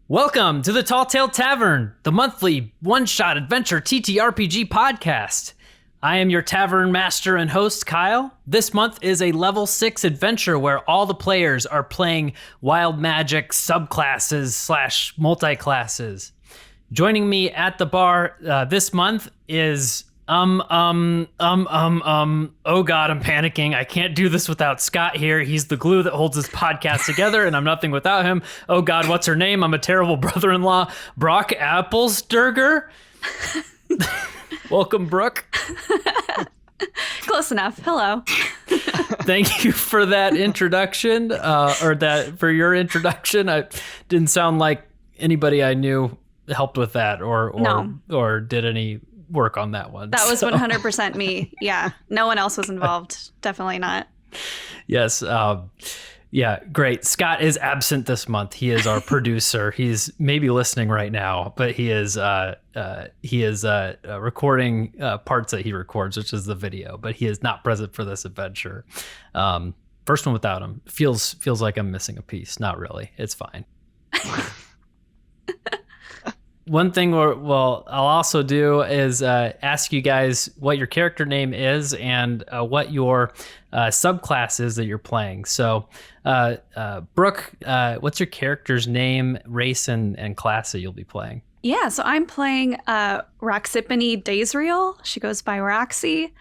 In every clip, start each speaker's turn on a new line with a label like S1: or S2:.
S1: Welcome to the Tall Tale Tavern, the monthly one-shot adventure TTRPG podcast. I am your tavern master and host, Kyle. This month is a level 6 adventure where all the players are playing wild magic subclasses / multi-classes. Joining me at the bar this month is oh God, I'm panicking. I can't do this without Scott here. He's the glue that holds this podcast together, and I'm nothing without him. Oh God, what's her name? I'm a terrible brother-in-law. Brock Applesturger. Welcome, Brooke.
S2: Close enough. Hello.
S1: Thank you for that introduction, for your introduction. I didn't sound like anybody I knew helped with that or did any work on that one.
S2: That was 100% me. Yeah. No one else was involved. Definitely not.
S1: Yes. Yeah, great. Scott is absent this month. He is our producer. He's maybe listening right now, but he is recording parts that he records, which is the video, but he is not present for this adventure. First one without him. Feels like I'm missing a piece. Not really. It's fine. One thing I'll also do is ask you guys what your character name is and what your subclass is that you're playing. So, Brooke, what's your character's name, race, and class that you'll be playing?
S2: Yeah, so I'm playing Roxipany Daisriel. She goes by Roxy.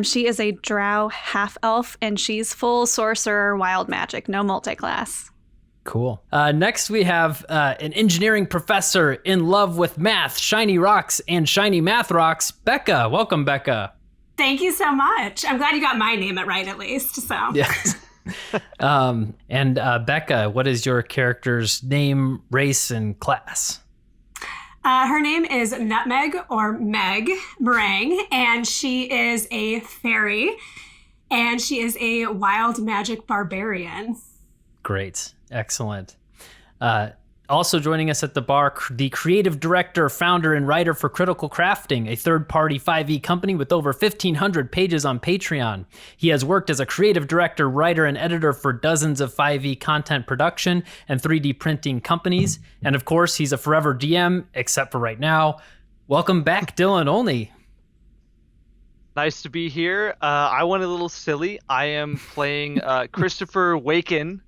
S2: She is a drow half-elf, and she's full sorcerer wild magic, no multi-class.
S1: Cool. Next, we have an engineering professor in love with math, shiny rocks, and shiny math rocks, Becca. Welcome, Becca.
S3: Thank you so much. I'm glad you got my name right at least. So
S1: yes. And Becca, what is your character's name, race, and class?
S3: Her name is Nutmeg or Meg Meringue, and she is a fairy, and she is a wild magic barbarian.
S1: Great. Excellent. Also joining us at the bar, the creative director, founder, and writer for Critical Crafting, a third-party 5e company with over 1,500 pages on Patreon. He has worked as a creative director, writer, and editor for dozens of 5e content production and 3D printing companies. And of course, he's a forever DM, except for right now. Welcome back, Dylan Olney.
S4: Nice to be here. I went a little silly. I am playing Christopher Waken,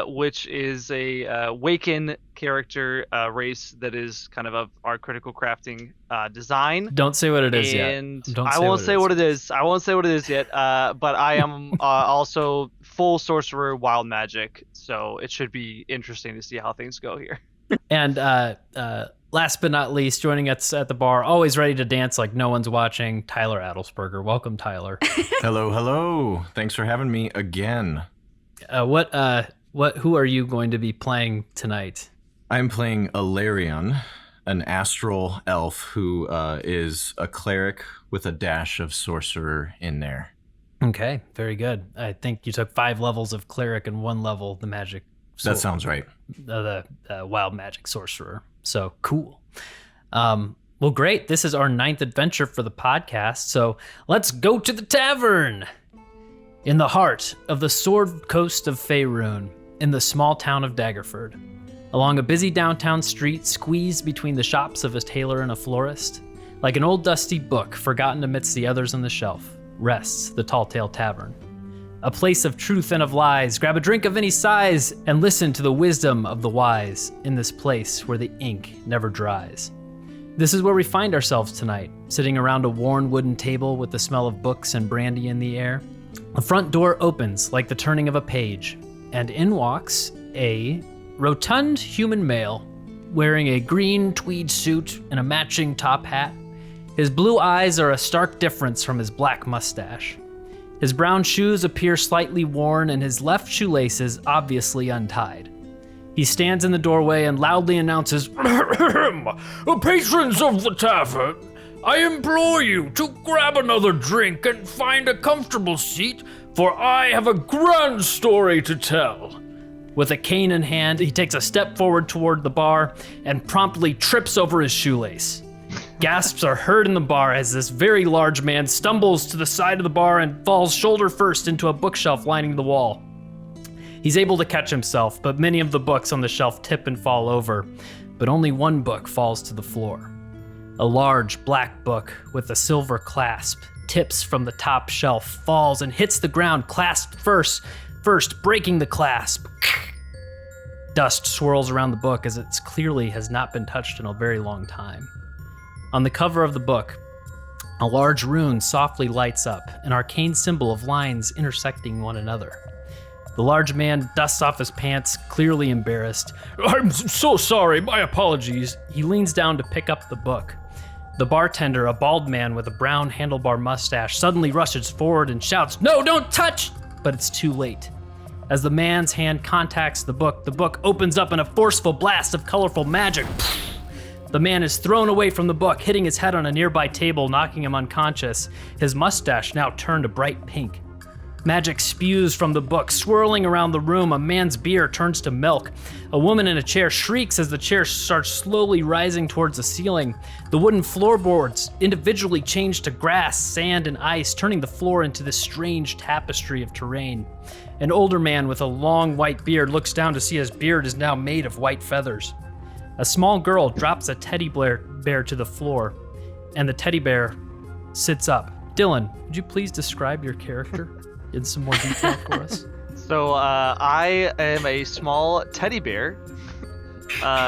S4: which is a Waken character race that is kind of our critical crafting design.
S1: Don't say what it is yet.
S4: I won't say what it is. I won't say what it is yet. But I am also full sorcerer wild magic, so it should be interesting to see how things go here.
S1: And last but not least, joining us at the bar, always ready to dance like no one's watching, Tyler Adelsberger. Welcome, Tyler.
S5: Hello. Thanks for having me again.
S1: Who are you going to be playing tonight?
S5: I'm playing Alarion, an astral elf who is a cleric with a dash of sorcerer in there.
S1: Okay, very good. I think you took 5 levels of cleric and 1 level the magic.
S5: That sounds right.
S1: The wild magic sorcerer. So cool. Well, great. This is our 9th adventure for the podcast. So let's go to the tavern. In the heart of the Sword Coast of Faerun, in the small town of Daggerford, along a busy downtown street squeezed between the shops of a tailor and a florist, like an old dusty book forgotten amidst the others on the shelf, rests the Tall Tale Tavern. A place of truth and of lies. Grab a drink of any size and listen to the wisdom of the wise in this place where the ink never dries. This is where we find ourselves tonight, sitting around a worn wooden table with the smell of books and brandy in the air. The front door opens like the turning of a page, and in walks a rotund human male wearing a green tweed suit and a matching top hat. His blue eyes are a stark difference from his black mustache. His brown shoes appear slightly worn and his left shoelace is obviously untied. He stands in the doorway and loudly announces, "Patrons of the tavern, I implore you to grab another drink and find a comfortable seat, for I have a grand story to tell." With a cane in hand, he takes a step forward toward the bar and promptly trips over his shoelace. Gasps are heard in the bar as this very large man stumbles to the side of the bar and falls shoulder first into a bookshelf lining the wall. He's able to catch himself, but many of the books on the shelf tip and fall over, but only one book falls to the floor. A large black book with a silver clasp tips from the top shelf, falls and hits the ground, clasped first, breaking the clasp. Dust swirls around the book as it clearly has not been touched in a very long time. On the cover of the book, a large rune softly lights up, an arcane symbol of lines intersecting one another. The large man dusts off his pants, clearly embarrassed. "I'm so sorry, my apologies." He leans down to pick up the book. The bartender, a bald man with a brown handlebar mustache, suddenly rushes forward and shouts, "No, don't touch!" But it's too late. As the man's hand contacts the book opens up in a forceful blast of colorful magic. The man is thrown away from the book, hitting his head on a nearby table, knocking him unconscious, his mustache now turned a bright pink. Magic spews from the book, swirling around the room. A man's beer turns to milk. A woman in a chair shrieks as the chair starts slowly rising towards the ceiling. The wooden floorboards individually change to grass, sand, and ice, turning the floor into this strange tapestry of terrain. An older man with a long white beard looks down to see his beard is now made of white feathers. A small girl drops a teddy bear to the floor, and the teddy bear sits up. Dylan, would you please describe your character in some more detail for us?
S4: So I am a small teddy bear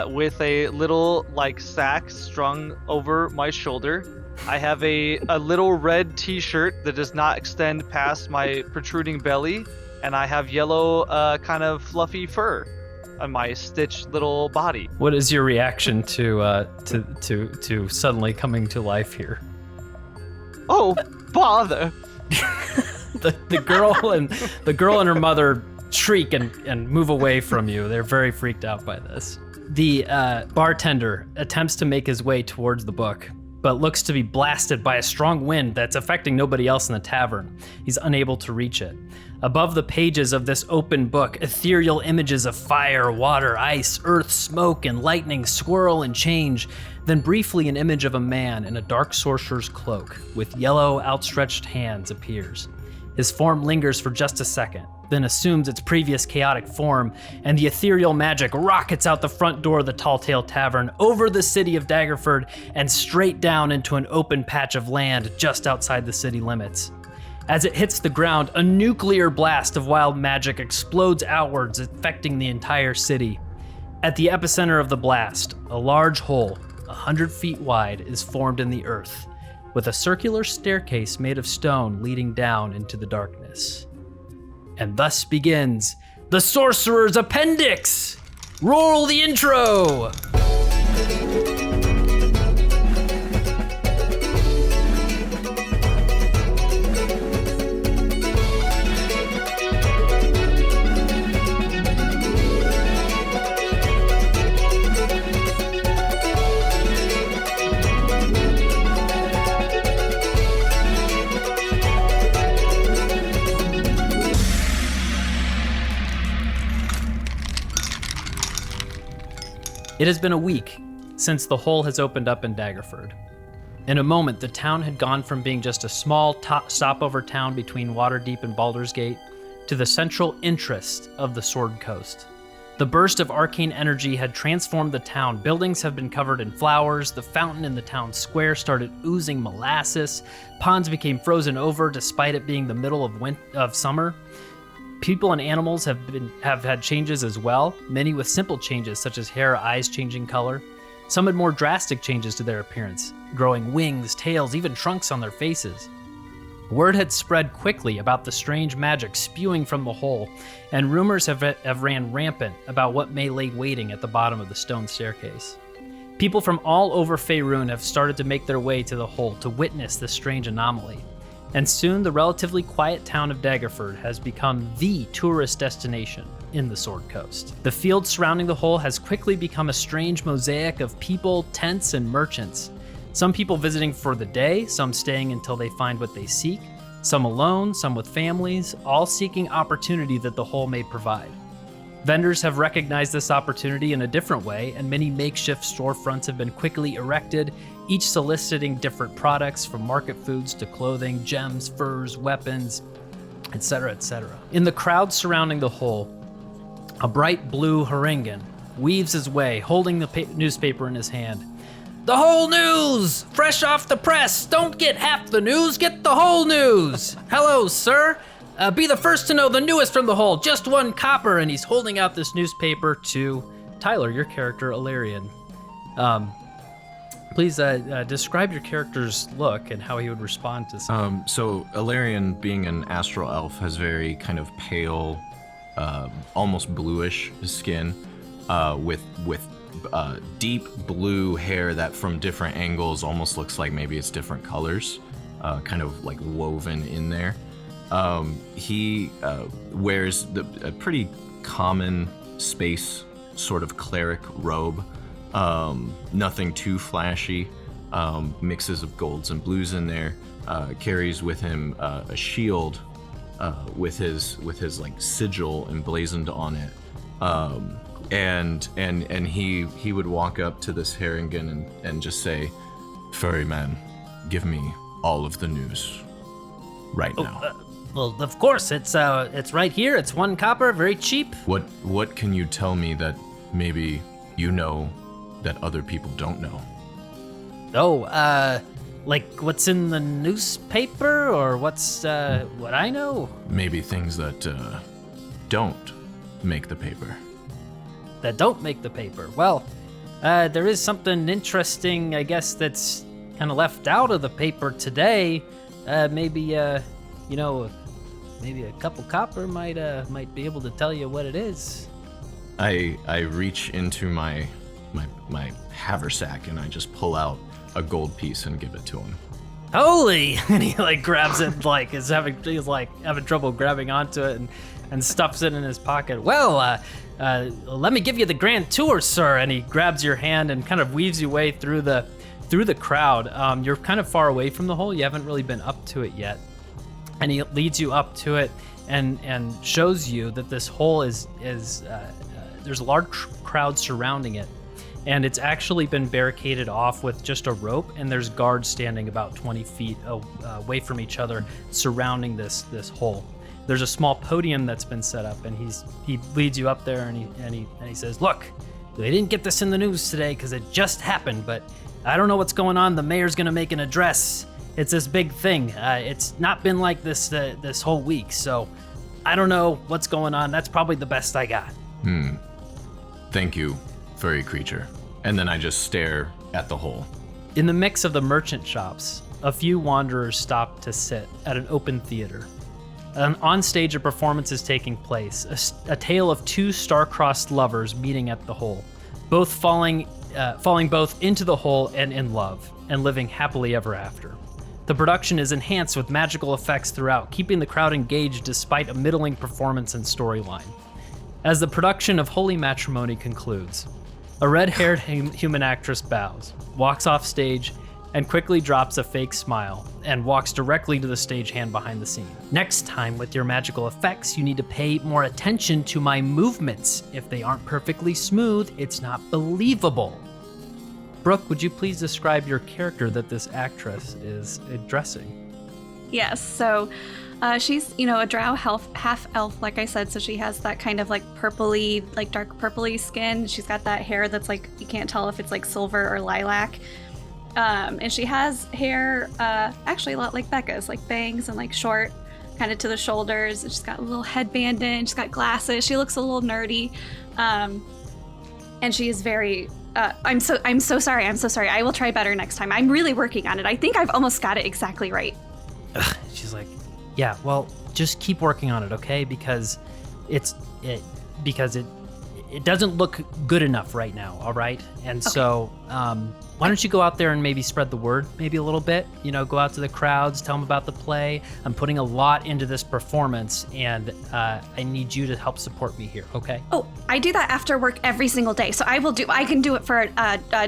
S4: with a little sack strung over my shoulder. I have a little red t-shirt that does not extend past my protruding belly, and I have yellow kind of fluffy fur on my stitched little body.
S1: What is your reaction to suddenly coming to life here?
S4: Oh, bother!
S1: The girl and her mother shriek and move away from you. They're very freaked out by this. The bartender attempts to make his way towards the book, but looks to be blasted by a strong wind that's affecting nobody else in the tavern. He's unable to reach it. Above the pages of this open book, ethereal images of fire, water, ice, earth, smoke, and lightning swirl and change. Then briefly an image of a man in a dark sorcerer's cloak with yellow outstretched hands appears. His form lingers for just a second, then assumes its previous chaotic form, and the ethereal magic rockets out the front door of the Tall Tale Tavern, over the city of Daggerford, and straight down into an open patch of land just outside the city limits. As it hits the ground, a nuclear blast of wild magic explodes outwards, affecting the entire city. At the epicenter of the blast, a large hole, 100 feet wide, is formed in the earth, with a circular staircase made of stone leading down into the darkness. And thus begins the Sorcerer's Appendix! Roll the intro! It has been a week since the hole has opened up in Daggerford. In a moment, the town had gone from being just a small stopover town between Waterdeep and Baldur's Gate to the central interest of the Sword Coast. The burst of arcane energy had transformed the town. Buildings have been covered in flowers, the fountain in the town square started oozing molasses, ponds became frozen over despite it being the middle of summer. People and animals have had changes as well, many with simple changes such as hair or eyes changing color. Some had more drastic changes to their appearance, growing wings, tails, even trunks on their faces. Word had spread quickly about the strange magic spewing from the hole, and rumors have ran rampant about what may lay waiting at the bottom of the stone staircase. People from all over Faerun have started to make their way to the hole to witness this strange anomaly. And soon the relatively quiet town of Daggerford has become the tourist destination in the Sword Coast. The field surrounding the hole has quickly become a strange mosaic of people, tents, and merchants. Some people visiting for the day, some staying until they find what they seek, some alone, some with families, all seeking opportunity that the hole may provide. Vendors have recognized this opportunity in a different way, and many makeshift storefronts have been quickly erected, each soliciting different products from market foods to clothing, gems, furs, weapons, etc., etc. In the crowd surrounding the hole, A bright blue Harengan weaves his way, holding the newspaper in his hand. The whole news! Fresh off the press! Don't get half the news, get the whole news! Hello, sir! Be the first to know the newest from the whole, just 1 copper, and he's holding out this newspaper to Tyler, your character, Alarian. Please describe your character's look and how he would respond to something.
S5: So Alarian, being an astral elf, has very kind of pale, almost bluish skin, with deep blue hair that from different angles almost looks like maybe it's different colors, kind of like woven in there. He wears a pretty common space sort of cleric robe, nothing too flashy, mixes of golds and blues in there, carries with him a shield with his like sigil emblazoned on it. And he would walk up to this Harengan and just say, "Ferryman, give me all of the news right now."
S1: Well, of course, it's right here. It's 1 copper, very cheap.
S5: What can you tell me that maybe you know that other people don't know?
S1: Oh, like what's in the newspaper, or what's what I know?
S5: Maybe things that don't make the paper.
S1: That don't make the paper. Well, there is something interesting, I guess, that's kind of left out of the paper today. Maybe maybe a couple copper might be able to tell you what it is.
S5: I reach into my haversack and I just pull out a gold piece and give it to him.
S1: Holy! And he like grabs it, like he's having trouble grabbing onto it, and stuffs it in his pocket. Well, let me give you the grand tour, sir. And he grabs your hand and kind of weaves your way through the crowd. You're kind of far away from the hole. You haven't really been up to it yet. And he leads you up to it and shows you that this hole is there's a large crowd surrounding it, and it's actually been barricaded off with just a rope, and there's guards standing about 20 feet away from each other surrounding this hole. There's a small podium that's been set up, and he leads you up there, and he says, "Look, they didn't get this in the news today because it just happened, but I don't know what's going on. The mayor's gonna make an address. It's this big thing. It's not been like this this whole week, so I don't know what's going on. That's probably the best I got."
S5: Thank you, furry creature. And then I just stare at the hole.
S1: In the mix of the merchant shops, a few wanderers stop to sit at an open theater. On stage, a performance is taking place, a tale of 2 star-crossed lovers meeting at the hole, both falling both into the hole and in love, and living happily ever after. The production is enhanced with magical effects throughout, keeping the crowd engaged despite a middling performance and storyline. As the production of Holy Matrimony concludes, a red-haired human actress bows, walks off stage, and quickly drops a fake smile and walks directly to the stagehand behind the scene. Next time with your magical effects, you need to pay more attention to my movements. If they aren't perfectly smooth, it's not believable. Brooke, would you please describe your character that this actress is addressing?
S2: Yes, so she's, a drow half elf, like I said, so she has that kind of like purpley, like dark purpley skin. She's got that hair that's like, you can't tell if it's like silver or lilac. And she has hair actually a lot like Becca's, like bangs and like short, kind of to the shoulders. And she's got a little headband in, she's got glasses, she looks a little nerdy. And she is very... I'm so sorry. I will try better next time. I'm really working on it. I think I've almost got it exactly right.
S1: She's like, yeah, well, just keep working on it, okay? Because it doesn't look good enough right now, all right? And okay. So why don't you go out there and maybe spread the word maybe a little bit? Go out to the crowds, tell them about the play. I'm putting a lot into this performance, and I need you to help support me here, okay?
S2: Oh, I do that after work every single day, so I can do it for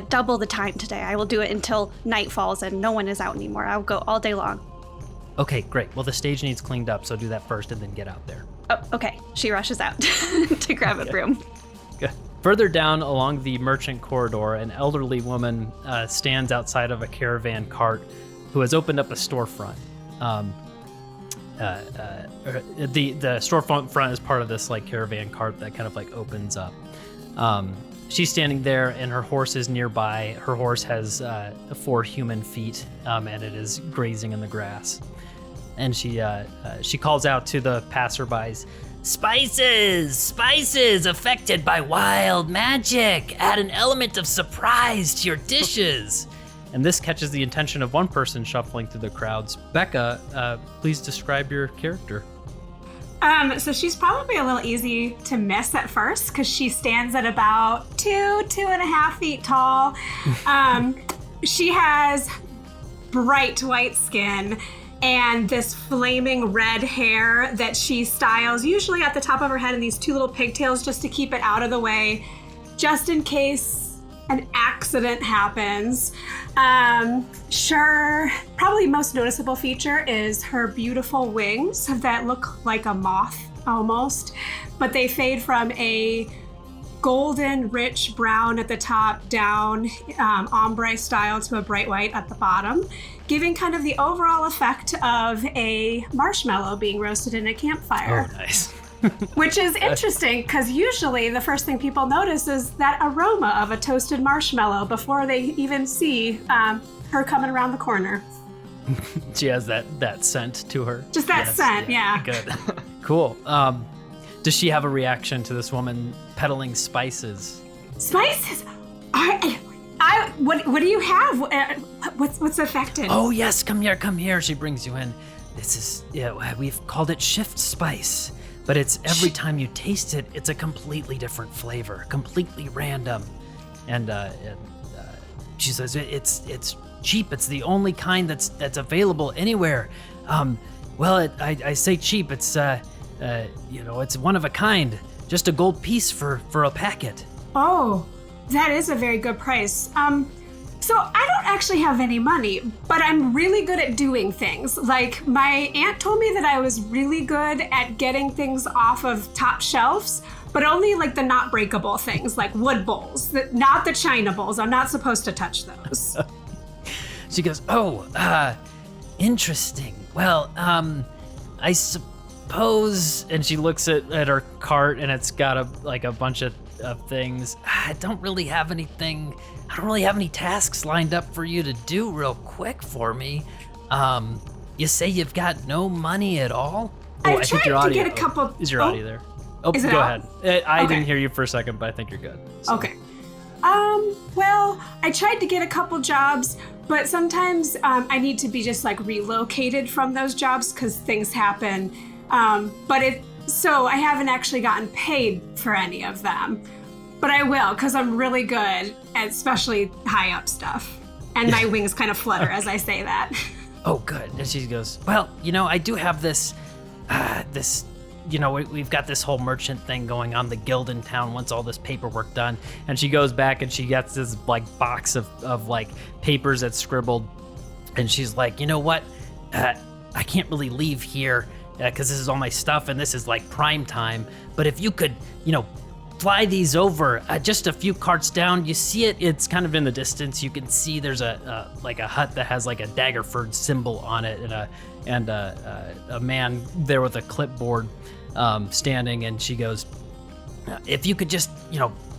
S2: double the time today. I will do it until night falls and no one is out anymore. I'll go all day long.
S1: Okay, great. Well, the stage needs cleaned up, so do that first and then get out there.
S2: Oh, okay. She rushes out to grab a broom.
S1: Good. Further down along the merchant corridor, an elderly woman stands outside of a caravan cart who has opened up a storefront. the storefront front is part of this like caravan cart that kind of like opens up. She's standing there, and her horse is nearby. Her horse has 4 human feet, and it is grazing in the grass. And she calls out to the passerbys, Spices affected by wild magic. Add an element of surprise to your dishes. And this catches the attention of one person shuffling through the crowds. Becca, please describe your character.
S3: So she's probably a little easy to miss at first because she stands at about 2.5 feet tall. She has bright white skin and this flaming red hair that she styles usually at the top of her head in these 2 little pigtails just to keep it out of the way, just in case an accident happens. Probably most noticeable feature is her beautiful wings that look like a moth almost, but they fade from a golden rich brown at the top down ombre style to a bright white at the bottom, giving kind of the overall effect of a marshmallow being roasted in a campfire.
S1: Oh, nice.
S3: Which is interesting because usually the first thing people notice is that aroma of a toasted marshmallow before they even see her coming around the corner.
S1: She has that scent to her.
S3: Just that scent, yeah.
S1: Good. Cool. Does she have a reaction to this woman peddling spices?
S3: Spices? What do you have? What's affected?
S1: Oh yes, come here. She brings you in. This is we've called it shift spice, but it's every time you taste it, it's a completely different flavor, completely random. And she says it's cheap. It's the only kind that's available anywhere. I say cheap. It's it's one of a kind. Just a gold piece for a packet.
S3: Oh, that is a very good price. So I don't actually have any money, but I'm really good at doing things. Like my aunt told me that I was really good at getting things off of top shelves, but only like the not breakable things, like wood bowls, not the china bowls. I'm not supposed to touch those.
S1: She goes, interesting. Well, I suppose, and she looks at her cart and it's got a bunch of things. I don't really have any tasks lined up for you to do real quick for me. You say you've got no money at all?
S3: I think your audio. To get a couple.
S1: Is your audio there? Oh,
S3: is it
S1: go
S3: out?
S1: ahead. I didn't hear you for a second, but I think you're good. So.
S3: Okay. Well, I tried to get a couple jobs, but sometimes I need to be just like relocated from those jobs because things happen. So I haven't actually gotten paid for any of them, but I will because I'm really good at especially high up stuff. And my wings kind of flutter as I say that.
S1: Oh, good. And she goes, well, I do have this, we've got this whole merchant thing going on, the guild in town once all this paperwork done. And she goes back and she gets this like box of like papers that's scribbled. And she's like, you know what? I can't really leave here because this is all my stuff and this is like prime time. But if you could, fly these over just a few carts down, you see it. It's kind of in the distance. You can see there's a hut that has like a Daggerford symbol on it and a man there with a clipboard standing. And she goes, if you could just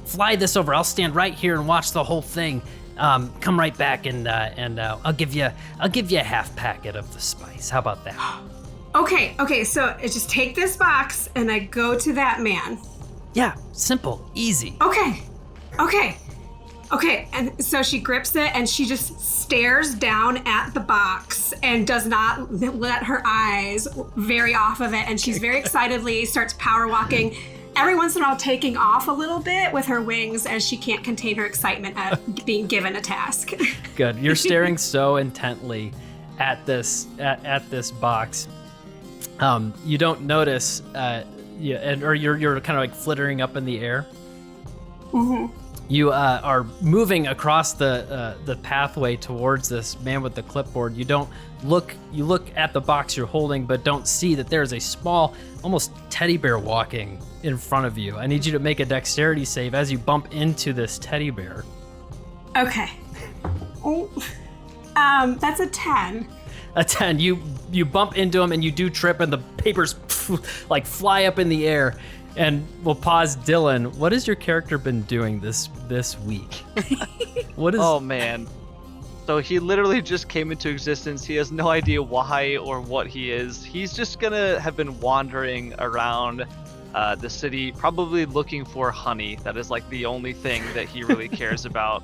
S1: fly this over, I'll stand right here and watch the whole thing. Come right back and I'll give you a half packet of the spice. How about that?
S3: Okay, so I just take this box and I go to that man.
S1: Yeah, simple, easy.
S3: Okay. And so she grips it and she just stares down at the box and does not let her eyes vary off of it. And she's very excitedly starts power walking, every once in a while taking off a little bit with her wings as she can't contain her excitement at being given a task.
S1: Good. You're staring so intently at this box. You don't notice, or you're kind of like flittering up in the air.
S3: Mm-hmm.
S1: You are moving across the pathway towards this man with the clipboard. You look at the box you're holding, but don't see that there's a small, almost teddy bear walking in front of you. I need you to make a dexterity save as you bump into this teddy bear.
S3: Okay. That's a 10.
S1: A 10. You bump into him and you do trip and the papers like fly up in the air. And we'll pause. Dylan, what has your character been doing this week? What is?
S4: Oh man. So he literally just came into existence. He has no idea why or what he is. He's just gonna have been wandering around the city, probably looking for honey. That is like the only thing that he really cares about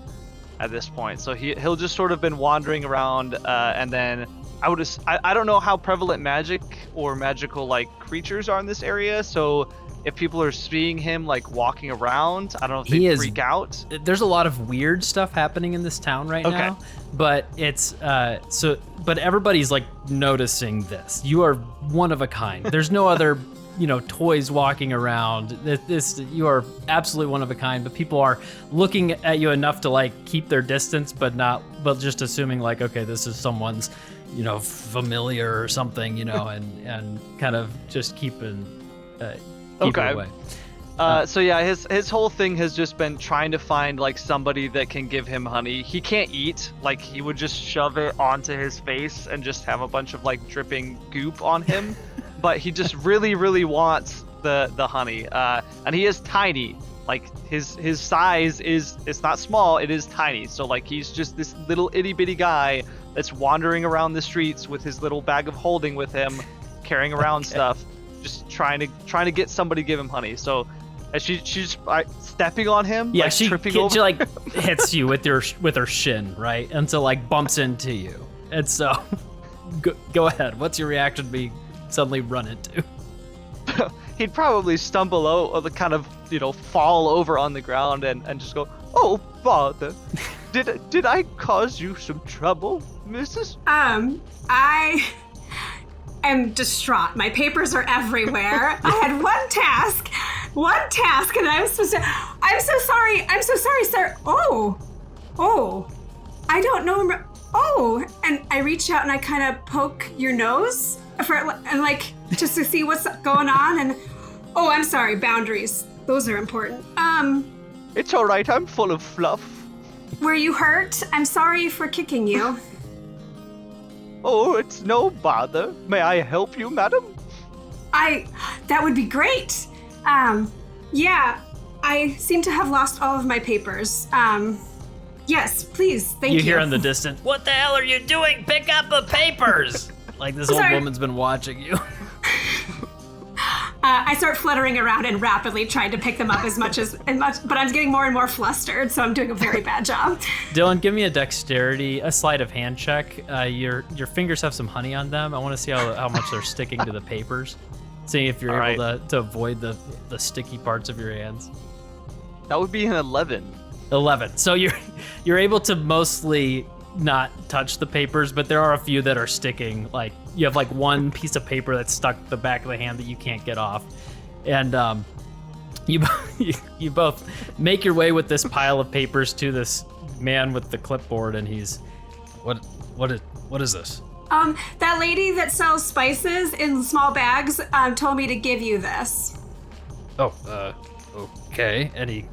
S4: at this point. So he'll just sort of been wandering around, and then I don't know how prevalent magic or magical like creatures are in this area. So if people are seeing him like walking around, I don't know if they freak out.
S1: There's a lot of weird stuff happening in this town right now, but it's but everybody's like noticing this. You are one of a kind. There's no other, toys walking around. You are absolutely one of a kind, but people are looking at you enough to like keep their distance, but just assuming like, okay, this is someone's, familiar or something, and kind of just keeping keep it away.
S4: So yeah, his whole thing has just been trying to find like somebody that can give him honey. He can't eat, like he would just shove it onto his face and just have a bunch of like dripping goop on him. But he just really, really wants the honey. And he is tiny. Like his size it's not small, it is tiny. So like he's just this little itty bitty guy that's wandering around the streets with his little bag of holding with him, carrying around stuff. Just trying to get somebody to give him honey. So she's stepping on him.
S1: Yeah,
S4: like,
S1: she
S4: like
S1: hits you with her shin, right? And so like bumps into you. And so go ahead. What's your reaction to be suddenly run into?
S4: He'd probably stumble out or kind of fall over on the ground and just go, "Oh bother, did I cause you some trouble, Mrs.?"
S3: I am distraught. My papers are everywhere. I had one task, and I was supposed to. I'm so sorry, sir. Oh, I don't know. Oh, and I reach out and I kind of poke your nose and like just to see what's going on. And oh, I'm sorry. Boundaries. Those are important.
S4: It's all right. I'm full of fluff.
S3: Were you hurt? I'm sorry for kicking you.
S4: Oh, it's no bother. May I help you, madam?
S3: That would be great. Yeah, I seem to have lost all of my papers. Yes, please, thank you.
S1: You hear in the distance, "What the hell are you doing? Pick up the papers!" Like this old woman's been watching you.
S3: I start fluttering around and rapidly trying to pick them up as much, but I'm getting more and more flustered, so I'm doing a very bad job.
S1: Dylan, give me a sleight of hand check. Your fingers have some honey on them. I want to see how much they're sticking to the papers. See if you're able to avoid the sticky parts of your hands.
S4: That would be an 11.
S1: 11. So you're able to mostly not touch the papers, but there are a few that are sticking. Like you have like one piece of paper that's stuck to the back of the hand that you can't get off, and you both make your way with this pile of papers to this man with the clipboard, and he's what is this?
S3: That lady that sells spices in small bags told me to give you this.
S1: Oh, okay. And he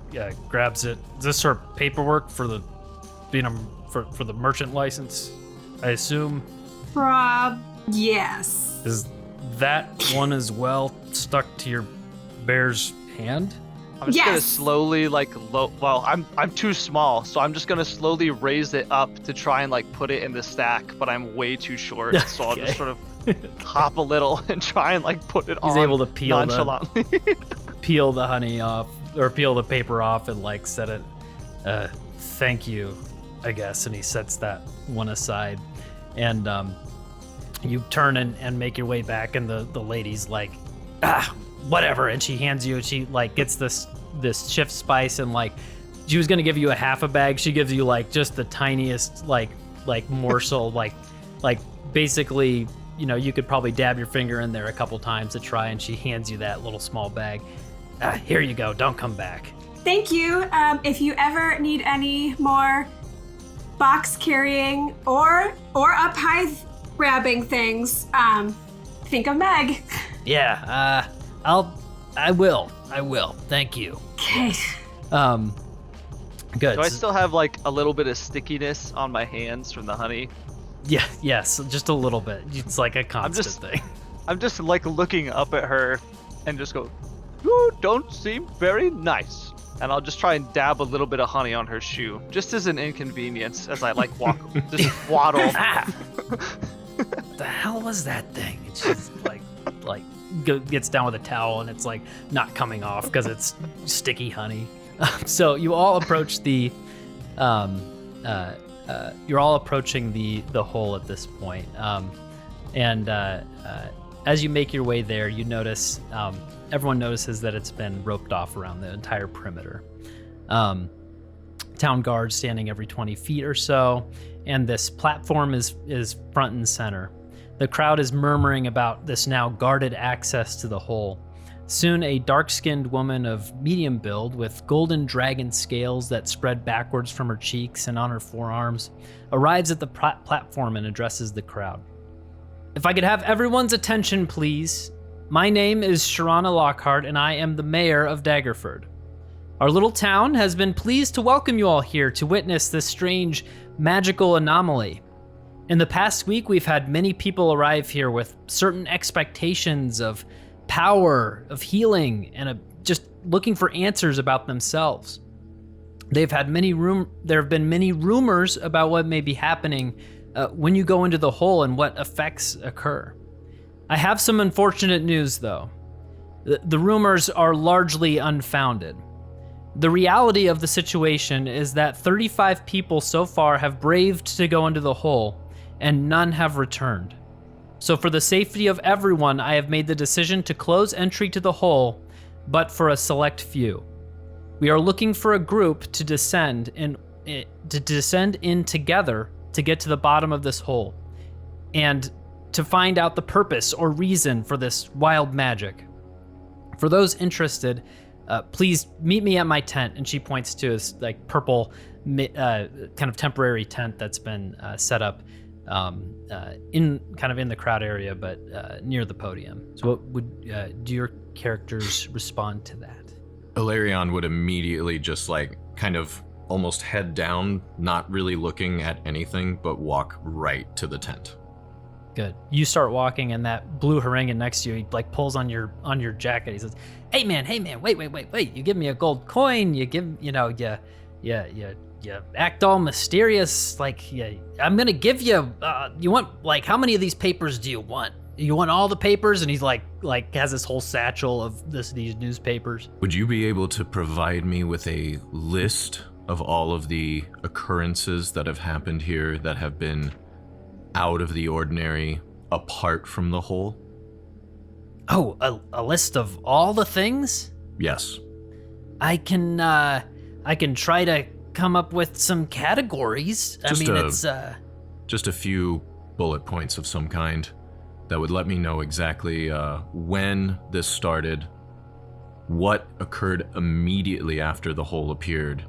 S1: grabs it. Is this her paperwork for the for the merchant license, I assume?
S3: Yes.
S1: Is that one as well stuck to your bear's hand?
S4: I'm just gonna slowly I'm too small, so I'm just gonna slowly raise it up to try and like put it in the stack, but I'm way too short, so I'll just sort of hop a little and try and like put it on.
S1: He's able to peel
S4: nonchalantly.
S1: Peel the honey off, or peel the paper off and like set it, thank you, I guess. And he sets that one aside, and you turn and make your way back, and the lady's like, whatever, and she hands you, she like gets this shift spice, and like she was gonna give you a half a bag, she gives you like just the tiniest like morsel, like basically, you could probably dab your finger in there a couple times to try, and she hands you that little small bag. Here you go, don't come back.
S3: Thank you. If you ever need any more box carrying or up high grabbing things, think of Meg.
S1: Yeah, I will. Thank you.
S3: Okay.
S1: Good.
S4: Do I still have like a little bit of stickiness on my hands from the honey?
S1: Yeah, yes, just a little bit. It's like a constant thing.
S4: I'm just like looking up at her and just go, "You don't seem very nice." And I'll just try and dab a little bit of honey on her shoe, just as an inconvenience as I like walk, just waddle.
S1: The hell was that thing? It's just gets down with a towel and it's like not coming off because it's sticky honey. So you all approach you're all approaching the hole at this point. And as you make your way there, you notice everyone notices that it's been roped off around the entire perimeter. Town guards standing every 20 feet or so, and this platform is front and center. The crowd is murmuring about this now guarded access to the hole. Soon, a dark-skinned woman of medium build with golden dragon scales that spread backwards from her cheeks and on her forearms arrives at the platform and addresses the crowd. If I could have everyone's attention, please. My name is Sharana Lockhart, and I am the mayor of Daggerford. Our little town has been pleased to welcome you all here to witness this strange magical anomaly. In the past week, we've had many people arrive here with certain expectations of power, of healing, and just looking for answers about themselves. There have been many rumors about what may be happening when you go into the hole and what effects occur. I have some unfortunate news, though. The rumors are largely unfounded. The reality of the situation is that 35 people so far have braved to go into the hole, and none have returned. So for the safety of everyone, I have made the decision to close entry to the hole, but for a select few. We are looking for a group to descend in together to get to the bottom of this hole, and to find out the purpose or reason for this wild magic. For those interested, please meet me at my tent. And she points to this like purple kind of temporary tent that's been set up in the crowd area, but near the podium. So what would do your characters respond to that?
S5: Ilarion would immediately just like kind of almost head down, not really looking at anything, but walk right to the tent.
S1: Good. You start walking, and that blue Harangan next to you, he like pulls on your jacket. He says, "Hey man, wait! You give me a gold coin. You give, you act all mysterious. Like, yeah, I'm gonna give you. You want like how many of these papers do you want? You want all the papers?" And he's like has this whole satchel of these newspapers.
S5: Would you be able to provide me with a list of all of the occurrences that have happened here that have been out of the ordinary, apart from the hole?
S1: Oh, a list of all the things?
S5: Yes.
S1: I can try to come up with some categories. It's
S5: just a few bullet points of some kind that would let me know exactly when this started, what occurred immediately after the hole appeared,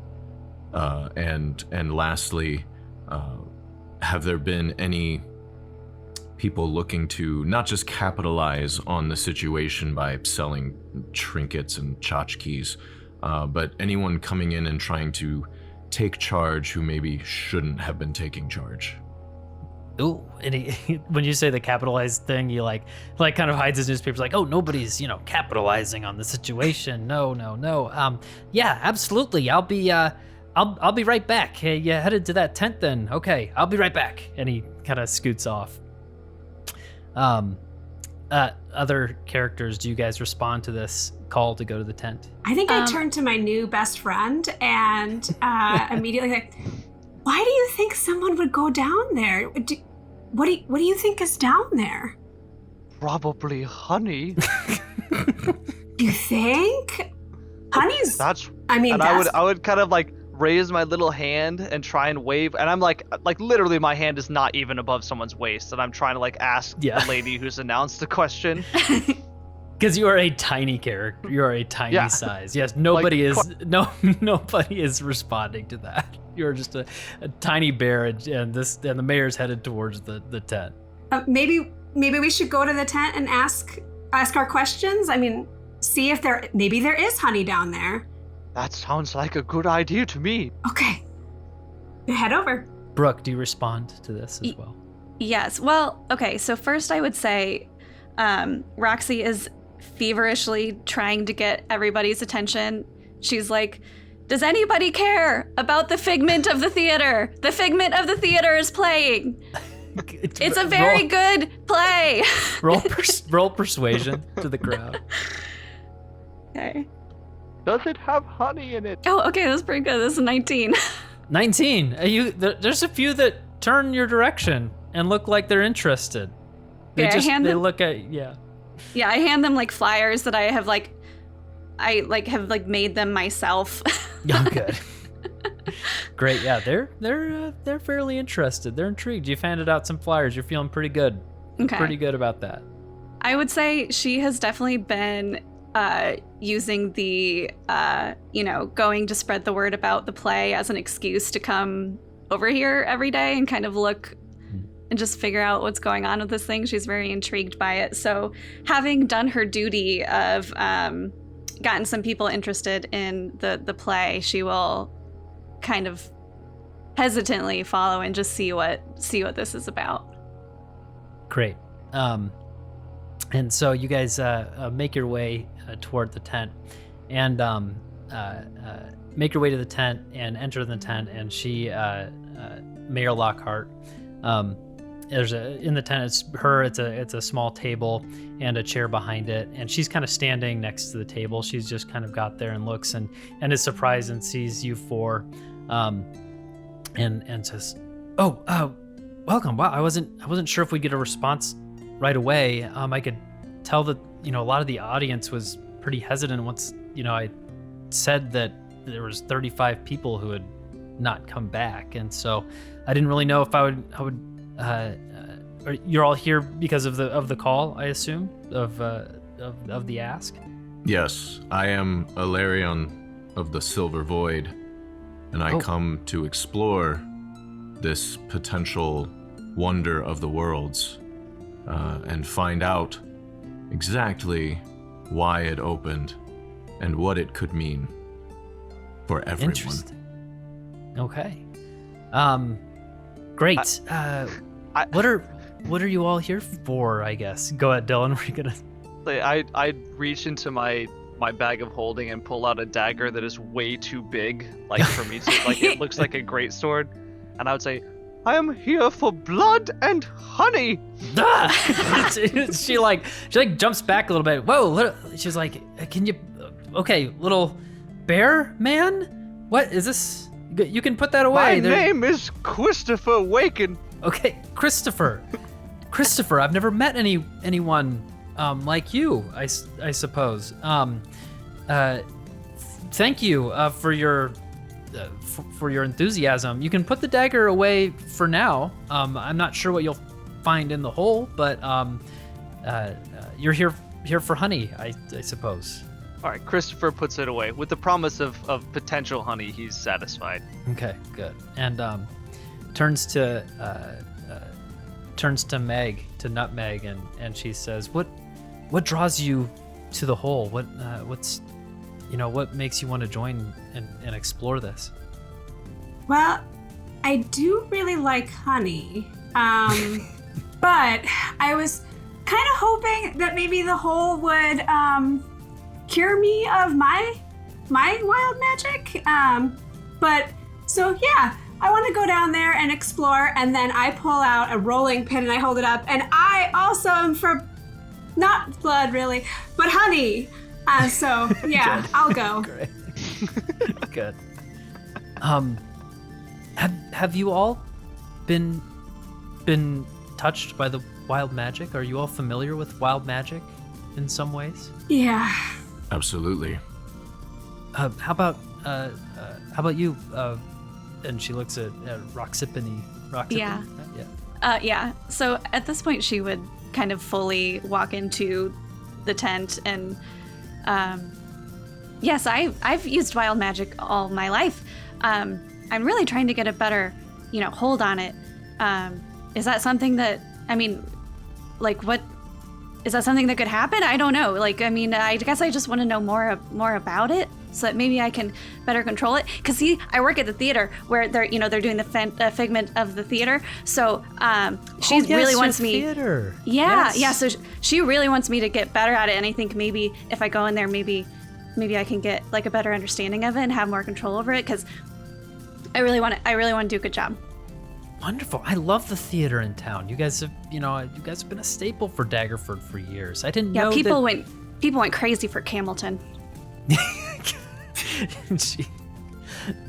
S5: and lastly, have there been any people looking to not just capitalize on the situation by selling trinkets and tchotchkes, but anyone coming in and trying to take charge who maybe shouldn't have been taking charge?
S1: Ooh, and when you say the capitalized thing, he like kind of hides his newspapers, like, oh, nobody's capitalizing on the situation. No. Yeah, absolutely. I'll be right back. Hey, you headed to that tent then? Okay, I'll be right back. And he kind of scoots off. Other characters, do you guys respond to this call to go to the tent?
S3: I think I turned to my new best friend and immediately like, why do you think someone would go down there? What do you think is down there?
S4: Probably honey.
S3: You think? Honey's.
S4: I would kind of like raise my little hand and try and wave, and I'm like literally my hand is not even above someone's waist, and I'm trying to like ask the lady who's announced the question.
S1: Because you are a tiny character, you are a tiny size. Yes, nobody is responding to that. You're just a tiny bear, and the mayor's headed towards the tent.
S3: Maybe we should go to the tent and ask our questions. I mean, see if there is honey down there.
S4: That sounds like a good idea to me.
S3: Okay. Head over.
S1: Brooke, do you respond to this as well?
S2: Yes. Well, okay. So first I would say Roxy is feverishly trying to get everybody's attention. She's like, does anybody care about the figment of the theater? The figment of the theater is playing. It's a very good play.
S1: roll persuasion to the crowd.
S2: Okay.
S6: Does it have honey in it?
S2: Oh, okay. That's pretty good. This is 19.
S1: 19. There's a few that turn your direction and look like they're interested. They
S2: Okay,
S1: they look at
S2: Yeah, I hand them like flyers that I have made them myself.
S1: Oh, good. Great. Yeah, they're fairly interested. They're intrigued. You've handed out some flyers. You're feeling pretty good.
S2: Okay.
S1: Pretty good about that.
S2: I would say she has definitely been using the, going to spread the word about the play as an excuse to come over here every day and kind of look and just figure out what's going on with this thing. She's very intrigued by it. So having done her duty of gotten some people interested in the play, she will kind of hesitantly follow and just see what this is about.
S1: Great. And so you guys make your way toward the tent, and make your way to the tent and enter the tent. And she, Mayor Lockhart, in the tent. It's her. It's a small table and a chair behind it, and she's kind of standing next to the table. She's just kind of got there and looks and is surprised and sees you four, and says, "Oh, welcome. Wow, I wasn't sure if we'd get a response right away. I could tell that a lot of the audience was pretty hesitant once I said that there was 35 people who had not come back, and so I didn't really know if I would. You're all here because of the call, I assume, of the ask.
S5: Yes, I am Alarion of the Silver Void, and I come to explore this potential wonder of the worlds, and find out exactly why it opened and what it could mean for everyone.
S1: Interesting. Okay. Great. What are you all here for, I guess? Go ahead, Dylan. We're gonna...
S4: I'd reach into my bag of holding and pull out a dagger that is way too big, like for me to, like, it looks like a great sword, and I would say, I am here for blood and honey.
S1: she jumps back a little bit. Whoa! She's like, can you? Okay, little bear man. What is this? You can put that away.
S6: My name is Christopher Waken.
S1: Okay, Christopher. I've never met anyone like you. I suppose. Thank you for your enthusiasm. You can put the dagger away for now. I'm not sure what you'll find in the hole, but you're here for honey, I suppose.
S4: All right, Christopher puts it away with the promise of potential honey. He's satisfied.
S1: Okay, good. And turns to Meg, to Nutmeg, and she says, "What draws you to the hole? What makes you want to join and explore this?"
S3: Well, I do really like honey, but I was kind of hoping that maybe the hole would cure me of my wild magic. But so yeah, I want to go down there and explore, and then I pull out a rolling pin and I hold it up, and I also am for not blood really, but honey. So yeah,
S1: Good.
S3: I'll go.
S1: Great. Good. Have you all been touched by the wild magic? Are you all familiar with wild magic in some ways?
S3: Yeah.
S5: Absolutely.
S1: How about you? And she looks at Roxipany.
S2: Yeah.
S1: Yeah.
S2: Yeah. So at this point, she would kind of fully walk into the tent, and yes, I've used wild magic all my life. I'm really trying to get a better, hold on it. Is that something that, what? Is that something that could happen? I don't know. I guess I just want to know more about it. so that maybe I can better control it. Because I work at the theater where they're doing the figment of the theater. So she really wants me.
S1: Theater.
S2: Yeah,
S1: Yes.
S2: yeah. So she really wants me to get better at it, and I think maybe if I go in there, maybe I can get like a better understanding of it and have more control over it. Because I really want to do a good job.
S1: Wonderful. I love the theater in town. You guys have been a staple for Daggerford for years. I didn't know
S2: People
S1: that...
S2: went crazy for Camilton.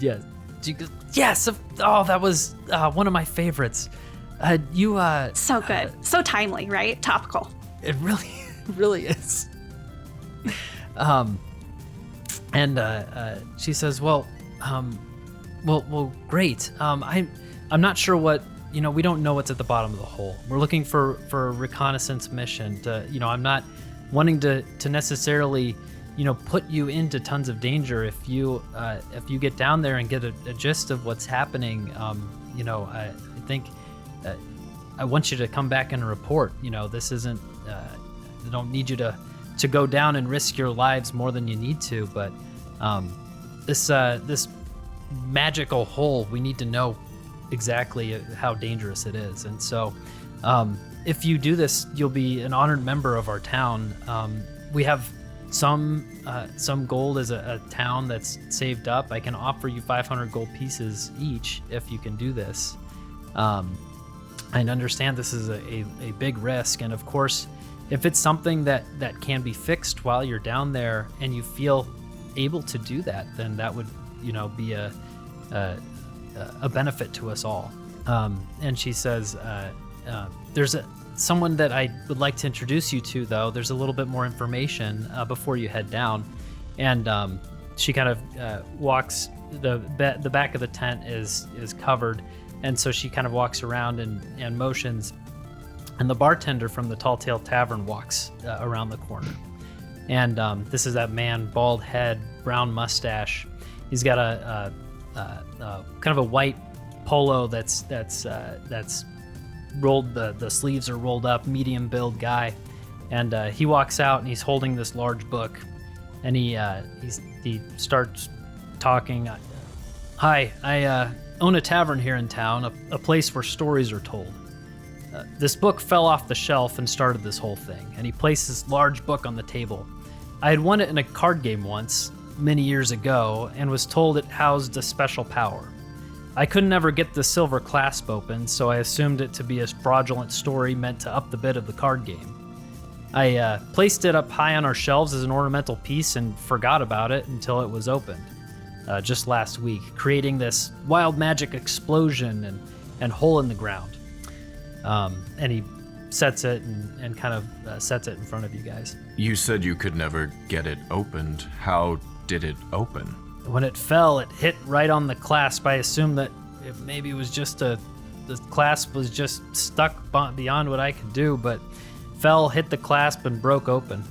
S1: Yes. Oh, that was one of my favorites.
S2: So good. So timely, right? Topical.
S1: It really is. And she says, well, great. I'm not sure what, we don't know what's at the bottom of the hole. We're looking for a reconnaissance mission to, I'm not wanting to necessarily, put you into tons of danger. If you get down there and get a gist of what's happening, I think I want you to come back and report. This isn't, I don't need you to go down and risk your lives more than you need to, but this magical hole, we need to know exactly how dangerous it is. And so if you do this, you'll be an honored member of our town. We have some gold as a town that's saved up. I can offer you 500 gold pieces each if you can do this. I understand this is a big risk, and of course, if it's something that can be fixed while you're down there and you feel able to do that, then that would be a benefit to us all. And she says, there's someone that I would like to introduce you to, though. There's a little bit more information before you head down. And she kind of walks, the back of the tent is covered, and so she kind of walks around and motions, and the bartender from the Tall Tale Tavern walks around the corner. And this is that man, bald head, brown mustache. He's got a kind of a white polo that's rolled, the sleeves are rolled up, medium build guy. And he walks out and he's holding this large book, and he starts talking. Hi, I own a tavern here in town, a place where stories are told. This book fell off the shelf and started this whole thing, and he placed this large book on the table. I had won it in a card game once, many years ago, and was told it housed a special power. I couldn't ever get the silver clasp open, so I assumed it to be a fraudulent story meant to up the bid of the card game. I placed it up high on our shelves as an ornamental piece and forgot about it until it was opened, just last week, creating this wild magic explosion and hole in the ground. And he sets it and kind of sets it in front of you guys.
S5: You said you could never get it opened. How did it open?
S1: When it fell, it hit right on the clasp. I assumed that maybe it was just the clasp was just stuck beyond what I could do, but fell, hit the clasp, and broke open.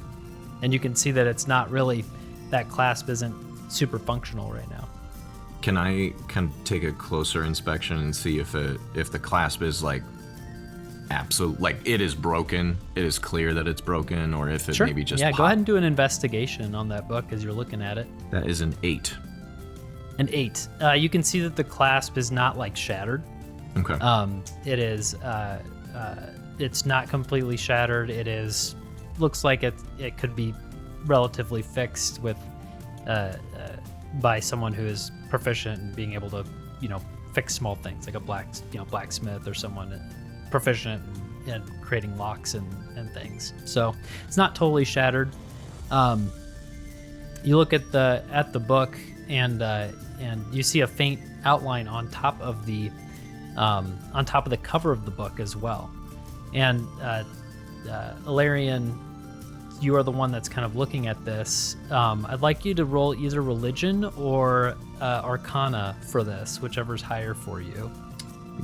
S1: And you can see that it's not really, that clasp isn't super functional right now.
S5: Can I take a closer inspection and see if the clasp is like absolute, like it is broken, it is clear that it's broken, or if it
S1: Sure.
S5: maybe just
S1: Yeah,
S5: popped?
S1: go ahead and do an investigation on that book as you're looking at it.
S5: That is an 8.
S1: An 8. You can see that the clasp is not like shattered.
S5: Okay.
S1: It is. It's not completely shattered. It is. Looks like it could be relatively fixed with by someone who is proficient in being able to fix small things, like a blacksmith or someone proficient in creating locks and things. So it's not totally shattered. You look at the book and you see a faint outline on top of the cover of the book as well. And Ilarion, you are the one that's kind of looking at this. I'd like you to roll either religion or arcana for this, whichever's higher for you.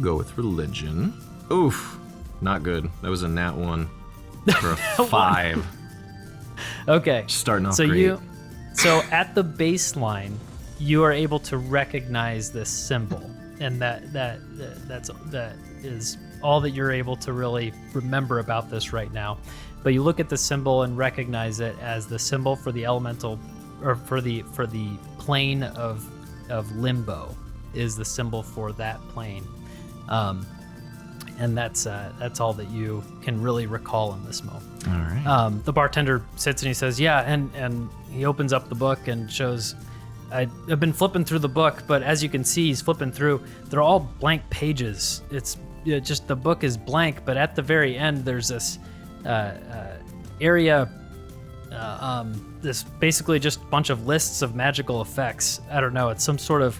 S5: Go with religion. Oof, not good. That was a nat 1 for a 5.
S1: Okay.
S5: Starting off
S1: so
S5: great.
S1: So at the baseline, you are able to recognize this symbol, and that is all that you're able to really remember about this right now. But you look at the symbol and recognize it as the symbol for the elemental or for the plane of limbo is the symbol for that plane. And that's all that you can really recall in this moment.
S5: All right.
S1: The bartender sits and he says, "Yeah," and he opens up the book and shows. I've been flipping through the book, but as you can see, he's flipping through. They're all blank pages. It's just the book is blank, but at the very end, there's this area. This basically just a bunch of lists of magical effects. I don't know. It's some sort of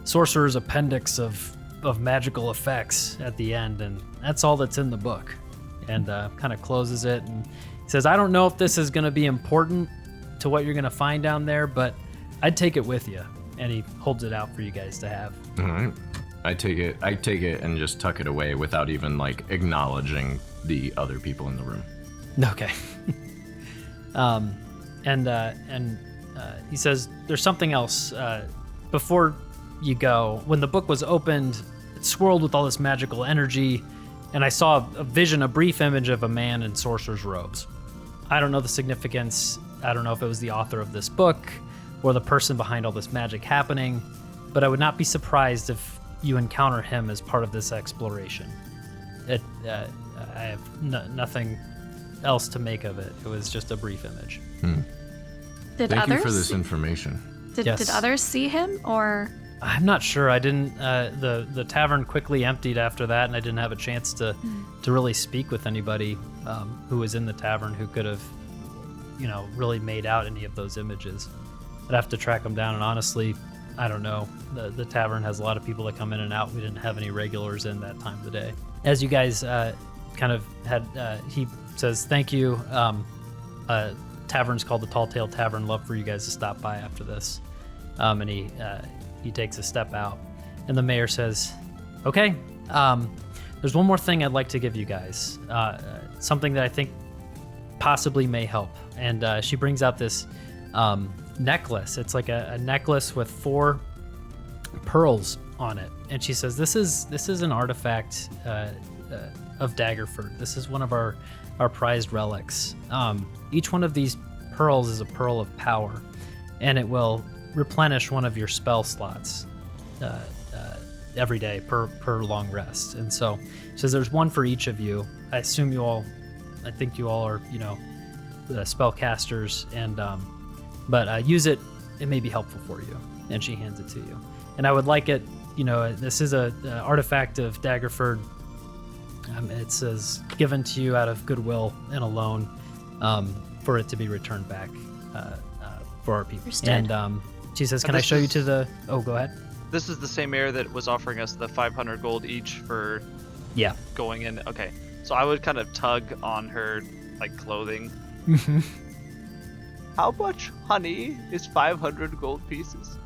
S1: Sorcerer's Appendix of magical effects at the end, and that's all that's in the book. And kind of closes it and says, "I don't know if this is going to be important to what you're going to find down there, but I'd take it with you." And he holds it out for you guys to have.
S5: All right. I take it and just tuck it away without even like acknowledging the other people in the room.
S1: Okay. And he says, "There's something else. Before you go, when the book was opened, it swirled with all this magical energy, and I saw a vision, a brief image of a man in sorcerer's robes. I don't know the significance. I don't know if it was the author of this book or the person behind all this magic happening, but I would not be surprised if you encounter him as part of this exploration. I have nothing else to make of it. It was just a brief image."
S2: Did
S5: Thank
S2: others
S5: you for this information.
S2: Did
S1: Yes.
S2: others see him, or
S1: I'm not sure. I didn't. The tavern quickly emptied after that, and I didn't have a chance to really speak with anybody who was in the tavern who could have, really made out any of those images. I'd have to track them down, and honestly, I don't know. The tavern has a lot of people that come in and out. We didn't have any regulars in that time of the day. As you guys kind of had, he says, "Thank you. Tavern's called the Tall Tale Tavern. Love for you guys to stop by after this." And he takes a step out, and the mayor says, "Okay, there's one more thing I'd like to give you guys. Something that I think possibly may help." And she brings out this necklace. It's like a necklace with 4 pearls on it, and she says, "This is an artifact of Daggerford. This is one of our prized relics. Each one of these pearls is a pearl of power, and it will replenish one of your spell slots every day per long rest." And so she says there's one for each of you. I think you all are, spellcasters, and but use it. It may be helpful for you. And she hands it to you. And I would like it, this is a artifact of Daggerford. It says given to you out of goodwill and a loan, for it to be returned back for our people.
S2: Understood.
S1: And she says, "Can I show you to the?" Oh, go ahead.
S4: This is the same mayor that was offering us the 500 gold each for
S1: Yeah.
S4: going in. Okay, so I would kind of tug on her clothing. How much honey is 500 gold pieces?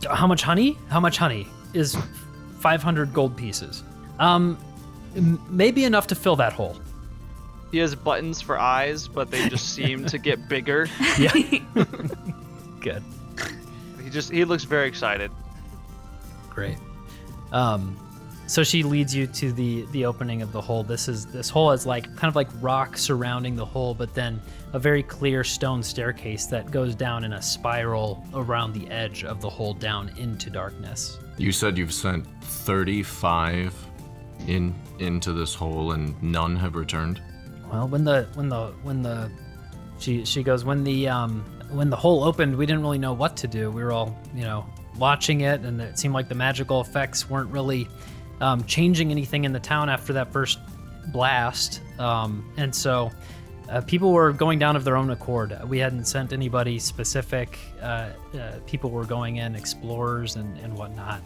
S1: How much honey? How much honey is 500 gold pieces? Maybe enough to fill that hole.
S4: He has buttons for eyes, but they just seem to get bigger.
S1: Yeah. Good.
S4: He looks very excited.
S1: Great. So she leads you to the opening of the hole. This hole is kind of like rock surrounding the hole, but then a very clear stone staircase that goes down in a spiral around the edge of the hole down into darkness.
S5: You said you've sent 35 into this hole and none have returned?
S1: Well, she goes, when the hole opened, we didn't really know what to do. We were all, watching it, and it seemed like the magical effects weren't really changing anything in the town after that first blast. And so people were going down of their own accord. We hadn't sent anybody specific. People were going in, explorers and whatnot,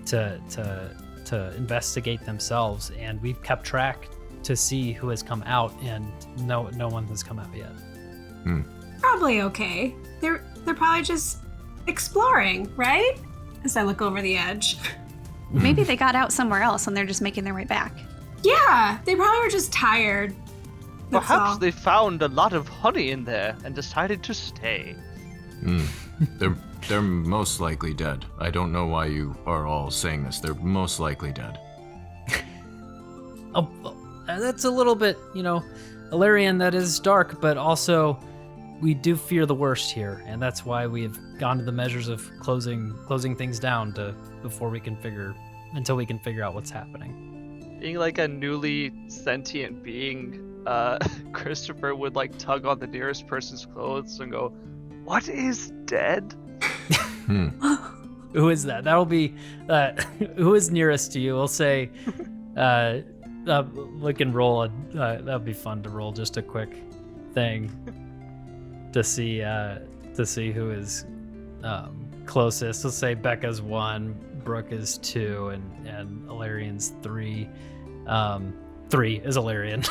S1: to investigate themselves. And we've kept track to see who has come out, and no one has come out yet.
S3: Probably okay. They're probably just exploring, right? As I look over the edge.
S2: maybe they got out somewhere else and they're just making their way back?
S3: Yeah, they probably were just tired. That's
S4: Perhaps
S3: all.
S4: they found a lot of honey in there and decided to stay.
S5: They're most likely dead. I don't know why you are all saying this. They're most likely dead.
S1: Oh, that's a little bit, Illyrian, that is dark, but also we do fear the worst here, and that's why we've gone to the measures of closing things down until we can figure out what's happening.
S4: Being like a newly sentient being, Christopher would like tug on the nearest person's clothes and go, "What is dead?"
S1: Who is that? That'll be who is nearest to you. We'll say, look and roll. That'll be fun to roll just a quick thing to see who is closest. Let's say Becca's 1, Brooke is 2, and Alarian's 3. 3 is Alarian.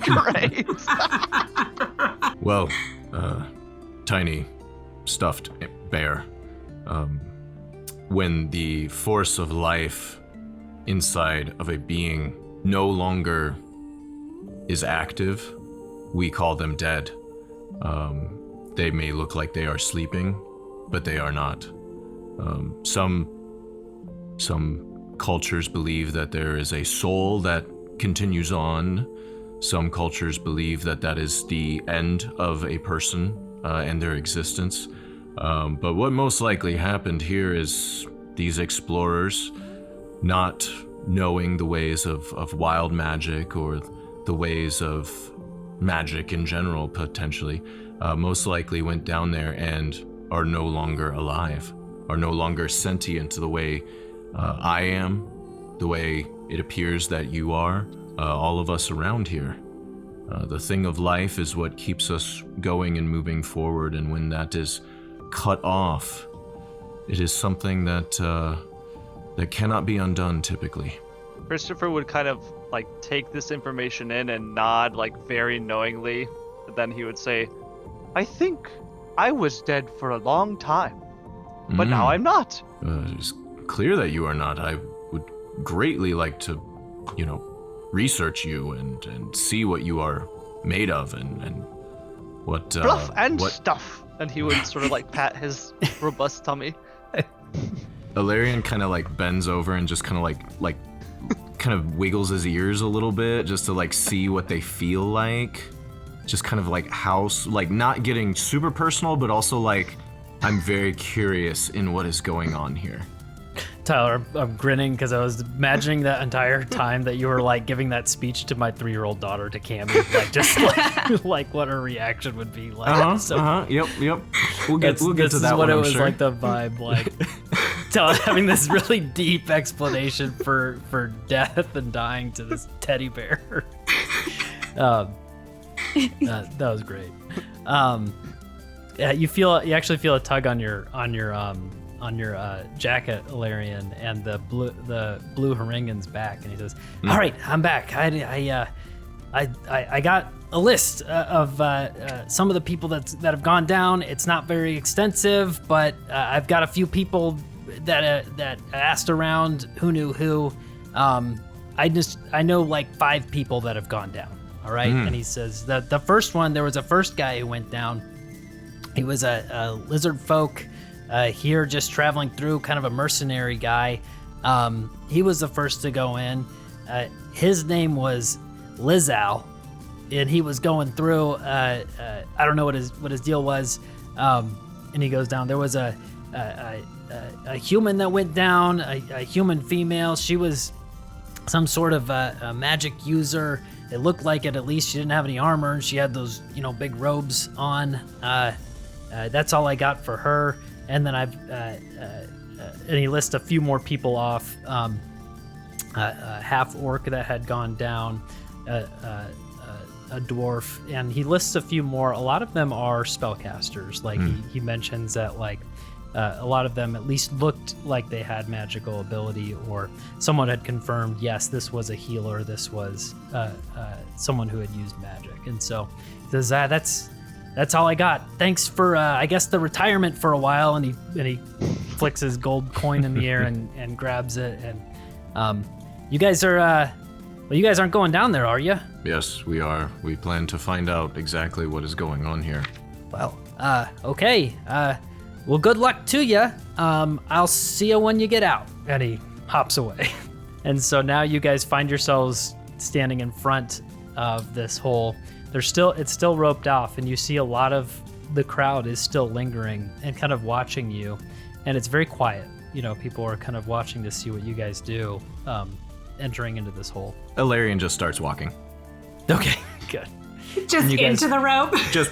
S4: Great.
S5: Well, tiny stuffed bear. When the force of life inside of a being no longer is active, we call them dead. They may look like they are sleeping, but they are not. Some cultures believe that there is a soul that continues on. Some cultures believe that that is the end of a person and their existence. But what most likely happened here is these explorers, not knowing the ways of wild magic or the ways of magic in general, potentially, most likely went down there and are no longer alive, are no longer sentient the way I am, the way it appears that you are, all of us around here. The thing of life is what keeps us going and moving forward, and when that is cut off, it is something that cannot be undone typically.
S4: Christopher would kind of like take this information in and nod like very knowingly. But then he would say, "I think I was dead for a long time, but now I'm not."
S5: It's clear that you are not. I would greatly like to, research you and see what you are made of and what
S4: Fluff and stuff. And he would sort of like pat his robust tummy.
S5: Alarian kind of like bends over and just kind of like kind of wiggles his ears a little bit just to like see what they feel like. Just kind of like not getting super personal, but also like I'm very curious in what is going on here.
S1: Tyler, I'm grinning because I was imagining that entire time that you were like giving that speech to my 3-year-old daughter, to Cammy, like just like what her reaction would be like.
S5: Yep. We'll get to that one.
S1: This is what it was
S5: sure.
S1: like, the vibe, like having this really deep explanation for death and dying to this teddy bear. That was great. Yeah, you actually feel a tug on your jacket, Alarian, and the blue Haringan's back, and he says, "All right, I'm back. I got a list of some of the people that have gone down. It's not very extensive, but I've got a few people that asked around who knew who. I know like 5 people that have gone down. All right." And he says the first one, there was a first guy who went down. He was a lizard folk. Here, just traveling through, kind of a mercenary guy. He was the first to go in. His name was Lizal, and he was going through. I don't know what his deal was. And he goes down. There was a human that went down, a human female. She was some sort of a magic user. It looked like it. At least she didn't have any armor, and she had those big robes on. That's all I got for her. And then and he lists a few more people off. A half orc that had gone down, a dwarf, and he lists a few more. A lot of them are spellcasters. Like he mentions that like a lot of them at least looked like they had magical ability, or someone had confirmed, yes, this was a healer. This was someone who had used magic. And so he says, that's all I got. Thanks for, I guess, the retirement for a while. And he flicks his gold coin in the air and grabs it. And you guys aren't going down there, are you?
S5: Yes, we are. We plan to find out exactly what is going on here.
S1: Well, okay. Well, good luck to you. I'll see you when you get out. And he hops away. And so now you guys find yourselves standing in front of this hole. it's still roped off, and you see a lot of the crowd is still lingering and kind of watching you, and it's very quiet. People are kind of watching to see what you guys do, entering into this hole.
S5: Ilarion just starts walking.
S1: Okay, good.
S3: Just into the rope.
S5: Just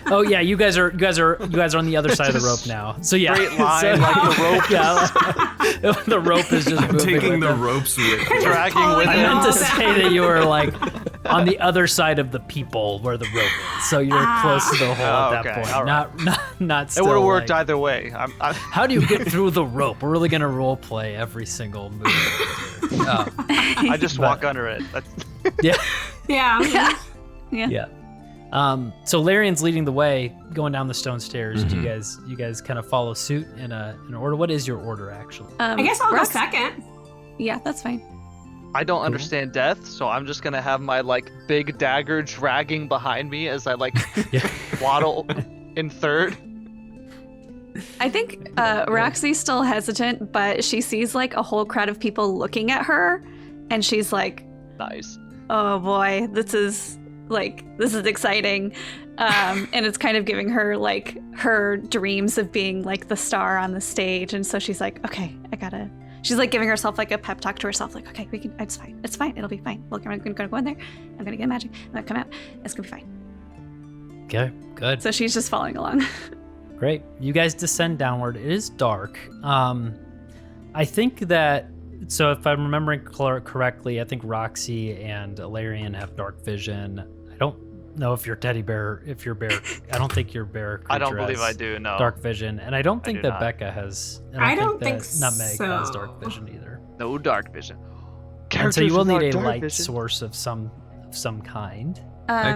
S1: Oh yeah, you guys are on the other side of the rope now. So yeah,
S4: Straight line, like the rope.
S1: Yeah, the rope is just moving
S5: taking
S1: with
S5: the
S1: them.
S5: ropes with
S4: Dragging with
S1: I
S4: it.
S1: meant to say that you were like on the other side of the people where the rope is, so you're close to the hole at that
S4: Okay,
S1: point.
S4: all right.
S1: Not
S4: It
S1: still.
S4: would have worked
S1: like,
S4: either way.
S1: How do you get through the rope? We're really gonna role play every single move.
S4: I just walk under it. That's,
S1: Yeah.
S3: Yeah.
S2: Yeah.
S1: So Larion's leading the way, going down the stone stairs.
S5: Mhm.
S1: Do you guys kind of follow suit in an order? What is your order actually?
S3: I guess I'll go
S2: Rox-
S3: second.
S2: Yeah, that's fine.
S4: I don't understand death, so I'm just gonna have my big dagger dragging behind me as I
S1: Yeah.
S4: waddle in third.
S2: I think Roxy's still hesitant, but she sees a whole crowd of people looking at her, and she's like,
S4: Nice.
S2: "Oh boy, this is exciting," and it's kind of giving her her dreams of being the star on the stage, and so she's like, "Okay, I gotta." She's giving herself a pep talk to herself, "Okay, we can. It's fine. It'll be fine. Look, I'm gonna go in there. I'm gonna get magic. I'm gonna come out. It's gonna be fine."
S1: Okay, good.
S2: So she's just following along.
S1: Great. You guys descend downward. It is dark. I think that, so if I'm remembering correctly, I think Roxy and Ilarion have dark vision. I don't know if your teddy bear, I don't think your bear creature
S4: I don't believe I
S1: has
S4: do. No.
S1: dark vision. And I don't think
S4: do
S1: that
S4: not.
S1: Becca has, and
S3: I don't
S1: that
S3: think
S1: Nutmeg has
S3: so.
S1: dark vision either.
S4: No dark vision.
S1: And so you will
S4: Characters
S1: need a
S4: without dark
S1: light
S4: vision.
S1: source of some kind.
S5: I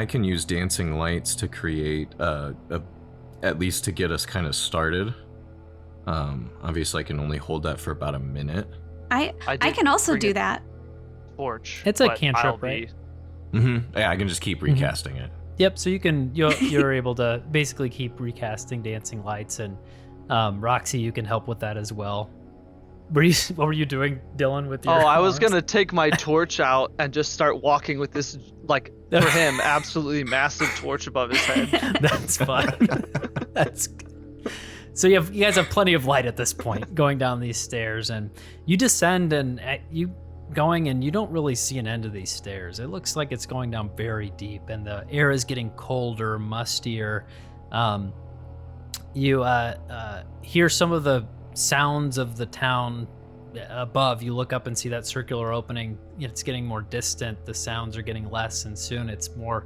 S5: can use dancing lights to create at least to get us kind of started. Obviously I can only hold that for about a minute.
S2: I
S4: did
S2: can also
S4: bring
S2: do
S4: a
S2: that.
S4: torch.
S1: It's a
S4: but
S1: cantrip,
S4: I'll
S1: right?
S5: Yeah, I can just keep recasting it.
S1: Yep. So you're able to basically keep recasting dancing lights, and Roxy, you can help with that as well. What were you doing, Dylan, with your
S4: I was
S1: arms?
S4: gonna take my torch out and just start walking with this, for him, absolutely massive torch above his head.
S1: That's fun. That's good. So you guys have plenty of light at this point going down these stairs, and you descend and you don't really see an end of these stairs. It looks like it's going down very deep, and the air is getting colder, mustier. You hear some of the sounds of the town above. You look up and see that circular opening. It's getting more distant. The sounds are getting less, and soon it's more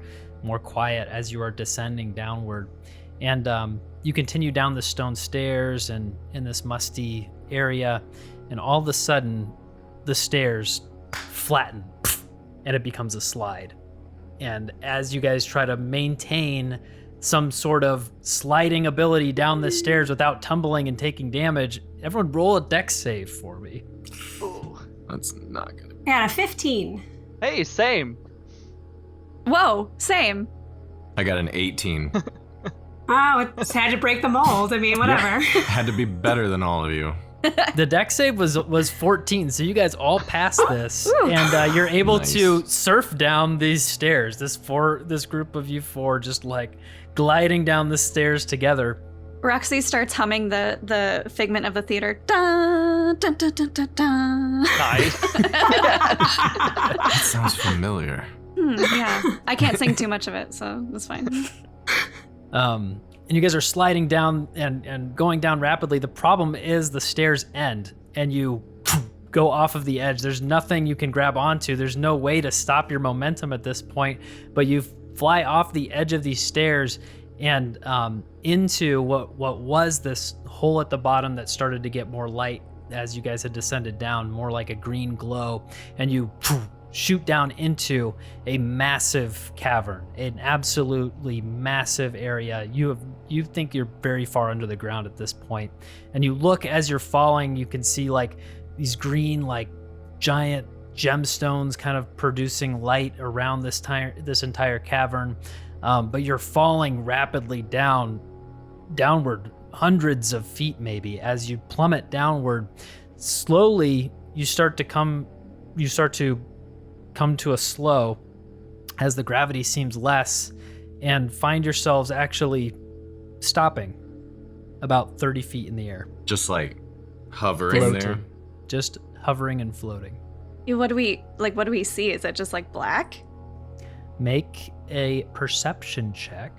S1: quiet as you are descending downward. And you continue down the stone stairs and in this musty area, and all of a sudden the stairs flatten and it becomes a slide. And as you guys try to maintain some sort of sliding ability down the stairs without tumbling and taking damage, everyone roll a dex save for me.
S5: That's not gonna.
S3: I got a 15.
S4: Hey, same.
S2: Whoa, same.
S5: I got an 18.
S3: Oh, it's had to break the mold. I mean, whatever.
S5: Had to be better than all of you.
S1: The dex save was 14, so you guys all passed this, and you're able
S5: Nice.
S1: to surf down these stairs. This group of you four just gliding down the stairs together.
S2: Roxy starts humming the Figment of the Theater. Dun, dun, dun, dun, dun, dun.
S4: Nice.
S5: That sounds familiar.
S2: Yeah, I can't sing too much of it, so that's fine.
S1: And you guys are sliding down and going down rapidly. The problem is the stairs end, and you go off of the edge. There's nothing you can grab onto. There's no way to stop your momentum at this point, but you fly off the edge of these stairs and into what was this hole at the bottom that started to get more light as you guys had descended down, more like a green glow, and you shoot down into a massive cavern, an absolutely massive area. You think you're very far under the ground at this point, and you look as you're falling. You can see these green, giant gemstones kind of producing light around this entire cavern, but you're falling rapidly downward, hundreds of feet maybe. As you plummet downward, slowly you start to come to a slow, as the gravity seems less, and find yourselves actually stopping about 30 feet in the air.
S5: Just like hovering there.
S1: Floating. Just hovering and floating.
S2: What do we see? Is it just like black?
S1: Make a perception check.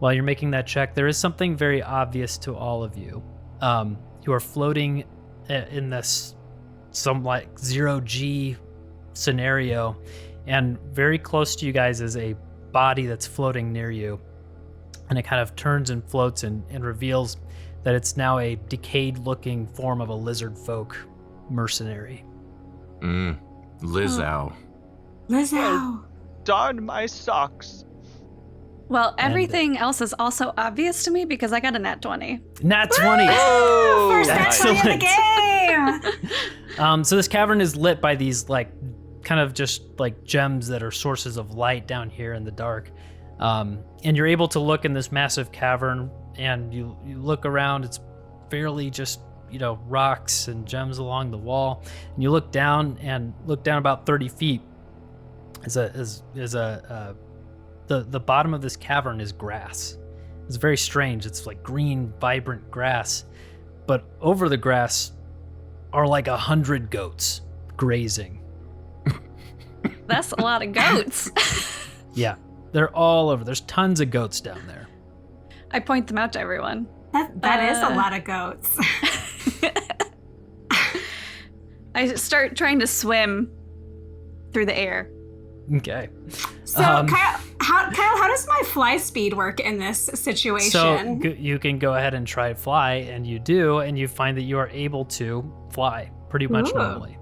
S1: While you're making that check, there is something very obvious to all of you. You are floating in this some like 0G scenario, and very close to you guys is a body that's floating near you, and it kind of turns and floats and reveals that it's now a decayed looking form of a lizard folk mercenary.
S5: Lizzo.
S3: Lizzo.
S6: Darn my socks.
S2: Well, everything else is also obvious to me because I got a nat 20.
S1: Nat 20!
S3: Oh, first nat 20 of the game.
S1: So this cavern is lit by these like kind of just like gems that are sources of light down here in the dark. And you're able to look in this massive cavern, and you look around. It's fairly just, rocks and gems along the wall. And you look down about 30 feet. The bottom of this cavern is grass. It's very strange. It's like green, vibrant grass. But over the grass are like 100 goats grazing.
S2: That's a lot of goats.
S1: Yeah, they're all over. There's tons of goats down there.
S2: I point them out to everyone.
S3: That is a lot of goats.
S2: I start trying to swim through the air.
S1: Okay.
S3: So, Kyle, how does my fly speed work in this situation?
S1: So you can go ahead and try fly, and you do, and you find that you are able to fly pretty much normally.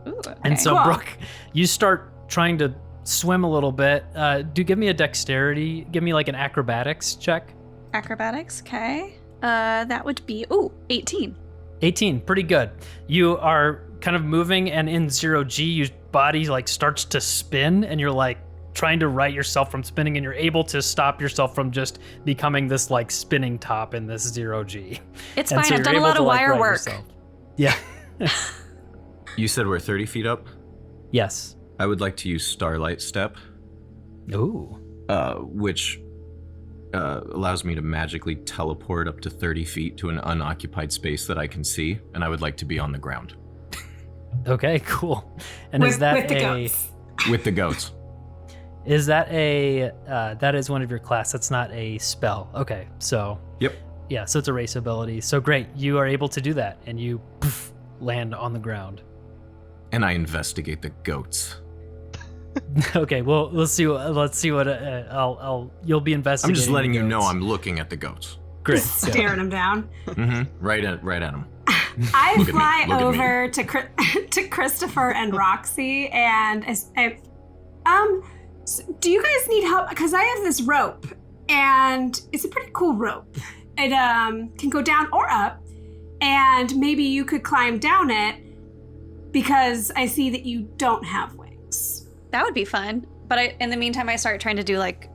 S2: Ooh, okay.
S1: And so,
S3: Cool.
S1: Brooke, you start trying to swim a little bit. Give me a dexterity. Give me like an acrobatics check.
S2: Acrobatics, okay. That would be 18.
S1: 18, pretty good. You are kind of moving, and in 0G, your body like starts to spin, and you're like trying to right yourself from spinning, and you're able to stop yourself from just becoming this like spinning top in this 0G.
S2: It's
S1: And
S2: fine.
S1: so
S2: I've
S1: you're
S2: done a
S1: able
S2: lot
S1: to,
S2: of
S1: like,
S2: wire
S1: right
S2: work.
S1: yourself. Yeah.
S5: You said we're 30 feet up?
S1: Yes.
S5: I would like to use Starlight Step,
S1: Ooh.
S5: which allows me to magically teleport up to 30 feet to an unoccupied space that I can see, and I would like to be on the ground.
S1: Okay, cool. And
S3: with,
S1: is that
S3: with the goats.
S5: With the goats.
S1: Is that that is one of your class? That's not a spell. Okay, so.
S5: Yep.
S1: Yeah, so it's a race ability. So great, you are able to do that, and you land on the ground.
S5: And I investigate the goats.
S1: Okay, well, let's see what you'll be investigating.
S5: I'm just letting
S1: the
S5: you know
S1: goats.
S5: I'm looking at the goats.
S1: Great.
S3: Just
S1: go.
S3: staring them down.
S5: Right at them.
S3: I
S5: Look at me,
S3: fly
S5: look at me.
S3: over to Christopher and Roxy, and do you guys need help? Because I have this rope, and it's a pretty cool rope. It can go down or up, and maybe you could climb down it, because I see that you don't have wings.
S2: That would be fun. But in the meantime, I start trying to do like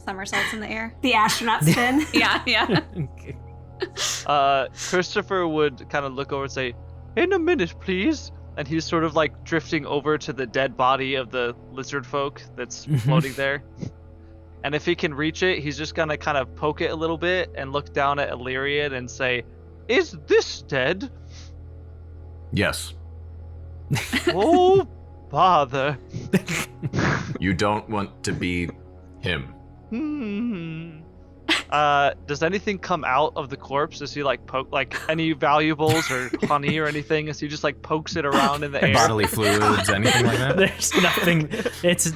S2: somersaults in the air.
S3: The astronaut spin.
S2: Yeah.
S1: Okay.
S4: Christopher would kind of look over and say, "In a minute, please." And he's sort of like drifting over to the dead body of the lizard folk that's floating there. And if he can reach it, he's just gonna kind of poke it a little bit and look down at Illyrian and say, "Is this dead?"
S5: Yes.
S4: Oh, bother.
S5: You don't want to be him.
S4: Does anything come out of the corpse? Does he like poke like any valuables or honey or anything? As he just like pokes it around in the air?
S5: Bodily fluids, anything like that?
S1: There's nothing. It's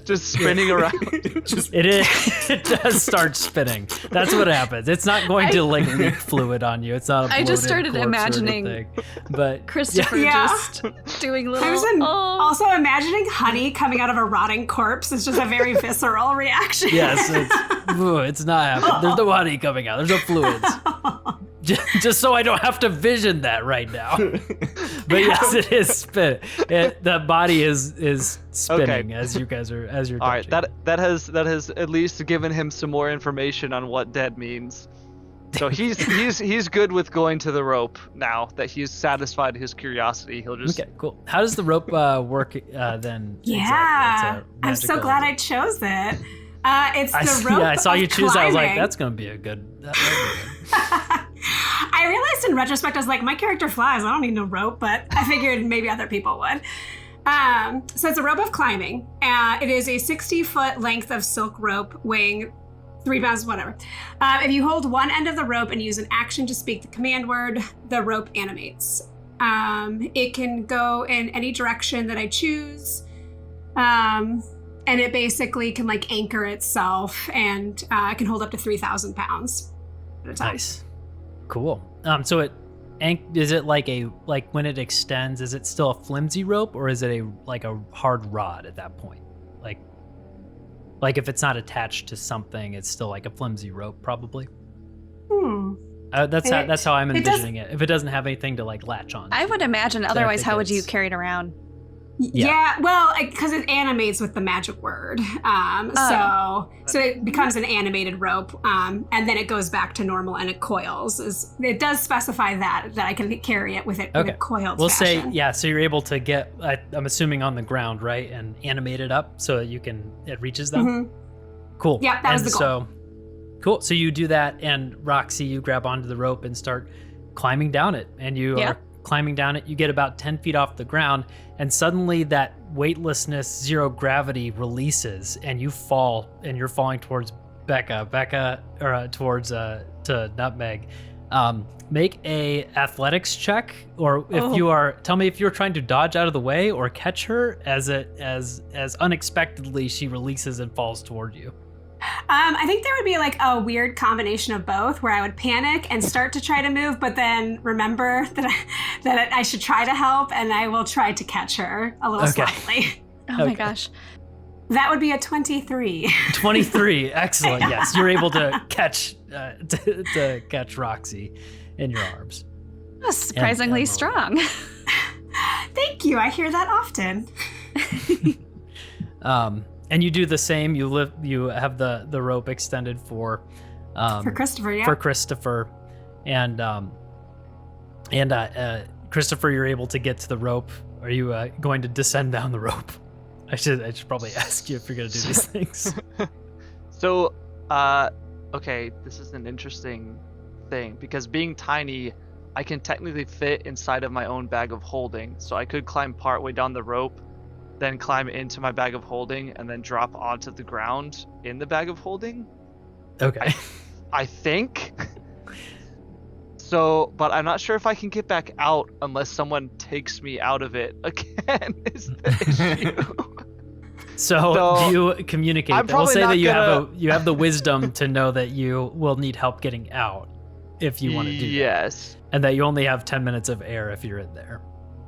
S4: Just spinning around.
S1: It does start spinning. That's what happens. It's not going to like leak fluid on you. It's not a
S2: I just
S1: bloated
S2: started
S1: corpse or
S2: imagining
S1: anything. But
S2: Christopher
S3: Yeah.
S2: just doing little.
S3: I was also imagining honey coming out of a rotting corpse. It's just a very visceral reaction.
S1: yes, it's not happening. There's no honey coming out. There's no fluids. Just so I don't have to vision that right now. But yes, it is spinning. The body is spinning as you're
S4: All right,
S1: touching.
S4: that has at least given him some more information on what dead means. So he's good with going to the rope now that he's satisfied his curiosity. He'll just
S1: Okay, cool. How does the rope work then?
S3: Yeah,
S1: Exactly?
S3: I'm so glad I chose it. It's the rope.
S1: Yeah, I saw you choose that. I was like,
S3: climbing.
S1: that's gonna be a good. That'll be good.
S3: I realized in retrospect, I was like, my character flies. I don't need no rope, but I figured maybe other people would. So it's a rope of climbing. It is a 60-foot length of silk rope weighing 3 pounds, whatever. If you hold one end of the rope and use an action to speak the command word, the rope animates. It can go in any direction that I choose. And it basically can like anchor itself, and it can hold up to 3,000 pounds at a time.
S1: Nice, cool. So is it like when it extends? Is it still a flimsy rope, or is it a hard rod at that point? Like if it's not attached to something, it's still like a flimsy rope, probably. That's how I'm envisioning it. If it doesn't have anything to like latch on.
S2: I would imagine.
S1: I
S2: Otherwise,
S1: think
S2: how would you
S1: it's-
S2: carry it around?
S3: Yeah, well, because it animates with the magic word. So it becomes an animated rope, and then it goes back to normal and it coils. It does specify that I can carry it with it in a coiled
S1: We'll
S3: fashion.
S1: say, yeah, so you're able to get, I'm assuming on the ground, right? And animate it up so that it reaches them?
S3: Mhm.
S1: Cool.
S3: Yeah, that was the goal.
S1: So, cool. So you do that, and Roxy, you grab onto the rope and start climbing down it. And you are climbing down it. You get about 10 feet off the ground, and suddenly that weightlessness, zero gravity releases, and you fall, and you're falling towards Becca, or towards to Nutmeg. Make a athletics check, or if you are, tell me if you're trying to dodge out of the way or catch her as unexpectedly she releases and falls toward you.
S3: I think there would be like a weird combination of both, where I would panic and start to try to move, but then remember that I should try to help, and I will try to catch her a little slyly.
S2: Oh my gosh.
S3: That would be a 23.
S1: 23, excellent. Yes, you're able to catch to catch Roxy in your arms.
S2: That's surprisingly
S1: And
S2: strong.
S3: Thank you. I hear that often.
S1: And you do the same. You have the rope extended for
S3: Christopher, yeah.
S1: For Christopher, and Christopher, you're able to get to the rope. Are you going to descend down the rope? I should probably ask you if you're going to do these things.
S4: So, okay, this is an interesting thing, because being tiny, I can technically fit inside of my own bag of holding. So I could climb partway down the rope, then climb into my bag of holding, and then drop onto the ground in the bag of holding.
S1: Okay.
S4: I think. So, but I'm not sure if I can get back out unless someone takes me out of it again, is the issue.
S1: So do you communicate?
S4: I'm
S1: That? We'll
S4: probably
S1: say
S4: not
S1: that
S4: gonna-
S1: you have the wisdom to know that you will need help getting out if you want to do that.
S4: Yes.
S1: And that you only have 10 minutes of air if you're in there.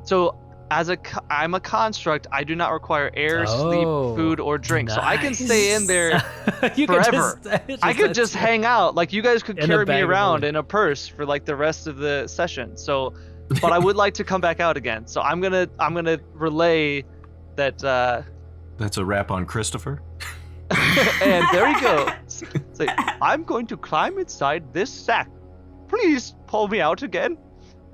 S4: So I'm a construct. I do not require air, sleep, food, or drink. So I can stay in there
S1: You
S4: forever. I could just
S1: that's-
S4: hang out. Like, you guys could
S1: In a
S4: carry me
S1: bag of
S4: around
S1: holding.
S4: in a purse for like the rest of the session. So, but I would like to come back out again. So I'm gonna relay that.
S5: That's a wrap on Christopher.
S4: And there he goes. It's like, I'm going to climb inside this sack. Please pull me out again.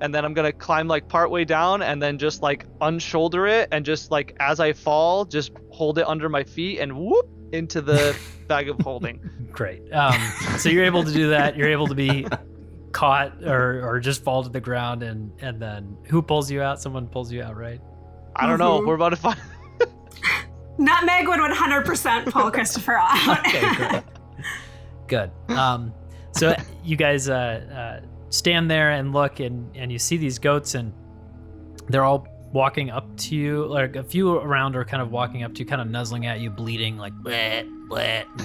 S4: And then I'm gonna climb like partway down, and then just like unshoulder it, and just like as I fall, just hold it under my feet and whoop into the bag of holding.
S1: Great. So you're able to do that. You're able to be caught or just fall to the ground, and then who pulls you out? Someone pulls you out, right?
S4: I don't know. We're about to find.
S3: Nutmeg would 100% pull Christopher out.
S1: Okay, great. Good. So you guys stand there and look, and you see these goats, and they're all walking up to you. Like a few around are kind of walking up to you, kind of nuzzling at you, bleeding, like bleh, bleh, and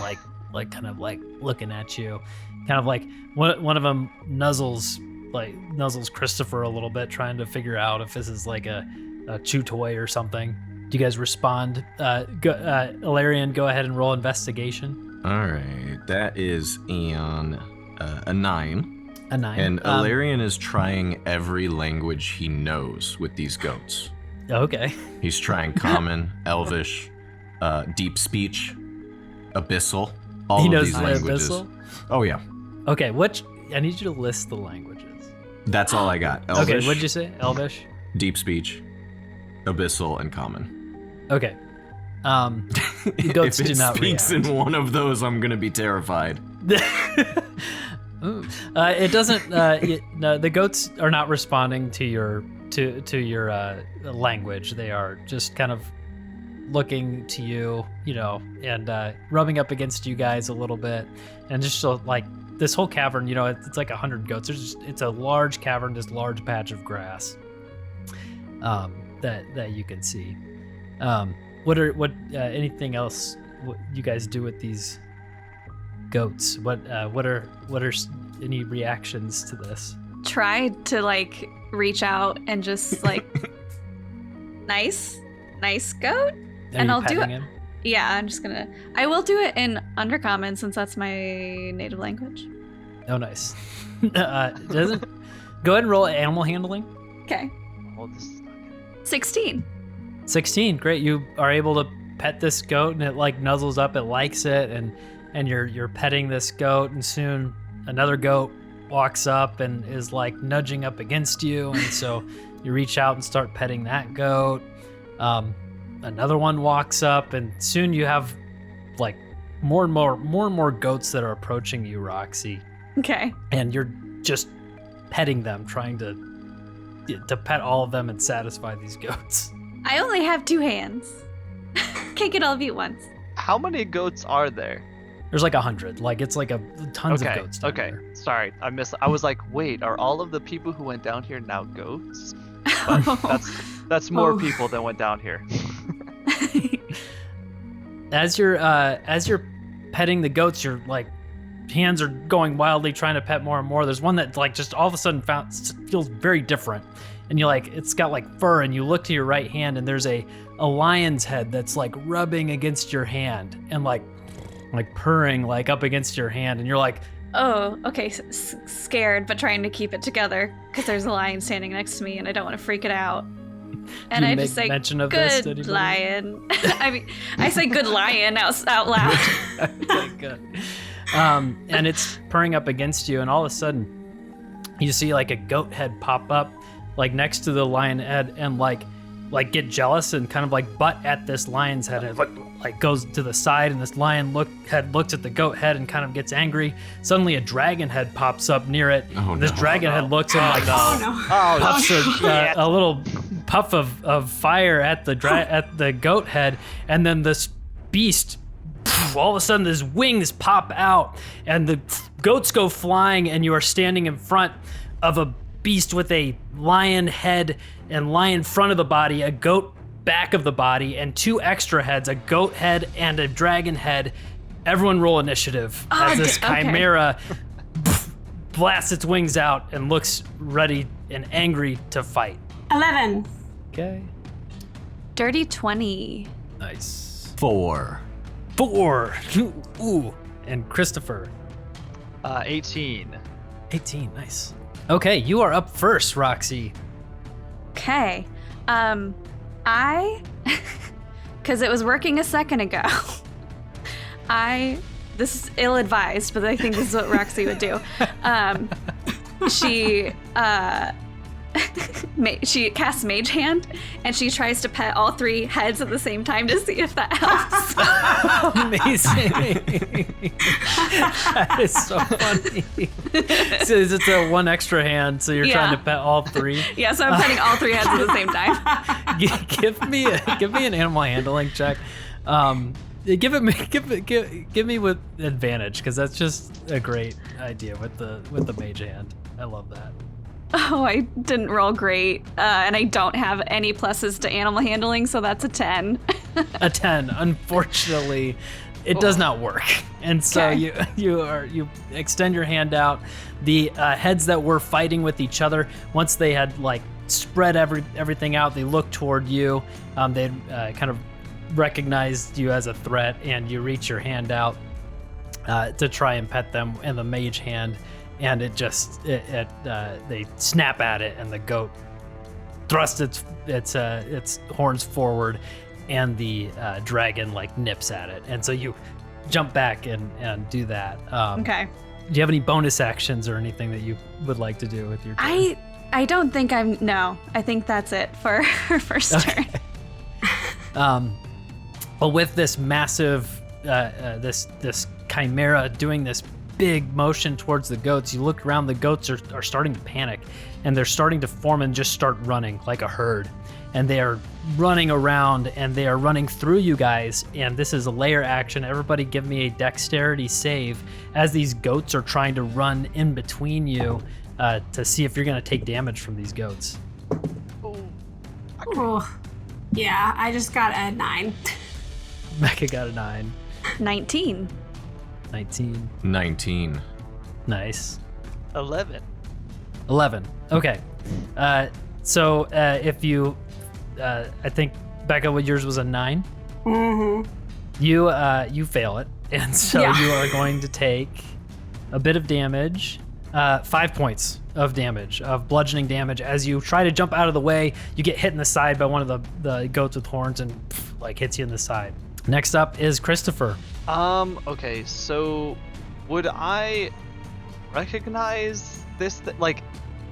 S1: like kind of like looking at you. Kind of like one of them nuzzles Christopher a little bit, trying to figure out if this is like a chew toy or something. Do you guys respond? Ilarion, go ahead and roll investigation.
S5: All right, that is a 9.
S1: A 9.
S5: And Ilarion is trying every language he knows with these goats.
S1: Okay.
S5: He's trying Common, Elvish, Deep Speech, Abyssal, all
S1: He
S5: of
S1: knows
S5: these
S1: the
S5: languages.
S1: Abyssal?
S5: Oh yeah.
S1: Okay, which I need you to list the languages.
S5: That's all I got. Elvish,
S1: Okay, what'd you say? Elvish?
S5: Deep speech, abyssal, and common.
S1: Okay. The goats
S5: If
S1: do
S5: it
S1: not
S5: speaks
S1: react.
S5: in one of those, I'm gonna be terrified.
S1: Ooh. It doesn't. No, the goats are not responding to your language. They are just kind of looking to you, and rubbing up against you guys a little bit, and just so, like this whole cavern, it's like 100 goats. It's a large cavern, this large patch of grass that you can see. Anything else what you guys do with these goats? What are any reactions to this?
S2: Try to like reach out and just like nice goat.
S1: Are
S2: And
S1: you
S2: I'll do
S1: petting
S2: it.
S1: him?
S2: Yeah, I will do it in Undercommon since that's my native language.
S1: Oh, nice. Doesn't go ahead and roll animal handling.
S2: Okay.
S4: Oh, this is
S2: 16.
S1: 16, great. You are able to pet this goat, and it like nuzzles up. It likes it, and you're petting this goat, and soon another goat walks up and is like nudging up against you, and so you reach out and start petting that goat. Another one walks up, and soon you have like more and more goats that are approaching you, Roxy,
S2: Okay.
S1: and you're just petting them, trying to pet all of them and satisfy these goats.
S2: I only have 2 hands. Can't get all of you at once.
S4: How many goats are there?
S1: There's like 100. Like it's like tons of goats down
S4: Okay.
S1: there.
S4: Sorry, I missed. I was like, wait, are all of the people who went down here now goats? But that's more people than went down here.
S1: As you're petting the goats, your like hands are going wildly trying to pet more and more. There's one that like just all of a sudden feels very different, and you like it's got like fur, and you look to your right hand, and there's a lion's head that's like rubbing against your hand and like purring like up against your hand, and you're like,
S2: Oh, okay. Scared, but trying to keep it together because there's a lion standing next to me, and I don't want to freak it out. And
S1: you
S2: I
S1: make
S2: just say,
S1: mention of this to
S2: "Good
S1: anybody?"
S2: lion." I mean, I say "good lion" out loud.
S1: Okay, good. And it's purring up against you, and all of a sudden, you see like a goat head pop up, like next to the lion head, and like get jealous and kind of like butt at this lion's head, and it like goes to the side, and this lion head looks at the goat head and kind of gets angry. Suddenly, a dragon head pops up near it.
S5: Oh,
S1: and this
S5: no.
S1: dragon head looks and like puffs a little puff of fire at the goat head, and then this beast. All of a sudden, his wings pop out, and the goats go flying, and you are standing in front of a beast with a lion head and lion front of the body, a goat back of the body, and 2 extra heads, a goat head and a dragon head. Everyone roll initiative as this
S2: okay.
S1: chimera blasts its wings out and looks ready and angry to fight.
S3: 11.
S1: Okay.
S2: Dirty 20.
S1: Nice.
S5: 4.
S1: 4. Ooh. And Christopher.
S4: 18.
S1: 18. Nice. Okay, you are up first, Roxy.
S2: Okay. Because it was working a second ago. This is ill-advised, but I think this is what Roxy would do. She casts Mage Hand, and she tries to pet all 3 heads at the same time to see if that helps.
S1: Amazing. That is so funny. So it's a 1 extra hand, so you're trying to pet all 3.
S2: Yeah, so I'm petting all 3 heads at the same time.
S1: Give me an animal handling check. Give me with advantage, because that's just a great idea with the mage hand. I love that.
S2: Oh, I didn't roll great, and I don't have any pluses to animal handling, so that's a 10.
S1: A 10. Unfortunately, it does not work, and so
S2: Okay.
S1: you extend your hand out. The heads that were fighting with each other, once they had like spread everything out, they looked toward you. They kind of recognized you as a threat, and you reach your hand out to try and pet them in the mage hand. And they snap at it, and the goat thrusts its horns forward, and the dragon like nips at it, and so you jump back and do that.
S2: Okay.
S1: Do you have any bonus actions or anything that you would like to do with your turn?
S2: I don't think no. I think that's it for her first turn.
S1: Well, with this massive, this chimera doing this big motion towards the goats, you look around, the goats are starting to panic, and they're starting to form and just start running like a herd. And they are running around, and they are running through you guys, and this is a layer action. Everybody give me a dexterity save as these goats are trying to run in between you to see if you're going to take damage from these goats.
S3: Ooh. Yeah, I just got a 9.
S1: Becca got a 9.
S2: 19.
S5: 19.
S1: Nice.
S6: 11.
S1: 11. Okay. So if you, I think Becca, what yours was a 9.
S3: Mm-hmm.
S1: You fail it, and so
S3: Yeah.
S1: you are going to take a bit of damage, 5 points of damage, of bludgeoning damage. As you try to jump out of the way, you get hit in the side by one of the goats with horns, and like hits you in the side. Next up is Christopher.
S4: Okay, so would I recognize this? Like,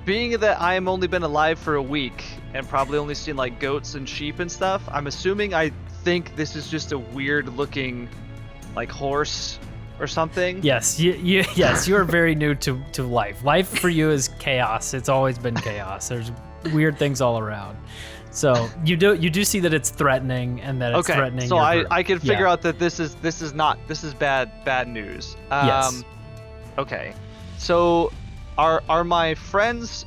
S4: being that I am only been alive for a week and probably only seen like goats and sheep and stuff, I'm assuming I think this is just a weird looking like horse or something.
S1: Yes, yes, you are very new to life. Life for you is chaos. It's always been chaos. There's weird things all around. So you do see that it's threatening, and that it's threatening.
S4: So
S1: your
S4: I
S1: group.
S4: can figure out that this is bad news.
S1: Yes.
S4: Okay. So are my friends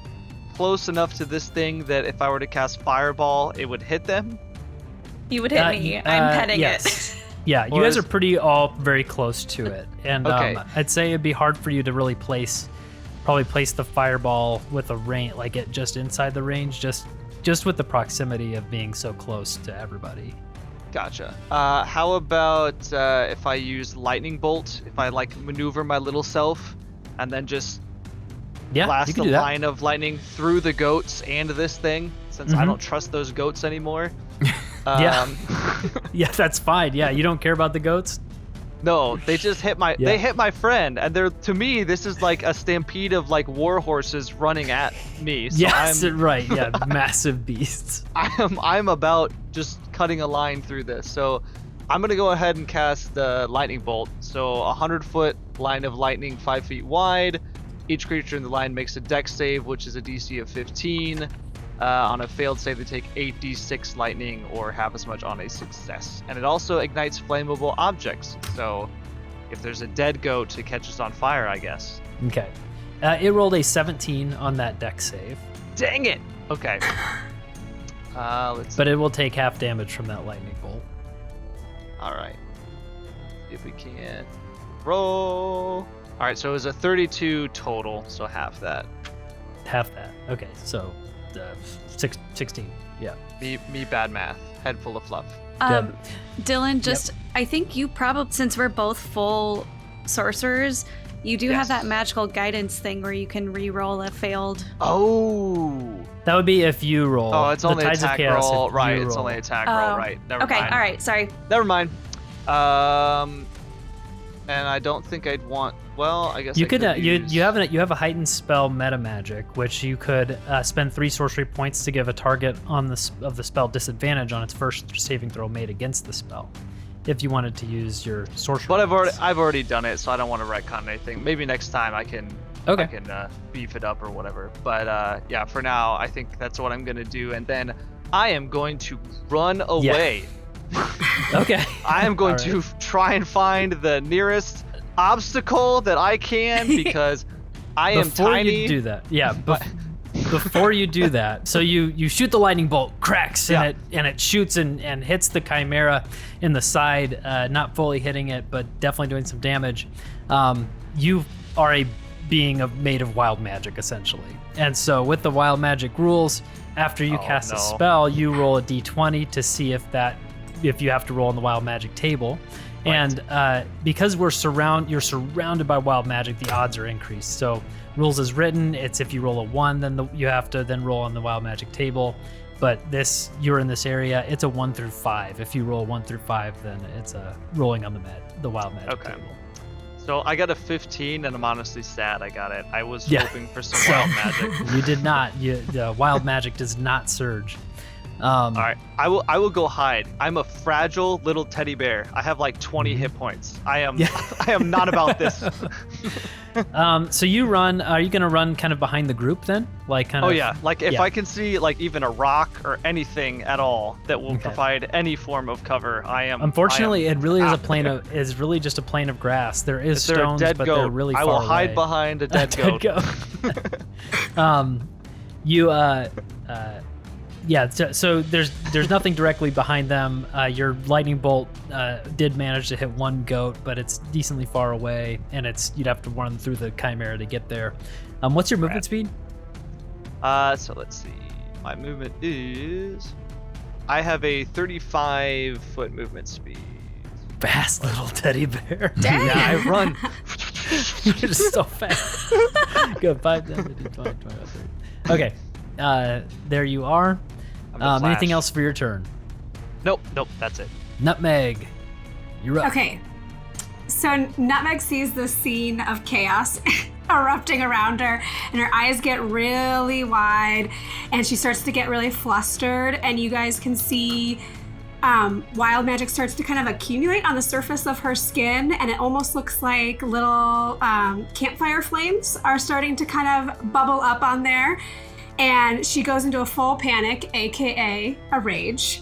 S4: close enough to this thing that if I were to cast Fireball, it would hit them?
S2: You would hit me. I'm petting
S1: yes.
S2: it.
S1: Yeah, you
S4: Or
S1: guys
S4: is-
S1: are pretty all very close to it, and
S4: Okay.
S1: I'd say it'd be hard for you to really place the fireball with a range, like it just inside the range, just with the proximity of being so close to everybody.
S4: Gotcha. How about if I use Lightning Bolt? If I like maneuver my little self and then just
S1: Yeah, you
S4: blast
S1: can
S4: a
S1: do that.
S4: line of lightning through the goats and this thing, since I
S1: Mhm.
S4: don't trust those goats anymore.
S1: Yeah. Yeah, that's fine. Yeah, you don't care about the goats?
S4: No, they just hit my
S1: Yeah.
S4: they hit my friend, and they're, to me, this is like a stampede of like war horses running at me. So
S1: Yes, right. Yeah, massive beasts.
S4: I'm about just cutting a line through this. So I'm gonna go ahead and cast the lightning bolt. So 100-foot line of lightning, 5 feet wide. Each creature in the line makes a dex save, which is a DC of 15. On a failed save, they take 8d6 lightning, or half as much on a success. And it also ignites flammable objects. So if there's a dead goat, it catches on fire, I guess.
S1: Okay. It rolled a 17 on that dex save,
S4: Dang it! Okay. Let's.
S1: but it will take half damage from that lightning bolt.
S4: All right. See if we can roll. All right, so it was a 32 total, so half that.
S1: Half that. Okay, so 16. Yeah.
S4: Me bad math. Head full of fluff.
S2: Dylan, I think you probably, since we're both full sorcerers, you do have
S4: Yes.
S2: that magical guidance thing where you can re-roll a failed.
S4: Oh.
S1: That would be if you roll.
S4: Oh, it's
S1: The
S4: only
S1: Tides of
S4: attack
S1: Chaos
S4: roll.
S1: if
S4: Right,
S1: you
S4: it's
S1: roll.
S4: only attack roll. Right. Never
S2: Okay,
S4: mind.
S2: all right, sorry.
S4: Never mind. And I don't think I'd want. Well, I guess
S1: You
S4: I
S1: could
S4: use...
S1: you have a heightened spell meta magic, which you could spend 3 sorcery points to give a target of the spell disadvantage on its first saving throw made against the spell, if you wanted to use your sorcery.
S4: But
S1: points.
S4: I've already done it, so I don't want to retcon anything. Maybe next time I can.
S1: Okay.
S4: I can beef it up or whatever. But yeah, for now, I think that's what I'm gonna do, and then I am going to run away.
S1: Okay.
S4: I am going
S1: All
S4: to try and find the nearest obstacle that I can, because I am
S1: Before
S4: tiny.
S1: you do that, yeah. Before you do that, so you shoot the lightning bolt, cracks, and it shoots and hits the chimera in the side, not fully hitting it, but definitely doing some damage. You are a being made of wild magic, essentially, and so with the wild magic rules, after you cast a spell, you roll a d20 to see if you have to roll on the wild magic table.
S4: Right.
S1: And because you're surrounded by wild magic, the odds are increased. So rules as written, it's if you roll a 1, then you have to then roll on the wild magic table. But you're in this area, it's a 1 through 5. If you roll 1 through 5, then it's a rolling on the wild magic table.
S4: So I got a 15, and I'm honestly sad I got it. I was
S1: Yeah.
S4: hoping for some wild magic.
S1: You did not. The wild magic does not surge.
S4: All right, I will go hide. I'm a fragile little teddy bear. I have like 20 hit points. I am I am not about this.
S1: So you run. Are you gonna run kind of behind the group then? Like kind
S4: Oh
S1: of.
S4: yeah, like if
S1: yeah.
S4: I can see like even a rock or anything at all that will
S1: Okay.
S4: provide any form of cover, I am.
S1: Unfortunately, it really is a
S4: after
S1: plane
S4: there.
S1: of is really just a plane of grass. There is
S4: If they're a
S1: stones,
S4: dead
S1: but
S4: goat,
S1: they're really
S4: I
S1: far
S4: will hide
S1: away.
S4: behind a dead goat.
S1: You yeah. So there's nothing directly behind them. Your lightning bolt did manage to hit one goat, but it's decently far away, and you'd have to run through the chimera to get there. What's your movement speed?
S4: So let's see. My movement is. I have a 35-foot movement speed.
S1: Fast little teddy bear.
S2: Dang.
S4: Yeah, I run.
S1: You're just so fast. Go 5, 10, 15, 20, 25, 30. Okay, there you are.
S4: I'm a
S1: Anything
S4: Flash.
S1: else for your turn?
S4: Nope, that's it.
S1: Nutmeg, you're up.
S3: Okay. So Nutmeg sees this scene of chaos erupting around her, and her eyes get really wide, and she starts to get really flustered, and you guys can see wild magic starts to kind of accumulate on the surface of her skin, and it almost looks like little campfire flames are starting to kind of bubble up on there. And she goes into a full panic, aka a rage.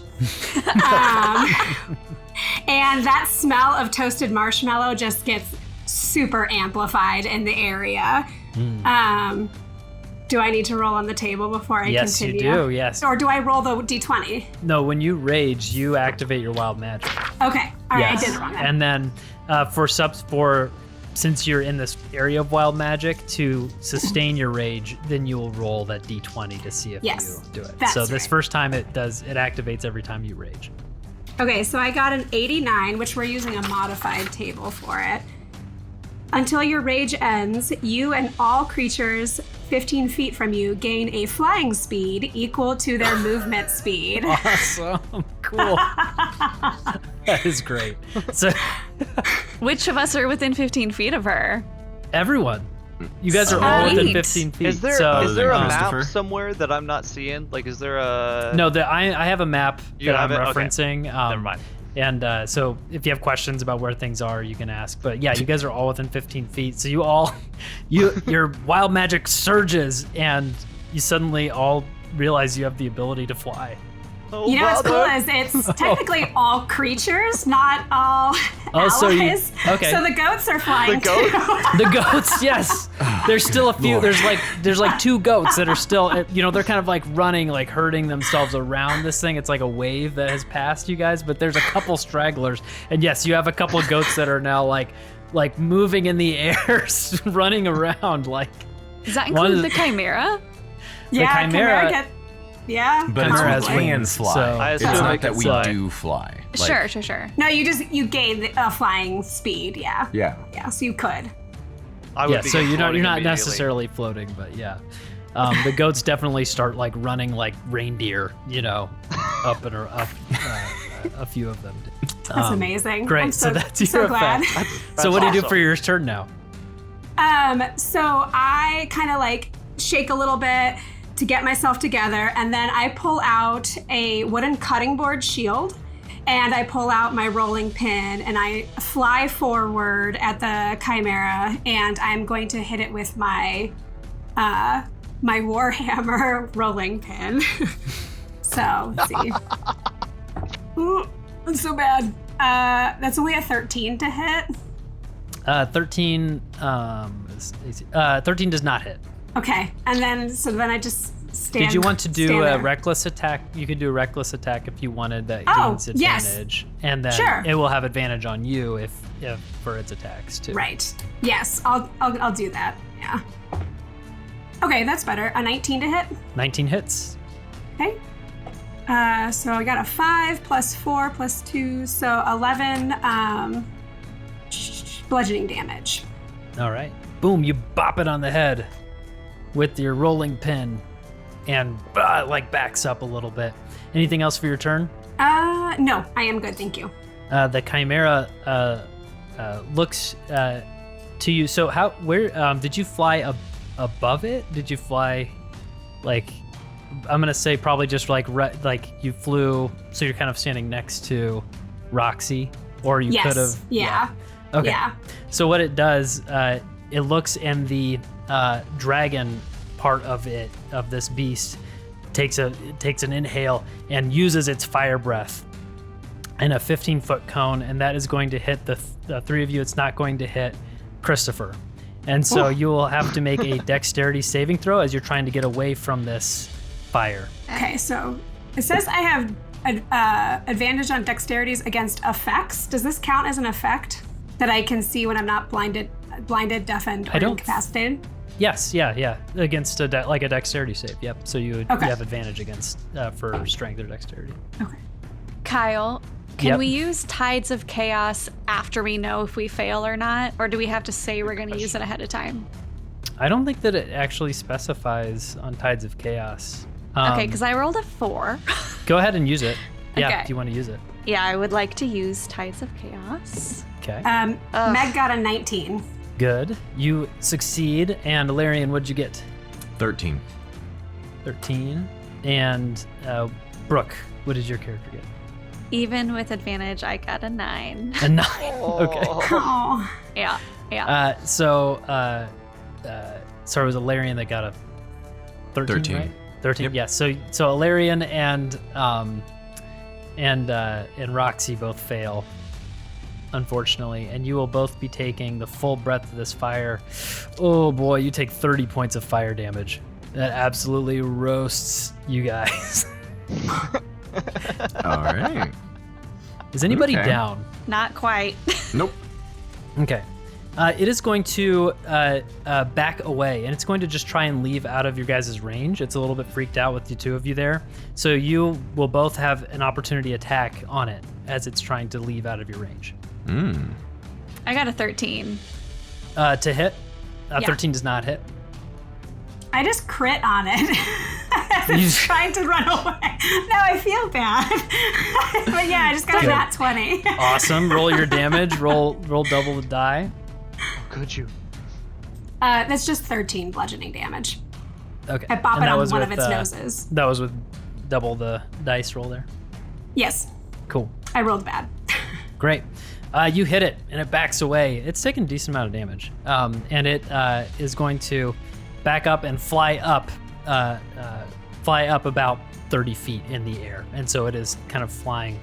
S3: And that smell of toasted marshmallow just gets super amplified in the area. Do I need to roll on the table before I
S1: Yes,
S3: continue?
S1: you do. Yes.
S3: Or do I roll the d20?
S1: No, when you rage, you activate your wild magic.
S3: Okay. All right,
S1: Yes.
S3: I did it wrong then.
S1: And then since you're in this area of wild magic, to sustain your rage, then you will roll that d20 to see if
S3: Yes,
S1: you do it.
S3: that's
S1: So this
S3: right.
S1: first time it activates every time you rage.
S3: Okay, so I got an 89, which we're using a modified table for it. Until your rage ends, you and all creatures 15 feet from you gain a flying speed equal to their movement speed.
S1: Awesome. Cool. That is great. So
S2: Which of us are within 15 feet of her?
S1: everyone, you guys are all within
S2: Sweet.
S1: 15 feet.
S4: Is there
S1: so,
S5: Other than
S4: a
S5: Christopher?
S4: map somewhere that I'm not seeing? Like, is there a?
S1: No, I have a map
S4: You
S1: that I'm
S4: have it? Okay.
S1: referencing.
S4: Never mind.
S1: And so if you have questions about where things are, you can ask. But yeah, you guys are all within 15 feet. So your wild magic surges, and you suddenly all realize you have the ability to fly.
S4: Oh,
S3: You know what's cool
S4: brother.
S3: is it's technically all creatures, not all
S1: Oh, so you-
S3: allies.
S1: okay.
S3: So the goats are flying
S4: The goats?
S3: too.
S1: The goats, yes. There's still a few.
S5: Lord.
S1: There's like 2 goats that are still, they're kind of like running, like herding themselves around this thing. It's like a wave that has passed you guys, but there's a couple stragglers. And yes, you have a couple goats that are now like moving in the air, running around. Like
S2: Does that
S1: One
S2: include
S1: is-
S2: the chimera?
S3: Yeah,
S1: chimera-
S3: yeah.
S5: But
S1: Chimera
S5: it's
S1: has
S5: we can
S1: wings,
S5: fly.
S1: so-
S4: I
S5: It's
S4: assume
S5: not
S4: it
S5: that
S4: can
S5: we
S4: fly.
S5: do fly. Like,
S2: Sure.
S3: No, you gain a flying speed. Yeah.
S5: Yeah.
S3: Yeah. So you could.
S4: I would
S1: Yeah,
S4: be
S1: so you're
S4: floating
S1: not
S4: immediately.
S1: necessarily floating, but yeah. The goats definitely start like running like reindeer, up and up. A few of them.
S3: That's amazing.
S1: Great.
S3: I'm
S1: So that's your
S3: so glad.
S1: effect.
S4: That's
S1: So what do you do
S4: awesome.
S1: for your turn now?
S3: So I kind of like shake a little bit to get myself together, and then I pull out a wooden cutting board shield, and I pull out my rolling pin, and I fly forward at the chimera, and I'm going to hit it with my my warhammer rolling pin. So let's see. Ooh, that's so bad. That's only a 13 to hit.
S1: 13. 13 does not hit.
S3: Okay, and then I just stand.
S1: Did you want to do
S3: stand
S1: a
S3: there.
S1: reckless attack? You could do a reckless attack if you wanted. That
S3: Oh,
S1: gains
S3: yes.
S1: advantage, and then
S3: Sure.
S1: it will have advantage on you if for its attacks too.
S3: Right. Yes, I'll do that. Yeah. Okay, that's better. A 19 to hit.
S1: 19 hits.
S3: Okay. So I got a 5 plus 4 plus 2, so 11 bludgeoning damage.
S1: All right. Boom! You bop it on the head with your rolling pin, and it like backs up a little bit. Anything else for your turn?
S3: No, I am good, thank you.
S1: The chimera looks to you. So where did you fly above it? Did you fly like, I'm gonna say probably just like you flew, so you're kind of standing next to Roxy, or you could have.
S3: Yeah.
S1: Okay.
S3: Yeah.
S1: So what it does, it looks, and the dragon part of this beast takes an inhale and uses its fire breath in a 15-foot cone, and that is going to hit the three of you. It's not going to hit Christopher. And so you will have to make a dexterity saving throw as you're trying to get away from this fire.
S3: Okay, so it says I have advantage on dexterities against effects. Does this count as an effect that I can see when I'm not blinded, deafened, or incapacitated?
S1: Yes, yeah. Against a dexterity save. Yep. So you have advantage against for strength or dexterity.
S3: Okay.
S2: Kyle, can we use Tides of Chaos after we know if we fail or not? Or do we have to say we're going to use it ahead of time?
S1: I don't think that it actually specifies on Tides of Chaos.
S2: Okay, because I rolled a 4.
S1: Go ahead and use it. Yeah,
S2: Okay.
S1: if you want to use it.
S2: Yeah, I would like to use Tides of Chaos.
S1: Okay.
S3: Meg got a 19.
S1: Good. You succeed. And Larian, what'd you get?
S5: 13.
S1: 13. And Brooke, what did your character get?
S2: Even with advantage, I got a 9.
S1: A 9. Okay.
S3: Oh.
S2: Yeah.
S1: Sorry, it was Larian that got a 13, right? 13.
S5: Yep.
S1: Yeah. So Larian and Roxy both fail, unfortunately, and you will both be taking the full breath of this fire. Oh boy, you take 30 points of fire damage. That absolutely roasts you guys.
S5: All right.
S1: Is anybody
S5: Okay.
S1: down?
S2: Not quite.
S5: Nope.
S1: Okay. It is going to back away, and it's going to just try and leave out of your guys' range. It's a little bit freaked out with the two of you there. So you will both have an opportunity attack on it as it's trying to leave out of your range.
S2: I got a 13.
S1: To hit?
S2: Yeah.
S1: 13 does not hit.
S3: I just crit on it. It's trying to run away. Now I feel bad. But yeah, I just got a
S1: Good.
S3: nat 20.
S1: Awesome. Roll your damage. Roll double the die.
S4: Could you?
S3: That's just 13 bludgeoning damage.
S1: Okay.
S3: I bop
S1: And
S3: it
S1: that
S3: on
S1: was
S3: one
S1: with,
S3: of its noses.
S1: That was with double the dice roll there.
S3: Yes,
S1: Cool.
S3: I rolled bad.
S1: Great. You hit it, and it backs away. It's taken a decent amount of damage. And it is going to back up and fly up about 30 feet in the air. And so it is kind of flying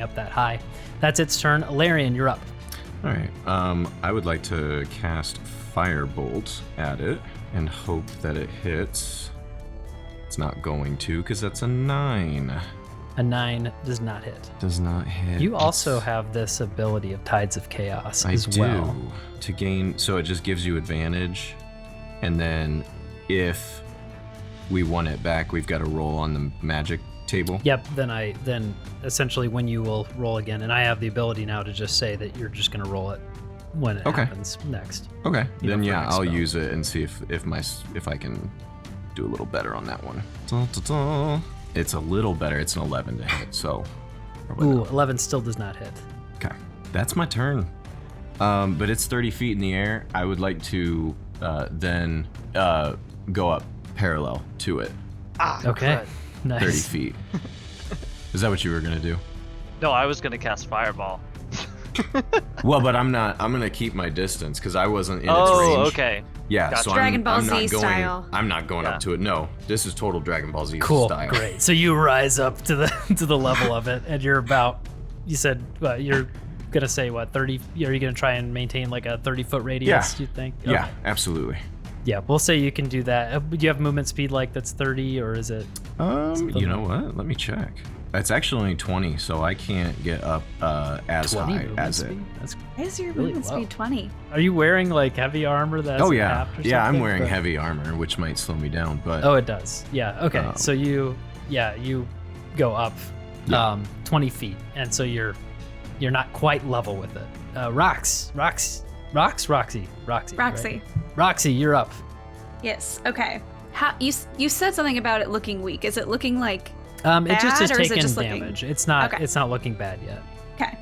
S1: up that high. That's its turn. Larian, you're up.
S5: All right. I would like to cast Firebolt at it and hope that it hits. It's not going to, because that's a 9.
S1: A 9 does not hit.
S5: Does not hit.
S1: You also have this ability of Tides of Chaos
S5: I
S1: as
S5: do.
S1: well.
S5: To gain, so it just gives you advantage, and then if we want it back, we've got to roll on the magic table.
S1: Yep. Then essentially when you will roll again, and I have the ability now to just say that you're just going to roll it when it happens next.
S5: Okay.
S1: You
S5: Then
S1: know, for
S5: yeah,
S1: next
S5: I'll
S1: spell.
S5: use it and see if I can do a little better on that one. Dun, dun, dun. It's a little better. It's an 11 to hit, so. probably
S1: Ooh,
S5: not.
S1: 11 still does not hit.
S5: Okay, that's my turn. But it's 30 feet in the air. I would like to then go up parallel to it,
S1: Okay. Nice.
S5: 30 feet. Is that what you were gonna do?
S4: No, I was gonna cast Fireball.
S5: Well, but I'm not. I'm gonna keep my distance because I wasn't in its
S4: Oh,
S5: range.
S4: okay.
S5: Yeah,
S4: Gotcha.
S5: so
S2: Dragon
S5: I'm
S2: Ball
S5: not
S2: Z
S5: going.
S2: style.
S5: I'm not going
S4: Yeah.
S5: up to it. No, this is total Dragon Ball Z
S1: Cool.
S5: style.
S1: Great. So you rise up to the to the level of it, and you're about. You said you're gonna say what 30? Are you gonna try and maintain like a 30-foot radius?
S5: Yeah.
S1: You think?
S5: Yeah,
S1: Okay.
S5: absolutely.
S1: Yeah. We'll say you can do that. Do you have movement speed like that's 30, or is it?
S5: You know what? Let me check. It's actually only 20, so I can't get up as
S1: 20
S5: high
S1: movement
S5: as it.
S1: speed? That's.
S2: Why is your
S1: Really
S2: movement
S1: low.
S2: speed 20?
S1: Are you wearing like heavy armor? That's
S5: Oh yeah,
S1: half or
S5: yeah. I'm
S1: something?
S5: wearing
S1: But-
S5: heavy armor, which might slow me down, but
S1: Oh, it does. Yeah. Okay. So you go up
S5: Yeah.
S1: 20 feet, and so you're not quite level with it. Roxy.
S2: Roxy.
S1: right? Roxy, you're up.
S2: Yes. Okay. How you said something about it looking weak. Is it looking like
S1: It just
S2: bad,
S1: is
S2: or is it
S1: taking
S2: just looking-
S1: damage. It's not.
S2: Okay.
S1: It's not looking bad yet.
S2: okay?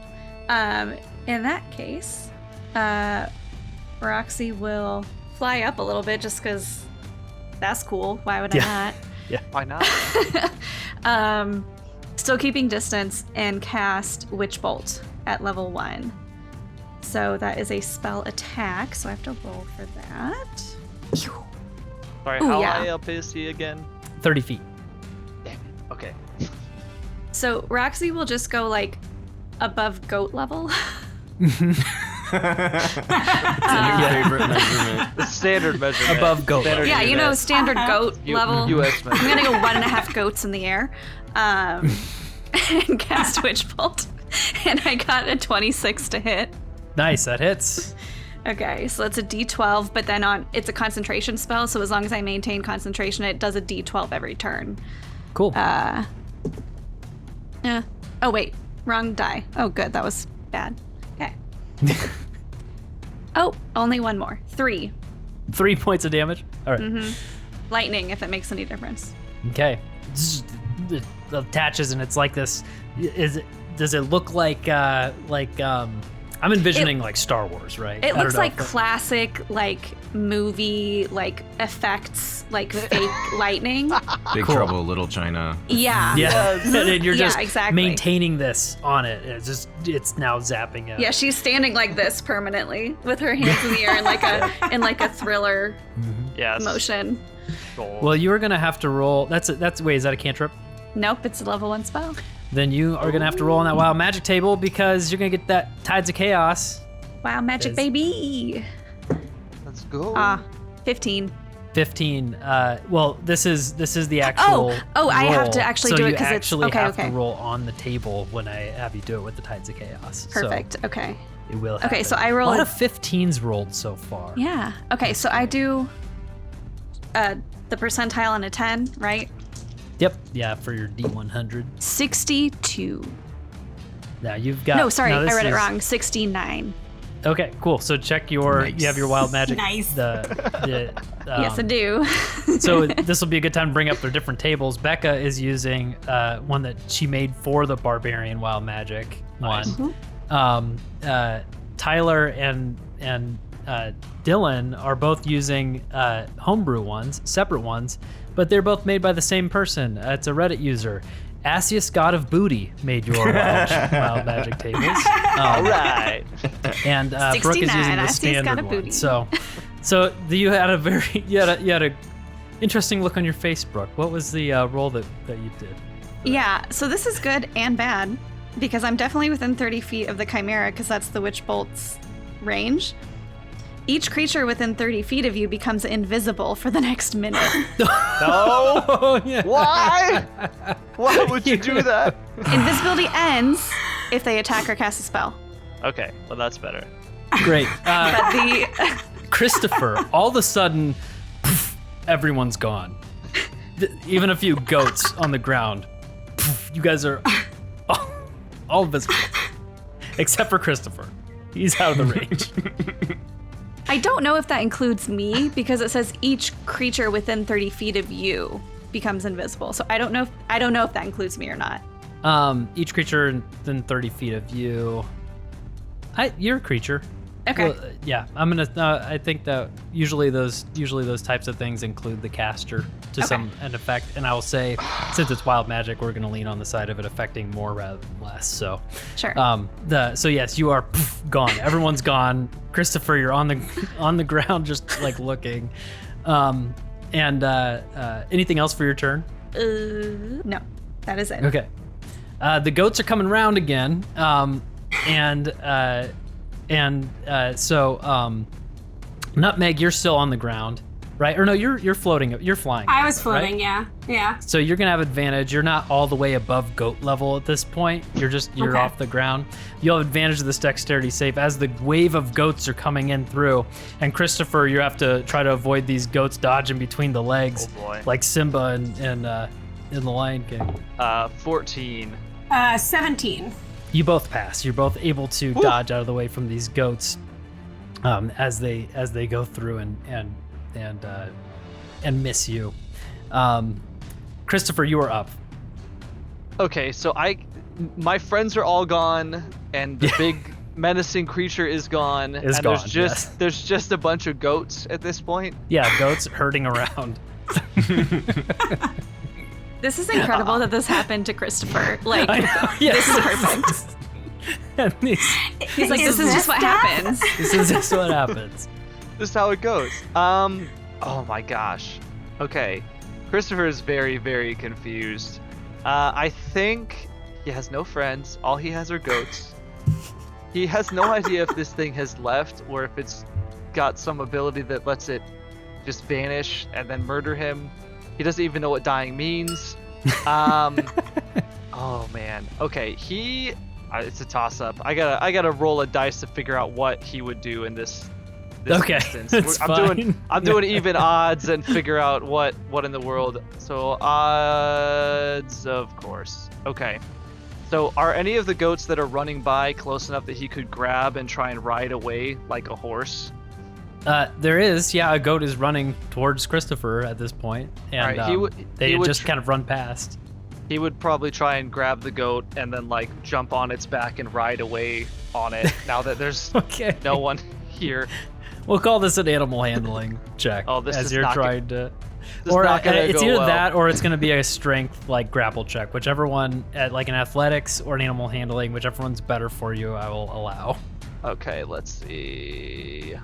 S2: In that case, Roxy will fly up a little bit just because that's cool. Why would I not?
S4: Why not?
S2: Still keeping distance and cast Witch Bolt at level 1. So that is a spell attack, so I have to roll for that.
S4: Sorry,
S2: Ooh,
S4: how
S2: yeah.
S4: high up is he again?
S1: 30 feet.
S4: Damn it. Okay.
S2: So Roxy will just go like above goat level.
S5: Favorite measurement.
S4: The standard measurement.
S1: Above goat
S4: Standard
S2: Yeah, you know,
S4: unit.
S2: standard goat level.
S4: US
S2: I'm gonna go 1.5 goats in the air, and cast Witch Bolt, and I got a 26 to hit.
S1: Nice, that hits.
S2: Okay, so that's a D12, but then it's a concentration spell, so as long as I maintain concentration, it does a D12 every turn.
S1: Cool.
S2: Oh wait, wrong die. Oh good, that was bad. Okay. Oh, only one more. 3.
S1: 3 points of damage. All right.
S2: Lightning, if it makes any difference.
S1: Okay. It attaches and it's like this. Does it look like I'm envisioning like Star Wars, right?
S2: It
S1: I
S2: looks
S1: don't know
S2: like
S1: if
S2: classic, like movie, like effects, like fake lightning.
S5: Big
S1: Cool.
S5: Trouble, Little China.
S2: Yeah.
S1: Yeah, and you're
S2: Yeah,
S1: just
S2: exactly.
S1: maintaining this on it. It's now zapping it.
S2: Yeah, she's standing like this permanently with her hands in the air in like a thriller
S4: Yes.
S2: motion.
S4: Gold.
S1: Well, you are gonna have to roll. Wait, is that a cantrip?
S2: Nope, it's a level 1 spell.
S1: Then you are gonna have to roll on that wild magic table because you're gonna get that Tides of Chaos.
S2: Wow, magic
S1: Is-
S2: baby.
S4: Let's go.
S2: 15.
S1: 15. Well, this is the actual.
S2: I have
S1: roll.
S2: to actually
S1: so
S2: do it
S1: you
S2: 'cause it's-
S1: actually
S2: okay,
S1: have
S2: okay.
S1: to roll on the table when I have you do it with the Tides of Chaos.
S2: Perfect.
S1: So
S2: Okay.
S1: it will.
S2: Okay,
S1: happen.
S2: so I
S1: a
S2: roll
S1: lot
S2: a-
S1: of 15s rolled so far.
S2: Yeah. Okay, so I do the percentile on a 10, right?
S1: Yep. Yeah, for your D100.
S2: 62.
S1: Now you've got.
S2: No, sorry,
S1: now
S2: I
S1: this
S2: read it
S1: is-
S2: wrong. 69.
S1: Okay, cool. So check your.
S5: Nice.
S1: You have your wild magic.
S3: Nice.
S1: The
S2: Yes, I do.
S1: So this will be a good time to bring up their different tables. Becca is using one that she made for the barbarian wild magic one. Tyler and Dylan are both using homebrew ones, separate ones, but they're both made by the same person. It's a Reddit user. Asius, God of Booty, made your wild magic tables.
S4: All right.
S1: And Brooke is
S2: 69,
S1: using the
S2: Asius, God
S1: standard
S2: of
S1: one.
S2: Booty.
S1: So you had a interesting look on your face, Brooke. What was the roll that you did?
S2: Yeah, so this is good and bad because I'm definitely within 30 feet of the Chimera because that's the Witch Bolt's range. Each creature within 30 feet of you becomes invisible for the next minute.
S4: No.
S1: Oh yeah.
S4: Why? Why would you do that?
S2: Invisibility ends if they attack or cast a spell.
S4: Okay, well that's better.
S1: Great.
S2: But the
S1: Christopher, all of a sudden, poof, everyone's gone. Even a few goats on the ground. Poof, you guys are all visible. Except for Christopher. He's out of the range.
S2: I don't know if that includes me because it says each creature within 30 feet of you becomes invisible. So I don't know if that includes me or not.
S1: Each creature within 30 feet of you. You're a creature.
S2: Okay.
S1: Well, yeah, I'm gonna. I think that usually those types of things include the caster to some an effect, and I will say, since it's wild magic, we're gonna lean on the side of it affecting more rather than less. So,
S2: Sure.
S1: So yes, you are gone. Everyone's gone. Christopher, you're on the ground, just like looking. Anything else for your turn?
S2: No, that is it.
S1: Okay. The goats are coming round again, so Nutmeg, you're still on the ground, right? Or no, you're floating. You're flying.
S3: I was
S1: right?
S3: floating, yeah. Yeah.
S1: So you're gonna have advantage. You're not all the way above goat level at this point. You're
S3: Okay.
S1: off the ground. You'll have advantage of this dexterity save as the wave of goats are coming in through. And Christopher, you have to try to avoid these goats dodging between the legs,
S4: Oh boy.
S1: like Simba in the Lion King.
S4: 14.
S3: 17.
S1: You both pass. You're both able to dodge out of the way from these goats as they go through and miss you. Christopher, you are up.
S4: Okay, so my friends are all gone, and the big menacing creature is gone,
S1: Is
S4: and
S1: gone,
S4: there's just a bunch of goats at this point.
S1: Yeah, goats herding around.
S2: This is incredible that this happened to Christopher. Like,
S1: I know, yeah.
S2: this is perfect.
S1: And
S2: He's like, this is just what happens.
S1: this is just what happens.
S4: This is how it goes. Oh my gosh. Okay. Christopher is very, very confused. I think he has no friends. All he has are goats. He has no idea if this thing has left or if it's got some ability that lets it just vanish and then murder him. He doesn't even know what dying means. Oh man. Okay, it's a toss-up. I gotta roll a dice to figure out what he would do in this
S1: Okay,
S4: instance.
S1: that's fine.
S4: I'm doing even odds and figure out what in the world. So odds, of course. Okay. So are any of the goats that are running by close enough that he could grab and try and ride away like a horse?
S1: There is, yeah, a goat is running towards Christopher at this point, and
S4: Alright,
S1: they
S4: he would
S1: just kind of run past.
S4: He would probably try and grab the goat and then like jump on its back and ride away on it now that there's
S1: Okay.
S4: no one here.
S1: We'll call this an animal handling check.
S4: Oh, this
S1: as
S4: is
S1: you're
S4: not
S1: trying to.
S4: This
S1: Or
S4: is not gonna
S1: it's
S4: go
S1: either
S4: well.
S1: that, or it's going to be a strength like grapple check, whichever one, like an athletics or an animal handling, whichever one's better for you, I will allow.
S4: Okay, let's see.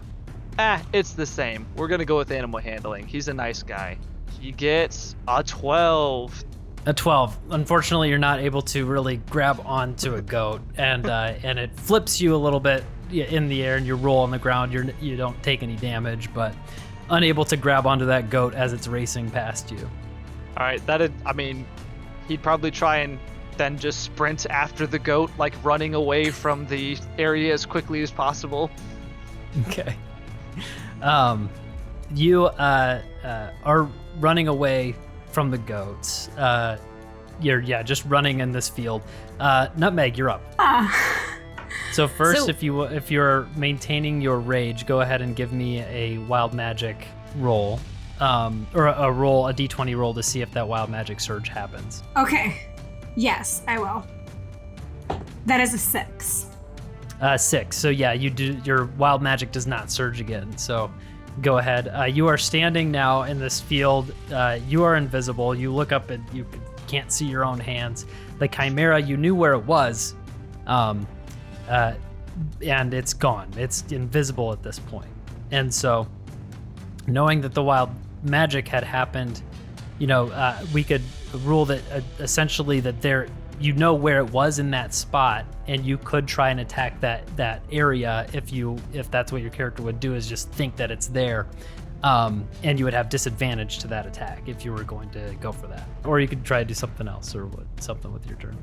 S4: It's the same. We're gonna go with animal handling. He's a nice guy. He gets a 12.
S1: A 12. Unfortunately, you're not able to really grab onto a goat, and it flips you a little bit in the air, and you roll on the ground. You don't take any damage, but unable to grab onto that goat as it's racing past you.
S4: All right, he'd probably try and then just sprint after the goat, like running away from the area as quickly as possible.
S1: Okay. You are running away from the goats. You're just running in this field. Nutmeg, you're up. So first,
S2: So-
S1: if you're maintaining your rage, go ahead and give me a wild magic roll, or a d20 roll to see if that wild magic surge happens.
S3: Okay. Yes, I will. That is a 6.
S1: 6. So yeah, your wild magic does not surge again. So go ahead. You are standing now in this field. You are invisible. You look up and you can't see your own hands. The chimera, you knew where it was, and it's gone. It's invisible at this point. And so, knowing that the wild magic had happened, we could rule that essentially that you know where it was in that spot, and you could try and attack that area if that's what your character would do, is just think that it's there, and you would have disadvantage to that attack if you were going to go for that, or you could try to do something else or something with your turn.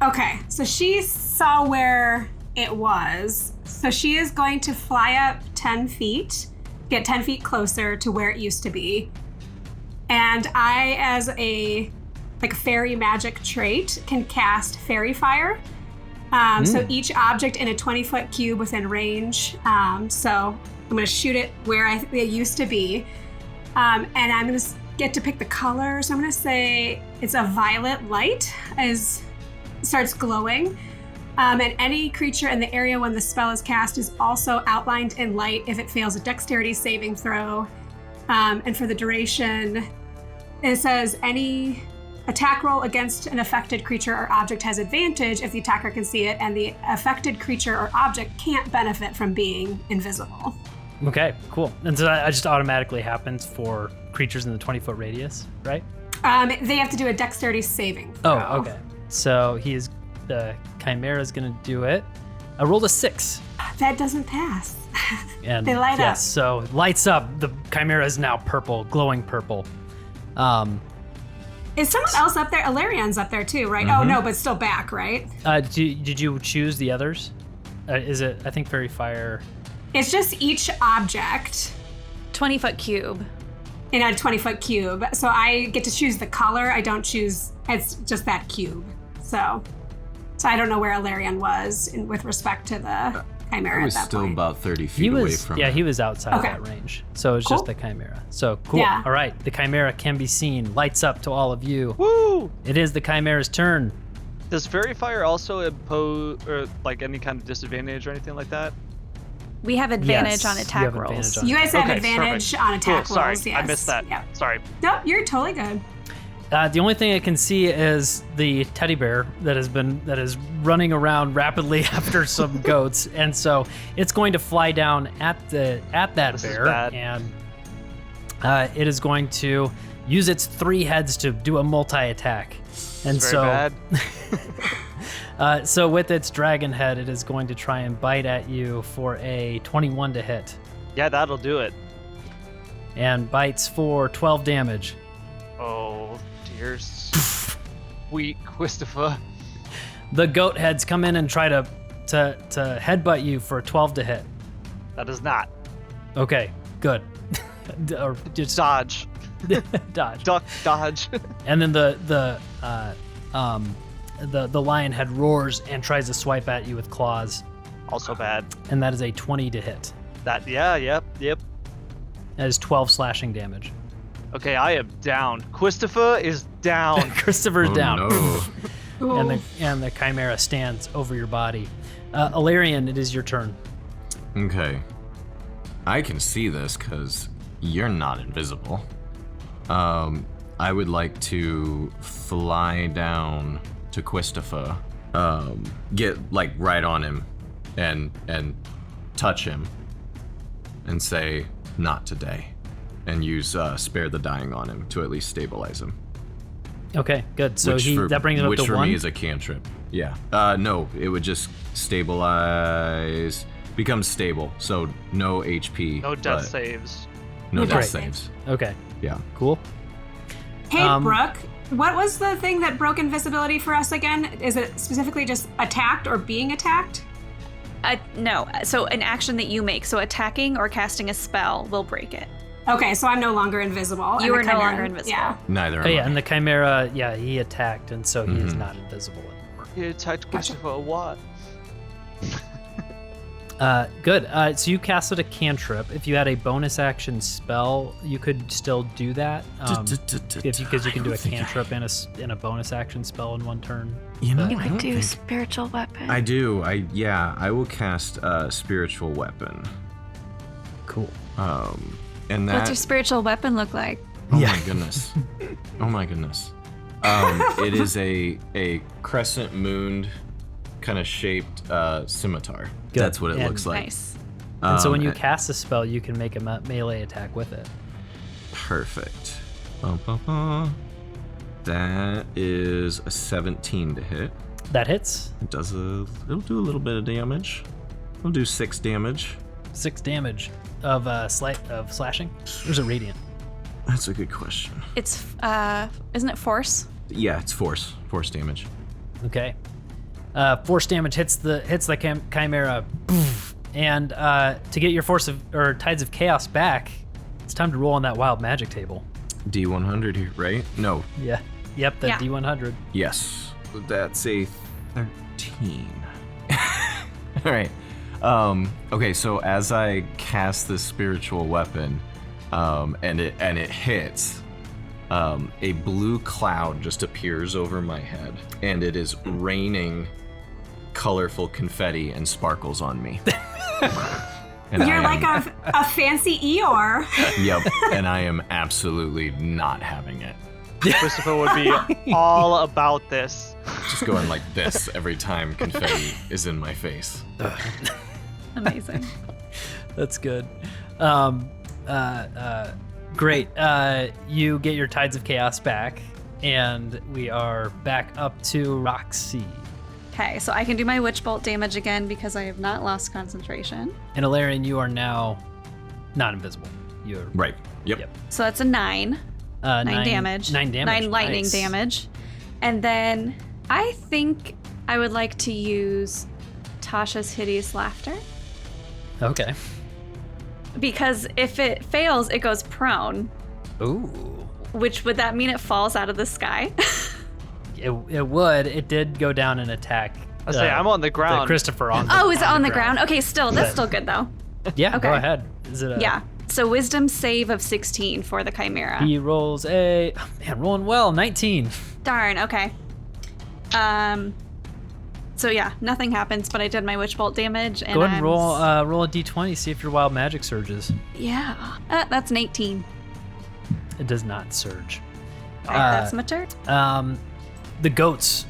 S3: Okay, so she saw where it was. So she is going to fly up 10 feet, get 10 feet closer to where it used to be. And I, as a fairy magic trait, can cast Fairy Fire. So each object in a 20-foot cube within range. So I'm going to shoot it where it used to be. And I'm going to get to pick the color. So I'm going to say it's a violet light as it starts glowing. And any creature in the area when the spell is cast is also outlined in light if it fails a dexterity saving throw. And for the duration, it says any attack roll against an affected creature or object has advantage if the attacker can see it, and the affected creature or object can't benefit from being invisible.
S1: Okay, cool. And so that just automatically happens for creatures in the 20-foot radius, right?
S3: They have to do a dexterity saving throw.
S1: Oh, okay. So the chimera is going to do it. I rolled a 6.
S3: That doesn't pass.
S1: And
S3: They light up.
S1: yes, so lights up. The chimera is now purple, glowing purple.
S3: Is someone else up there? Alarian's up there too, right? Oh no, but still back, right?
S1: Did you choose the others? Is it, I think, Fairy Fire?
S3: It's just each object
S2: 20-foot cube.
S3: in a 20-foot cube. So I get to choose the color. I don't choose, it's just that cube. So I don't know where Alarian was with respect to the chimera
S5: I was
S3: at that
S5: still
S3: point.
S5: about 30 feet away from
S1: yeah,
S5: it.
S1: he was outside
S3: Okay.
S1: of that range. So it's
S3: Cool.
S1: just the chimera. So cool.
S3: Yeah.
S1: All right, the chimera can be seen. Lights up to all of you.
S4: Woo!
S1: It is the chimera's turn.
S4: Does Fairy Fire also impose or like any kind of disadvantage or anything like that?
S2: We have advantage
S1: Yes,
S2: on
S1: you
S2: attack
S1: have
S2: rolls.
S1: advantage on
S3: You guys have
S4: Okay,
S3: advantage
S4: perfect.
S3: on attack
S4: Cool, sorry,
S3: rolls. Yes.
S4: I missed that.
S3: Yeah.
S4: Sorry.
S3: Nope, you're totally good.
S1: The only thing I can see is the teddy bear that is running around rapidly after some goats, and so it's going to fly down at that
S4: This is
S1: bear,
S4: bad.
S1: and it is going to use its 3 heads to do a multi-attack. And
S4: Very
S1: so,
S4: bad.
S1: so with its dragon head, it is going to try and bite at you for a 21 to hit,
S4: Yeah, that'll do it.
S1: and bites for 12 damage.
S4: Oh dear. Sweet Christopher.
S1: The goat heads come in and try to headbutt you for 12 to hit.
S4: That is not.
S1: Okay, good. Or just
S4: Dodge.
S1: dodge.
S4: Duck, dodge.
S1: And then the lion head roars and tries to swipe at you with claws,
S4: Also bad.
S1: and that is a 20 to hit.
S4: That, yeah, yep.
S1: That is 12 slashing damage.
S4: Okay, I am down. Christopher is down.
S1: Christopher's
S5: Oh,
S1: down.
S5: no.
S1: And the chimera stands over your body. Alarian, it is your turn.
S5: Okay. I can see this because you're not invisible. I would like to fly down to Christopher, get like right on him, and touch him, and say, "Not today," and use Spare the Dying on him to at least stabilize him.
S1: Okay, good. So that brings him up
S5: which
S1: to
S5: for
S1: 1.
S5: me is a cantrip. Yeah. No, it would just stabilize, becomes stable, so no HP.
S4: No death
S5: but
S4: saves.
S5: No
S1: Great.
S5: death saves.
S1: Okay,
S5: Yeah.
S1: cool.
S3: Hey, Brooke, what was the thing that broke invisibility for us again? Is it specifically just attacked or being attacked?
S2: No. So an action that you make. So attacking or casting a spell will break it.
S3: Okay, so I'm no longer invisible.
S2: You
S3: and
S2: are
S3: the
S2: no
S3: chimera-
S2: longer invisible.
S3: Yeah.
S5: Neither
S1: Oh
S5: am
S1: yeah,
S5: I.
S1: and the chimera, he attacked, and so he is not invisible anymore.
S4: He attacked Christopher what?
S1: Good. So you casted a cantrip. If you had a bonus action spell, you could still do that. Because you can do a cantrip and a bonus action spell in one turn.
S5: You know,
S2: You
S5: I
S2: might
S5: don't
S2: do
S5: think-
S2: spiritual weapon.
S5: I do. I will cast Spiritual Weapon.
S1: Cool.
S5: And that.
S2: What's your spiritual weapon look like?
S5: Oh my goodness. Oh my goodness. It is a crescent moon kind of shaped scimitar.
S1: Good.
S5: That's what it
S1: And-
S5: looks like.
S2: Nice.
S1: And so when you
S5: and-
S1: cast a spell, you can make a melee attack with it.
S5: Perfect. That is a 17 to hit.
S1: That hits.
S5: It'll do a little bit of damage. It'll do 6 damage.
S1: 6 damage of slashing. Or is it radiant?
S5: That's a good question.
S2: It's isn't it force?
S5: Yeah, it's force damage.
S1: Okay. Force damage hits the chimera, poof, and to get your Tides of Chaos back, it's time to roll on that wild magic table.
S5: D100 here, right? No.
S1: Yeah. Yep. That
S2: Yeah.
S1: D100.
S5: Yes. That's a 13. All right. Okay, so as I cast this spiritual weapon, and it hits, a blue cloud just appears over my head, and it is raining colorful confetti and sparkles on me. And
S3: You're
S5: I
S3: like
S5: am,
S3: a fancy Eeyore.
S5: Yep, and I am absolutely not having it.
S4: Christopher would be all about this.
S5: Just going like this every time confetti is in my face.
S2: Amazing.
S1: That's good. Great. You get your Tides of Chaos back, and we are back up to Roxy.
S2: Okay, so I can do my witch bolt damage again because I have not lost concentration.
S1: And Alarian, you are now not invisible. You're
S5: Right. Yep.
S1: Yep.
S2: So that's a 9. 9 damage.
S1: 9 damage.
S2: 9 lightning
S1: Nice.
S2: damage. And then I think I would like to use Tasha's Hideous Laughter.
S1: Okay.
S2: Because if it fails, it goes prone.
S1: Ooh.
S2: Which would that mean it falls out of the sky?
S1: It would. It did go down and attack.
S4: I say I'm on the ground.
S1: Christopher on.
S2: Oh, is it on the ground? Okay, still, that's still good though.
S1: Yeah.
S2: Okay.
S1: Go ahead. Is it?
S2: Yeah. So wisdom save of 16 for the chimera.
S1: He rolls rolling well. 19.
S2: Darn. Okay. So yeah, nothing happens, but I did my witch bolt damage. And
S1: Go ahead and roll a d20, see if your wild magic surges.
S2: Yeah, that's an 18.
S1: It does not surge.
S2: That's my turn.
S1: The goats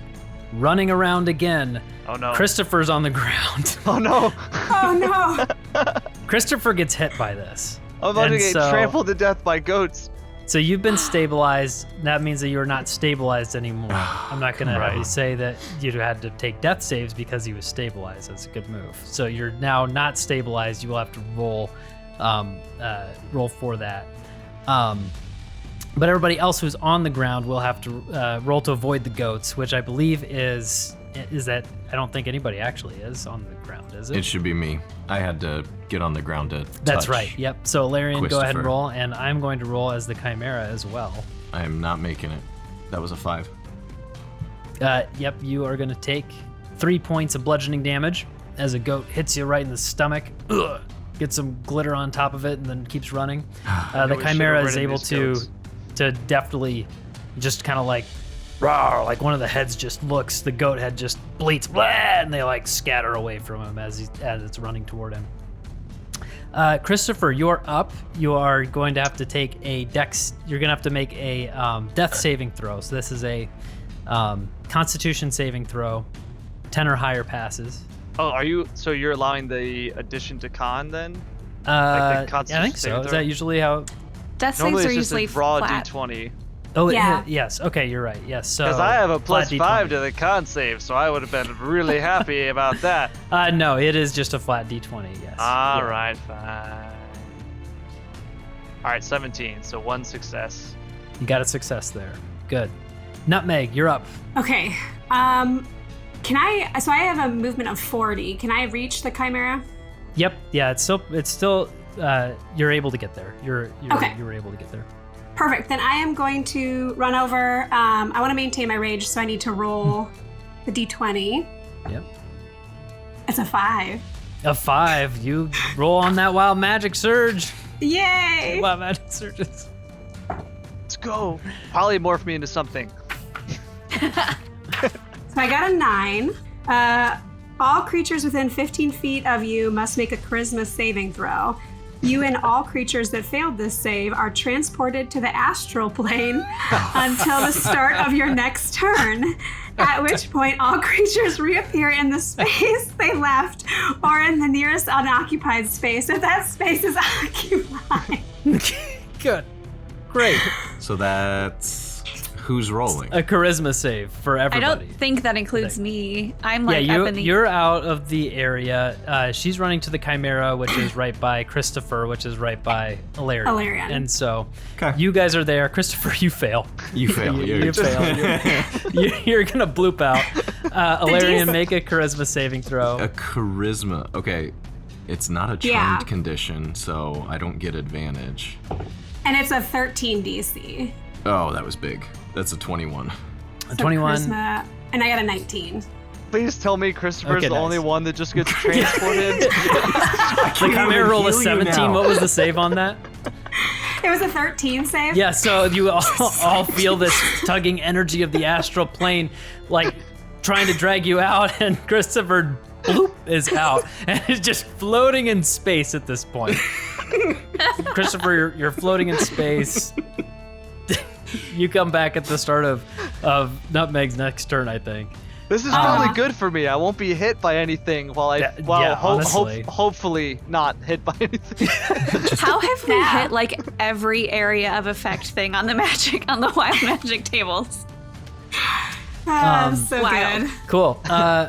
S1: running around again.
S4: Oh no.
S1: Christopher's on the ground.
S4: Oh no.
S3: Oh no.
S1: Christopher gets hit by this.
S4: I'm about to
S1: And
S4: get
S1: so-
S4: trampled to death by goats.
S1: So you've been stabilized. That means that you're not stabilized anymore. I'm not going to have you say that you had to take death saves because he was stabilized. That's a good move. So you're now not stabilized. You will have to roll for that. But everybody else who's on the ground will have to roll to avoid the goats, which I believe is that I don't think anybody actually is on the ground, is it?
S5: It should be me. I had to get on the ground to
S1: That's
S5: touch.
S1: right. Yep. So Larian, go ahead and
S5: Christopher.
S1: roll, and I'm going to roll as the Chimera as well.
S5: I am not making it. That was a 5.
S1: Yep, you are going to take 3 points of bludgeoning damage as a goat hits you right in the stomach. Ugh. Gets some glitter on top of it and then keeps running. The
S4: we
S1: Chimera
S4: should've
S1: is
S4: ridden
S1: able
S4: these
S1: to deftly just kind of like, rawr, like one of the heads just looks, the goat head just bleats, blah, and they like scatter away from him as it's running toward him. Christopher, you're up. You are going to have to take a dex. You're going to have to make a death saving throw. So this is a Constitution saving throw. 10 or higher passes.
S4: Oh, so you're allowing the addition to con then?
S1: Yeah, I
S4: Constitution
S1: think so.
S4: saving
S1: Is
S4: throw?
S1: that usually how?
S2: Death
S4: Normally
S2: saves are
S4: it's just
S2: usually
S4: a raw
S2: flat.
S4: d20.
S1: Oh,
S3: Yeah.
S1: yes. Okay, you're right. Yes. So
S4: Because I have a
S1: flat
S4: plus 5
S1: D20.
S4: to the con save, so I would have been really happy about that.
S1: No, it is just a flat D20. Yes.
S4: All
S1: Yeah.
S4: right, fine. All right, 17, so 1 success.
S1: You got a success there. Good. Nutmeg, you're up.
S3: Okay. So I have a movement of 40. Can I reach the Chimera?
S1: Yep. Yeah. It's still. You're able to get there. You're
S3: Okay.
S1: able to get there.
S3: Perfect. Then I am going to run over. I want to maintain my rage, so I need to roll the d20.
S1: Yep.
S3: It's a 5.
S1: A 5. You roll on that wild magic surge.
S3: Yay!
S1: Wild magic surges.
S4: Let's go. Polymorph me into something.
S3: So I got a 9. All creatures within 15 feet of you must make a charisma saving throw. You and all creatures that failed this save are transported to the astral plane until the start of your next turn, at which point all creatures reappear in the space they left or in the nearest unoccupied space if that space is occupied.
S1: Good. Great.
S5: So that's who's rolling.
S1: A charisma save for
S2: I
S1: everybody.
S2: don't think that includes me. I'm like
S1: yeah,
S2: up in the.
S1: you're out of the area. She's running to the Chimera, which is right by Christopher, which is right by Ilarion.
S3: Ilarion.
S1: And so
S5: Okay.
S1: you guys are there. Christopher, you fail.
S5: You fail.
S1: You fail. You're going to bloop out. Ilarion, make a charisma saving throw.
S5: A charisma. Okay. It's not a charmed
S3: Yeah.
S5: condition, so I don't get advantage.
S3: And it's a 13 DC.
S5: Oh, that was big. That's a 21.
S1: A 21.
S3: Charisma, and I got a 19.
S4: Please tell me Christopher's
S1: Okay,
S4: the
S1: nice.
S4: only one that just gets transported.
S1: The Chimera rolled a 17. What was the save on that?
S3: It was a 13 save.
S1: Yeah, so you all feel this tugging energy of the astral plane, like trying to drag you out, and Christopher bloop is out and is just floating in space at this point. Christopher, you're floating in space. You come back at the start of Nutmeg's next turn, I think.
S4: This is probably good for me. I won't be hit by anything
S1: honestly.
S4: hopefully not hit by anything.
S2: How have we hit like every area of effect thing on the wild magic tables?
S3: So
S2: Wild.
S3: good.
S1: Cool.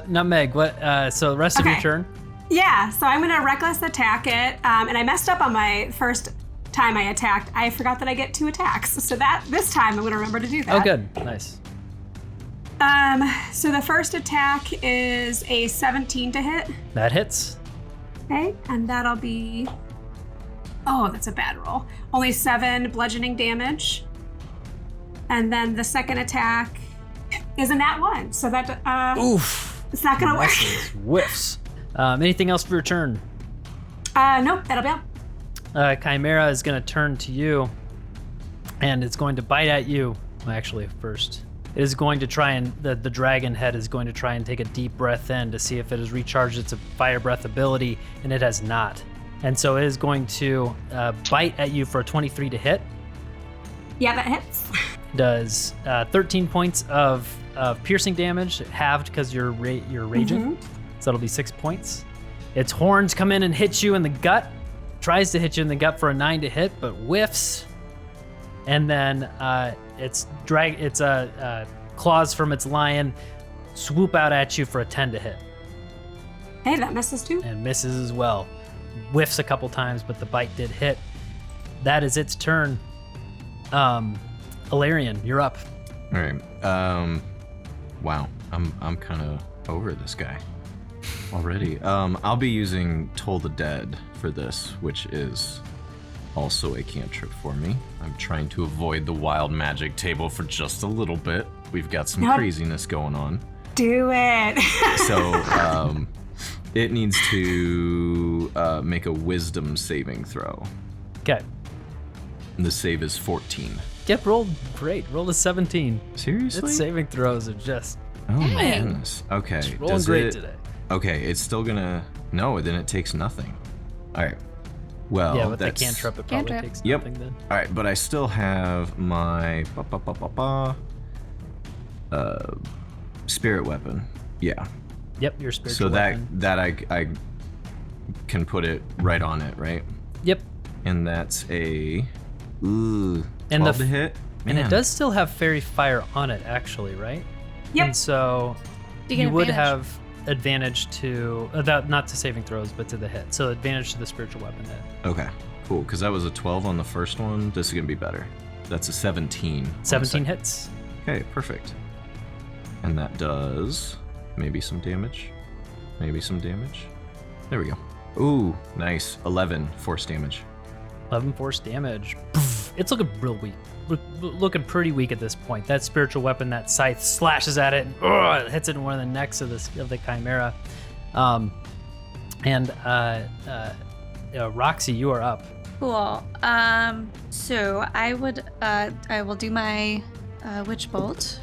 S1: Nutmeg, what? So the rest of your
S3: Okay.
S1: turn.
S3: Yeah, so I'm gonna reckless attack it, and I messed up on my first time I attacked. I forgot that I get 2 attacks, so this time I'm gonna remember to do that.
S1: Oh, good. Nice.
S3: So the first attack is a 17 to hit.
S1: That hits.
S3: Okay, and that'll be. Oh, that's a bad roll. Only 7 bludgeoning damage. And then the second attack is a nat 1, so that
S1: Oof.
S3: it's not gonna work.
S1: Misses. Whiffs. Anything else for your turn?
S3: Nope, that'll be all.
S1: Chimera is going to turn to you, and it's going to bite at you. Well, actually, first, It is going to try and the dragon head is going to try and take a deep breath in to see if it has recharged its fire breath ability, and it has not. And so it is going to bite at you for a 23 to hit.
S3: Yeah, that hits.
S1: Does 13 points of piercing damage, halved because you're raging. So that'll be 6 points. Its horns come in and hit you in the gut. Tries to hit you in the gut for a 9 to hit, but whiffs. And then its claws from its lion swoop out at you for a 10 to hit.
S3: Hey, that misses too.
S1: And misses as well. Whiffs a couple times, but the bite did hit. That is its turn. Ilarion, you're up.
S5: All right. Wow. I'm kind of over this guy already. I'll be using Toll the Dead for this, which is also a cantrip for me. I'm trying to avoid the wild magic table for just a little bit. We've got some craziness going on.
S3: Do it.
S5: So it needs to make a wisdom saving throw.
S1: Okay.
S5: The save is 14.
S1: Yep, rolled great. Rolled a 17.
S5: Seriously?
S1: Its saving throws are just
S5: Oh my goodness. Okay.
S1: rolling great today.
S5: Okay, it's still gonna... No, then it takes nothing. All right. Well,
S1: Yeah, with
S5: that's...
S1: the cantrip, it probably
S2: Cantrip.
S1: takes
S5: Yep.
S1: nothing then.
S5: All right, but I still have my spirit weapon. Yeah.
S1: Yep, your spiritual
S5: So
S1: weapon.
S5: that I can put it right on it, right?
S1: Yep.
S5: And that's a 12
S1: And
S5: to hit.
S1: And
S5: Man.
S1: it does still have fairy fire on it, actually, right?
S3: Yep.
S1: And so
S2: You get
S1: would
S2: advantage.
S1: have advantage to not to saving throws, but to the hit. So advantage to the spiritual weapon hit.
S5: Okay, cool. Because that was a 12 on the first one. This is gonna be better. That's a 17. on the
S1: 17
S5: second.
S1: hits.
S5: Okay, perfect. And that does maybe some damage. Maybe some damage. There we go. Ooh, nice. 11 force damage.
S1: 11 force damage. Poof. It's looking real weak. Looking pretty weak at this point. That spiritual weapon, that scythe, slashes at it, and it hits it in one of the necks of the chimera. Roxy, you are up.
S2: Cool. So I will do my witch bolt.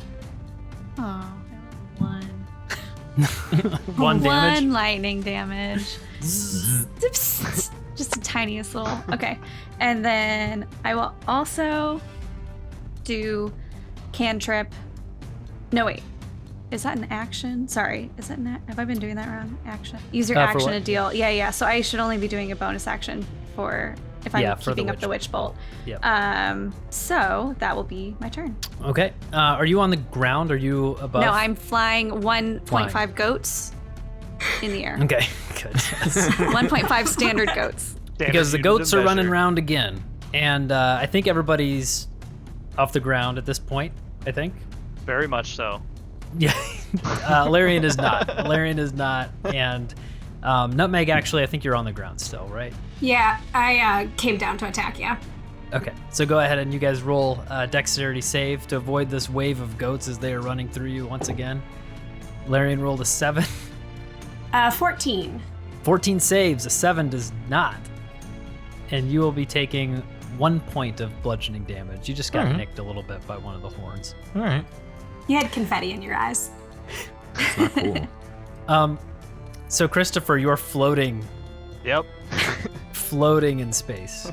S2: Oh, one.
S1: One damage.
S2: One lightning damage. Just the tiniest little. Okay. And then I will also do cantrip. No, wait. Is that an action? Sorry. Is that have I been doing that wrong? Action. Use your
S1: For
S2: action
S1: what?
S2: to deal. Yeah. So I should only be doing a bonus action for if I'm
S1: For the
S2: keeping up the witch bolt.
S1: Yep.
S2: So that will be my turn.
S1: Okay. Are you on the ground? Are you above?
S2: No, I'm flying 1.5
S1: Flying.
S2: goats in the air.
S1: Okay, good.
S2: 1.5 standard goats.
S1: Because the goats are running around again. And I think everybody's off the ground at this point, I think.
S4: Very much so.
S1: Yeah. Larian is not. Larian is not. And Nutmeg, actually, I think you're on the ground still, right?
S3: Yeah, I came down to attack, yeah.
S1: Okay, so go ahead and you guys roll dexterity save to avoid this wave of goats as they are running through you once again. Larian rolled a 7.
S3: 14.
S1: 14 saves, a 7 does not. And you will be taking 1 point of bludgeoning damage. You just got
S5: Alright.
S1: nicked a little bit by one of the horns.
S5: All right.
S3: You had confetti in your eyes.
S5: That's not cool.
S1: So Christopher, you're floating
S4: Yep.
S1: in space.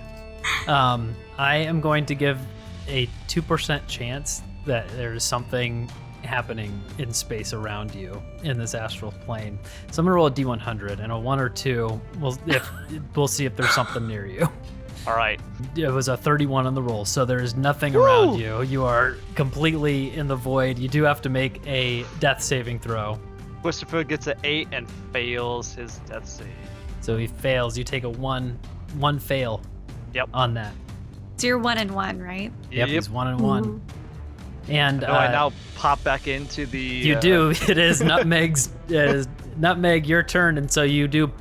S1: I am going to give a 2% chance that there's something happening in space around you in this astral plane. So I'm gonna roll a D100, and a 1 or 2, we'll see if there's something near you.
S4: All right.
S1: It was a 31 on the roll, so there is nothing around you. You are completely in the void. You do have to make a death saving throw.
S4: Christopher gets an 8 and fails his death save.
S1: So he fails. You take a one fail.
S4: Yep.
S1: On that.
S2: So you're 1 and 1, right?
S1: Yep. He's 1 and 1. And
S4: Do I now pop back into the...
S1: you do. It is Nutmeg, your turn, and so you do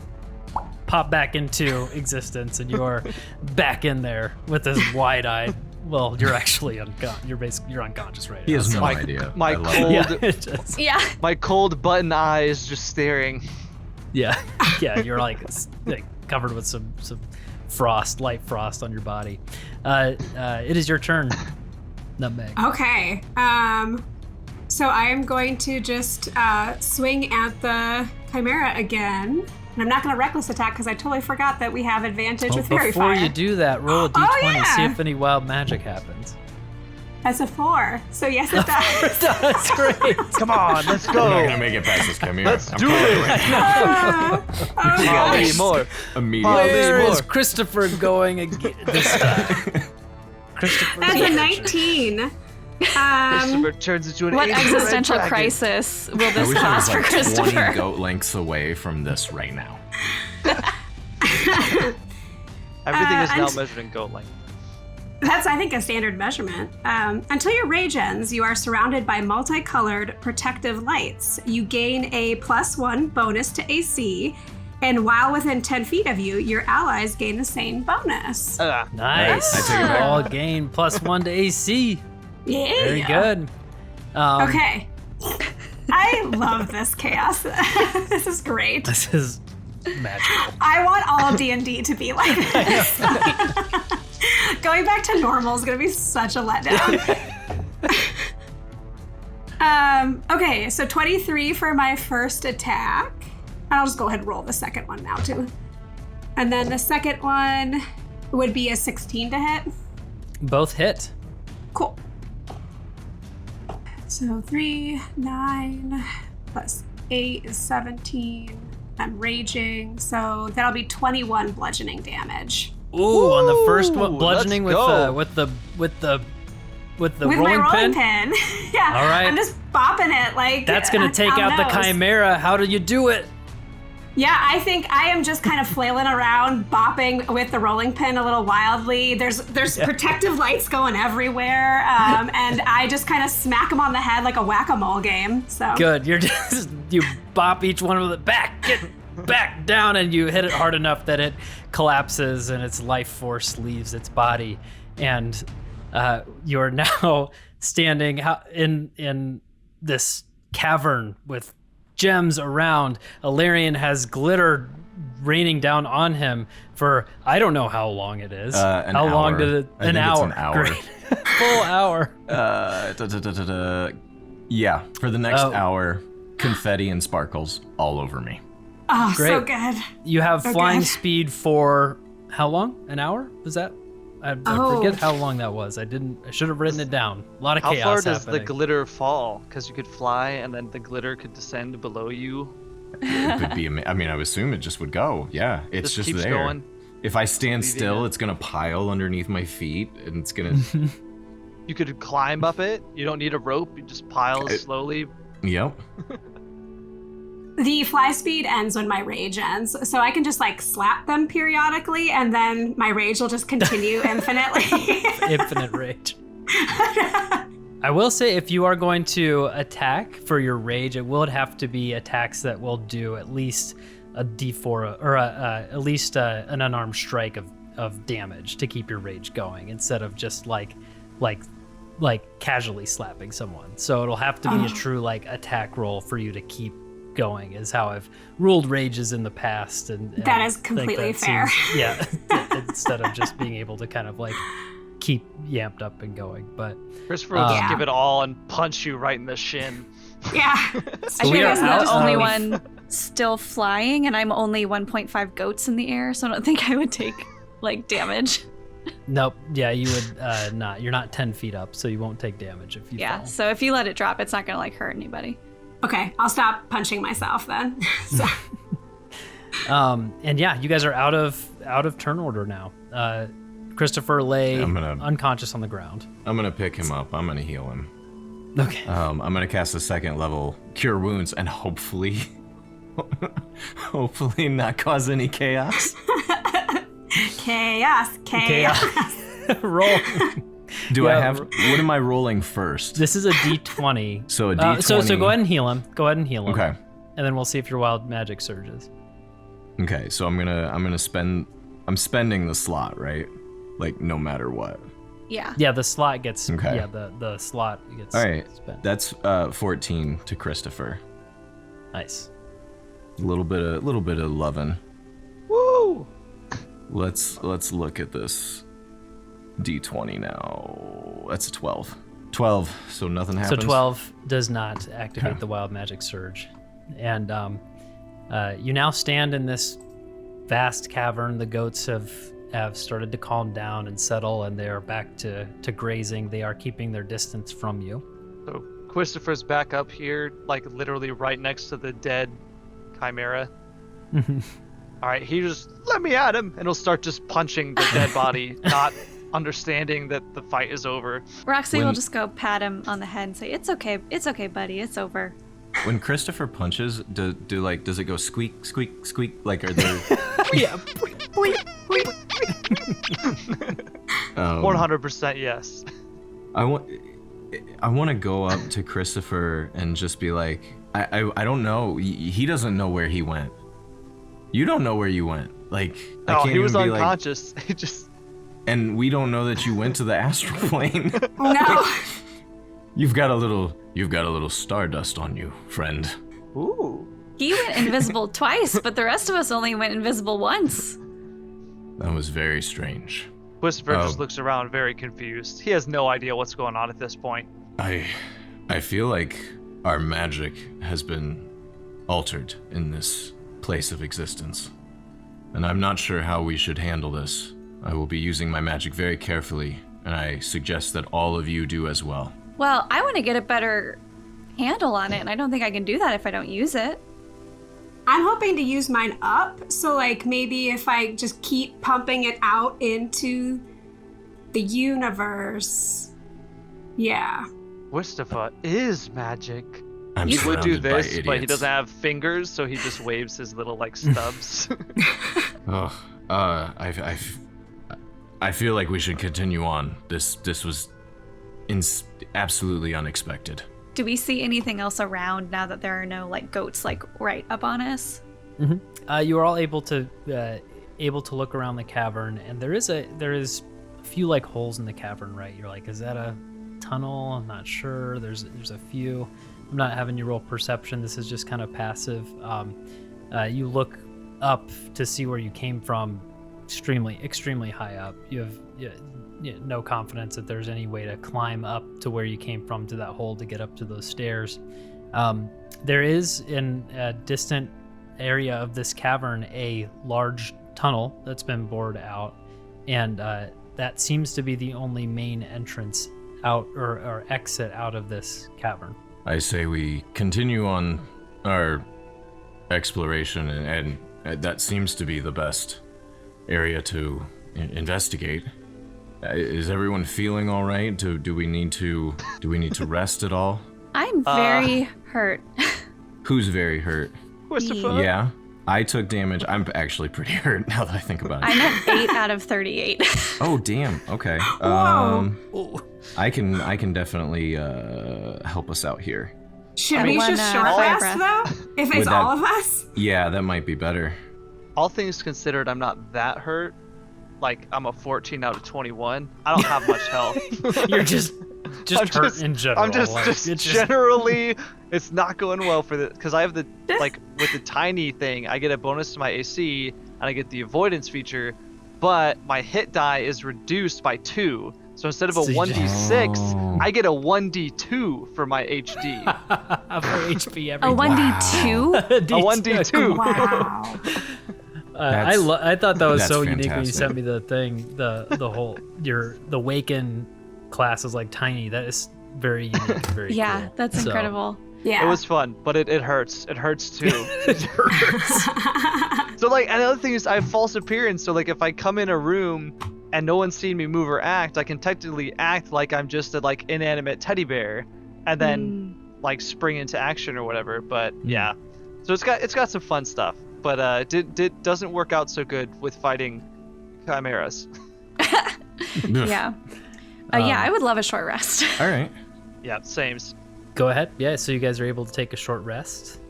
S1: pop back into existence, and you're back in there with this wide-eyed. Well, you're actually you're unconscious right now.
S5: He has no
S4: My-
S5: idea.
S4: my
S5: I love
S4: cold-
S5: it.
S1: Yeah, it just-
S2: Yeah.
S4: My cold button eyes just staring.
S1: yeah. You're like covered with some frost, light frost on your body. It is your turn, Nutmeg.
S3: Okay. So I am going to just swing at the Chimera again. And I'm not going to reckless attack because I totally forgot that we have advantage with Fairy
S1: Before
S3: Fire.
S1: you do that, roll a d20,
S3: Oh, yeah.
S1: see if any wild magic happens.
S3: That's a 4. So yes, it does.
S1: That's great.
S6: Come on, let's
S5: I'm not
S6: go.
S5: gonna make it past this Chimera.
S6: Let's
S5: I'm
S6: do
S5: calling
S6: it.
S5: right
S6: Molly, more.
S5: immediately.
S1: Where
S6: more.
S1: is Christopher going this time? Christopher's
S3: That's a
S1: adventure.
S3: 19.
S6: Christopher turns into an
S2: What
S6: angel
S2: existential
S6: dragon.
S2: crisis will
S5: I
S2: this
S5: wish I
S2: cause
S5: was
S2: for
S5: like
S2: Christopher?
S5: 20 goat lengths away from this right now.
S6: Everything is now
S3: and-
S6: measured in goat length.
S3: That's, I think, a standard measurement. Until your rage ends, you are surrounded by multicolored protective lights. You gain a +1 bonus to AC, and while within 10 feet of you, your allies gain the same bonus.
S1: Nice.
S5: I take it back.
S1: All gain +1 to AC.
S3: Yeah.
S1: Very good.
S3: Okay. I love this chaos. This is great.
S1: This is magical.
S3: I want all D&D to be like this. Going back to normal is going to be such a letdown. Okay, so 23 for my first attack. I'll just go ahead and roll the second one now, too. And then the second one would be a 16 to hit.
S1: Both hit.
S3: Cool. So 3, 9, plus 8 is 17. I'm raging, so that'll be 21 bludgeoning damage.
S1: Ooh, on the first one,
S6: Ooh,
S1: bludgeoning with
S6: let's
S1: the
S3: With
S1: rolling
S3: my rolling
S1: pin.
S3: pin. Yeah.
S1: All right.
S3: I'm just bopping it like
S1: That's gonna take
S3: on
S1: out the
S3: nose.
S1: Chimera. How do you do it?
S3: Yeah, I think I am just kind of flailing around, bopping with the rolling pin a little wildly. There's protective lights going everywhere, and I just kind of smack them on the head like a whack-a-mole game. So
S1: Good. You're just you bop each one with it back, get back down, and you hit it hard enough that it collapses and its life force leaves its body, and you're now standing in this cavern with gems around. Illyrian has glitter raining down on him for I don't know how long it is.
S5: An
S1: how long
S5: hour.
S1: did it?
S5: I think it's an hour.
S1: Great. Full hour.
S5: Yeah, for the next
S1: Oh.
S5: hour, confetti and sparkles all over me.
S3: oh, so
S1: Great.
S3: good.
S1: You have
S3: So
S1: flying
S3: good.
S1: speed for how long? An hour? Was that? I
S3: Oh.
S1: forget how long that was. I should have written it down. A lot of
S6: How
S1: chaos
S6: far does
S1: happening.
S6: the glitter fall? Because you could fly and then the glitter could descend below you.
S5: It could be. I mean, I would assume it just would go. Yeah, it's just
S6: keeps
S5: there.
S6: going.
S5: If I stand
S6: Leaving
S5: still,
S6: it.
S5: it's gonna pile underneath my feet, and it's gonna.
S6: You could climb up it. You don't need a rope. You just pile slowly.
S5: Yep.
S3: The fly speed ends when my rage ends, so I can just like slap them periodically, and then my rage will just continue infinitely.
S1: Infinite rage. I will say, if you are going to attack for your rage, it will have to be attacks that will do at least a D4 or at least an unarmed strike of damage to keep your rage going, instead of just like casually slapping someone. So it'll have to be a true like attack roll for you to keep going, is how I've ruled rages in the past, and
S3: That is
S1: think
S3: completely
S1: that
S3: fair.
S1: yeah, instead of just being able to kind of like keep yamped up and going. But
S6: Christopher will just
S3: Yeah.
S6: give it all and punch you right in the shin.
S3: Yeah.
S2: I
S1: we
S2: think
S1: are
S2: I'm
S1: out
S2: the only
S1: of-
S2: one still flying, and I'm only 1.5 goats in the air, so I don't think I would take like damage.
S1: nope, yeah, you would not. You're not 10 feet up, so you won't take damage if you
S2: Yeah,
S1: fall.
S2: so if you let it drop, it's not gonna like hurt anybody.
S3: Okay, I'll stop punching myself then. So,
S1: And yeah, you guys are out of turn order now. Christopher lay
S5: I'm gonna-
S1: unconscious on the ground.
S5: I'm gonna pick him up. I'm gonna heal him.
S1: Okay.
S5: I'm gonna cast a second level Cure Wounds and hopefully not cause any chaos.
S3: chaos.
S1: Roll.
S5: Do I
S1: Yeah,
S5: have? What am I rolling first?
S1: This is a D20.
S5: So a D20.
S1: So go ahead and heal him. Go ahead and heal him.
S5: Okay.
S1: And then we'll see if your wild magic surges.
S5: Okay. So I'm spending the slot, right? Like no matter what.
S2: Yeah.
S1: Yeah, the slot gets.
S5: Okay.
S1: Yeah, the slot gets.
S5: All right.
S1: spent.
S5: That's 14 to Christopher.
S1: Nice.
S5: A little bit of loving.
S6: Woo!
S5: Let's look at this D20 now. That's a 12. 12, so nothing happens.
S1: So 12 does not activate the wild magic surge. And you now stand in this vast cavern. The goats have started to calm down and settle, and they are back to grazing. They are keeping their distance from you.
S4: So Christopher's back up here, like literally right next to the dead chimera. All right, he just let me at him, and he'll start just punching the dead body, not understanding that the fight is over.
S2: Roxy will just go pat him on the head and say, "It's okay, buddy, it's over."
S5: When Christopher punches, does it go squeak, squeak, squeak? Like, are there?
S1: Yeah.
S4: 100% yes.
S5: I want to go up to Christopher and just be like, I don't know. He doesn't know where he went. You don't know where you went. Like, I
S4: No,
S5: can't
S4: he was
S5: even be
S4: unconscious. He just.
S5: And we don't know that you went to the astral plane.
S3: No.
S5: You've got a little stardust on you, friend.
S4: Ooh.
S2: He went invisible twice, but the rest of us only went invisible once.
S5: That was very strange.
S4: Christopher just looks around very confused. He has no idea what's going on at this point.
S5: I feel like our magic has been altered in this place of existence, and I'm not sure how we should handle this. I will be using my magic very carefully, and I suggest that all of you do as well.
S2: Well, I want to get a better handle on it, and I don't think I can do that if I don't use it.
S3: I'm hoping to use mine up, so like maybe if I just keep pumping it out into the universe. Yeah.
S4: Christopher is magic.
S5: I'm
S4: He would do
S5: surrounded by
S4: this, but he
S5: idiots.
S4: doesn't have fingers, so he just waves his little like stubs.
S5: I feel like we should continue on. This was absolutely unexpected.
S2: Do we see anything else around now that there are no like goats like right up on us?
S1: You are all able to look around the cavern, and there is a few like holes in the cavern. Right, you're like, is that a tunnel? I'm not sure. There's a few. I'm not having you roll perception. This is just kind of passive. You look up to see where you came from, extremely high up. You have no confidence that there's any way to climb up to where you came from to that hole to get up to those stairs. There is in a distant area of this cavern a large tunnel that's been bored out, and that seems to be the only main entrance out or exit out of this cavern.
S5: I say we continue on our exploration, and that seems to be the best area to investigate. Is everyone feeling all right? Do we need to rest at all?
S2: I'm very hurt.
S5: Who's very hurt?
S4: Christopher.
S5: Yeah, I took damage. I'm actually pretty hurt now that I think about it.
S2: I'm at 8 out of 38.
S5: Oh damn. Okay.
S3: Whoa.
S5: I can definitely help us out here.
S3: Should
S2: I
S3: we
S2: wanna
S3: just short
S2: fire
S3: rest
S2: breath.
S3: though? If
S5: Would
S3: it's
S5: that-
S3: all of us?
S5: Yeah, that might be better.
S4: All things considered, I'm not that hurt. Like, I'm a 14 out of 21. I don't have much health.
S1: You're just
S4: I'm
S1: hurt in general.
S4: I'm just,
S1: like,
S4: just
S1: it's
S4: generally, it's not going well for the, because I have the, like, with the tiny thing, I get a bonus to my AC, and I get the avoidance feature, but my hit die is reduced by 2. So instead of a
S1: So you just-
S4: 1d6,
S5: Oh.
S4: I get a 1d2 for my HD.
S1: for HP every
S2: A 1d2?
S4: A 1d2.
S3: Wow.
S1: I thought that was
S5: That's
S1: so unique when you
S5: fantastic.
S1: sent me the thing. The whole the Waken class is like tiny. That is very unique. And very
S2: Yeah,
S1: cool.
S2: that's
S1: So,
S2: incredible.
S3: Yeah.
S4: It was fun, but it hurts. It hurts too.
S1: it hurts.
S4: So, like, another thing is I have false appearance. So, like, if I come in a room and no one's seen me move or act, I can technically act like I'm just a, like, inanimate teddy bear and then, like, spring into action or whatever. But, yeah. So it's got some fun stuff. But doesn't work out so good with fighting chimeras.
S2: Yeah. Yeah, I would love a short rest.
S5: All right.
S4: Yeah, sames.
S1: Go ahead. Yeah, so you guys are able to take a short rest.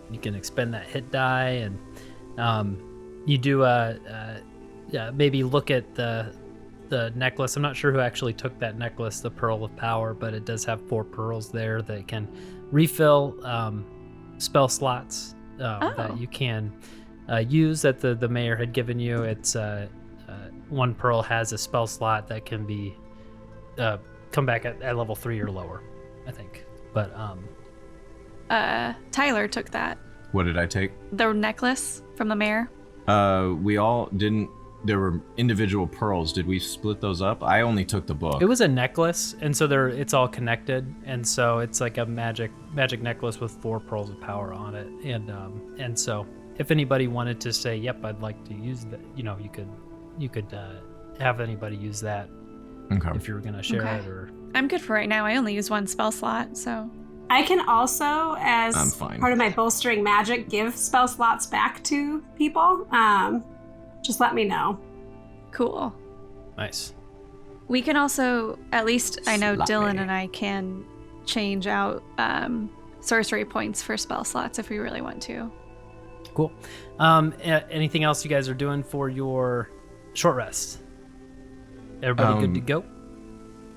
S1: You can expend that hit die, and you do maybe look at the necklace. I'm not sure who actually took that necklace, the Pearl of Power, but it does have 4 pearls there that can refill spell slots that you can use that the mayor had given you. It's one pearl has a spell slot that can be come back at level 3 or lower, I think. But
S2: Tyler took that.
S5: What did I take?
S2: The necklace from the mayor.
S5: We all didn't. There were individual pearls. Did we split those up? I only took the book.
S1: it was a necklace, and so it's all connected, and so it's like a magic necklace with 4 pearls of power on it, and so if anybody wanted to say, "Yep, I'd like to use that," you could have anybody use that
S5: Okay.
S1: if you were gonna share
S2: Okay.
S1: it or.
S2: I'm good for right now. I only use 1 spell slot, so.
S3: I can also, as
S5: I'm fine.
S3: part of my bolstering magic, give spell slots back to people. Just let me know.
S2: Cool.
S1: Nice.
S2: We can also, at least I know
S5: Sloppy.
S2: Dylan and I can change out sorcery points for spell slots if we really want to.
S1: Cool. Anything else you guys are doing for your short rest? Everybody good to go?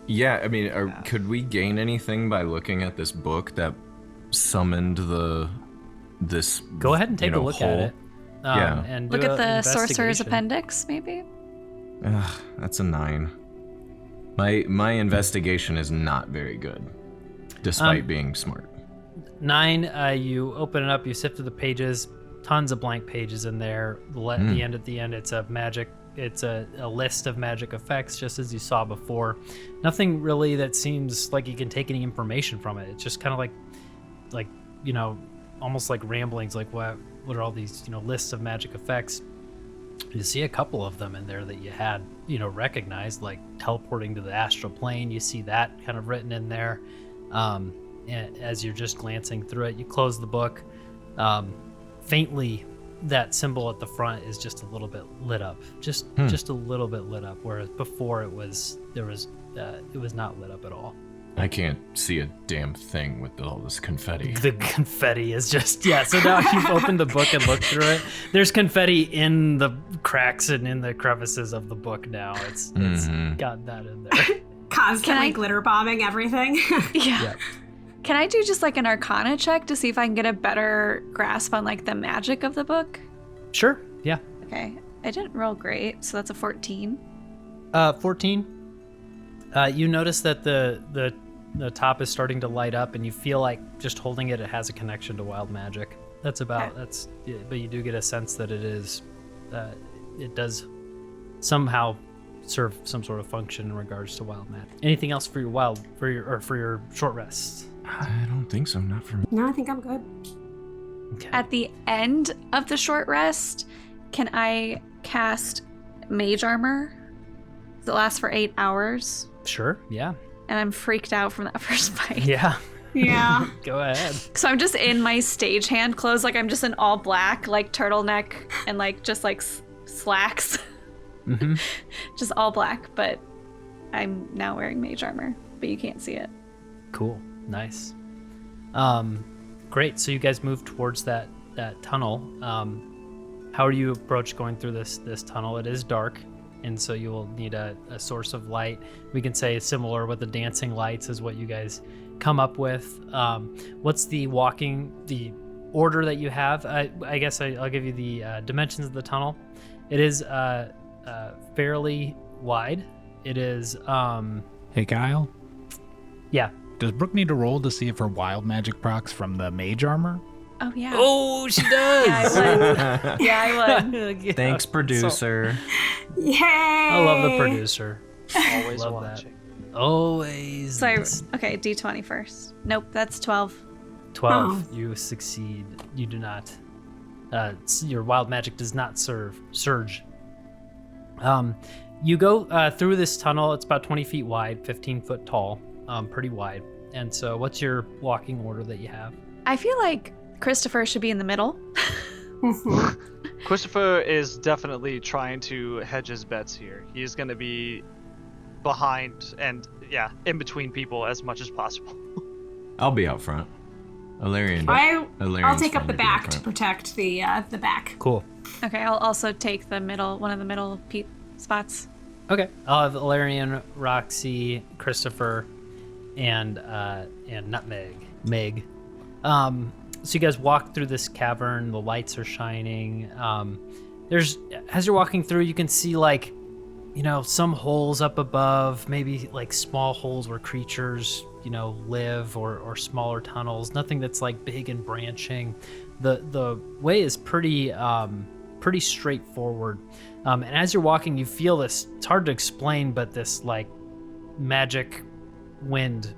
S5: Yeah, I mean, could we gain anything by looking at this book that summoned this?
S1: Go ahead and take a look at
S5: hole?
S1: it.
S5: Yeah.
S1: And
S2: Look
S1: do
S2: at
S1: a
S2: the sorcerer's
S1: investigation.
S2: appendix, maybe?
S5: Ugh, that's a 9. My investigation is not very good, despite being smart.
S1: 9, you open it up, you sift through the pages, tons of blank pages in there. At the end, it's a magic. It's a list of magic effects, just as you saw before. Nothing really that seems like you can take any information from it. It's just kind of like almost like ramblings. Like what are all these lists of magic effects? You see a couple of them in there that you had recognized, like teleporting to the astral plane. You see that kind of written in there. And as you're just glancing through it, you close the book. Faintly, that symbol at the front is just a little bit lit up, just a little bit lit up, whereas before it was not lit up at all.
S5: I can't see a damn thing with all this confetti.
S1: The confetti is just so now you've opened the book and looked through it. There's confetti in the cracks and in the crevices of the book now. It's got that in there.
S3: Constantly glitter bombing everything.
S2: Yeah. Can I do just like an arcana check to see if I can get a better grasp on like the magic of the book?
S1: Sure. Yeah.
S2: Okay. I didn't roll great, so that's a 14.
S1: 14. You notice that the top is starting to light up, and you feel like just holding it has a connection to wild magic. But you do get a sense that it does somehow serve some sort of function in regards to wild magic. Anything else for your short rest?
S5: I don't think so. Not for me.
S3: No, I think I'm good.
S1: Okay.
S2: At the end of the short rest, can I cast Mage Armor? Does it last for 8 hours?
S1: Sure. Yeah.
S2: And I'm freaked out from that first fight.
S1: Yeah.
S3: Yeah.
S1: Go ahead.
S2: So I'm just in my stagehand clothes, like I'm just in all black, like turtleneck and like just like slacks.
S1: Mm-hmm.
S2: Just all black, but I'm now wearing mage armor, but you can't see it.
S1: Cool. Nice. Great. So you guys move towards that tunnel. How do you approach going through this tunnel? It is dark, and so you will need a source of light. We can say similar with the dancing lights is what you guys come up with. What's the order that you have? I guess I'll give you the dimensions of the tunnel. It is fairly wide. It is
S7: Hey, Kyle.
S1: yeah.
S7: Does Brooke need to roll to see if her wild magic procs from the mage armor?
S2: Oh yeah.
S1: Oh, she does.
S2: Yeah, I would. Yeah, I would.
S1: Yeah.
S5: Thanks,
S1: So-
S5: producer.
S3: Yay!
S1: I love the producer.
S6: Always
S1: Love
S6: watching.
S1: that. Always.
S2: So okay, D20 first. Nope, that's 12.
S1: 12. You succeed. You do not. Your wild magic does not surge. You go through this tunnel. It's about 20 feet wide, 15 foot tall, pretty wide. And so, what's your walking order that you have?
S2: I feel like Christopher should be in the middle.
S6: Christopher is definitely trying to hedge his bets here. He's going to be behind and in between people as much as possible.
S5: I'll be out front. Ilarion.
S3: I'll
S5: Ilarian's
S3: take up
S5: fine
S3: the
S5: to be out
S3: back to
S5: front.
S3: protect the back.
S1: Cool.
S2: Okay, I'll also take one of the middle spots.
S1: Okay. I'll have Ilarion, Roxy, Christopher, and Nutmeg. Meg. So you guys walk through this cavern. The lights are shining. As you're walking through, you can see like some holes up above, maybe like small holes where creatures, live, or smaller tunnels. Nothing that's like big and branching. The way is pretty straightforward. And as you're walking, you feel this. It's hard to explain, but this like magic wind,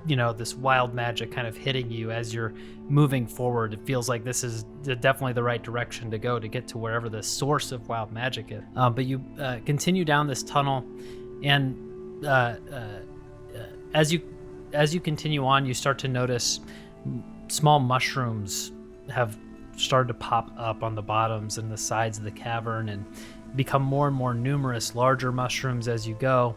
S1: this wild magic kind of hitting you as you're moving forward. It feels like this is definitely the right direction to go to get to wherever the source of wild magic is. But you continue down this tunnel, and as you continue on, you start to notice small mushrooms have started to pop up on the bottoms and the sides of the cavern and become more and more numerous, larger mushrooms as you go,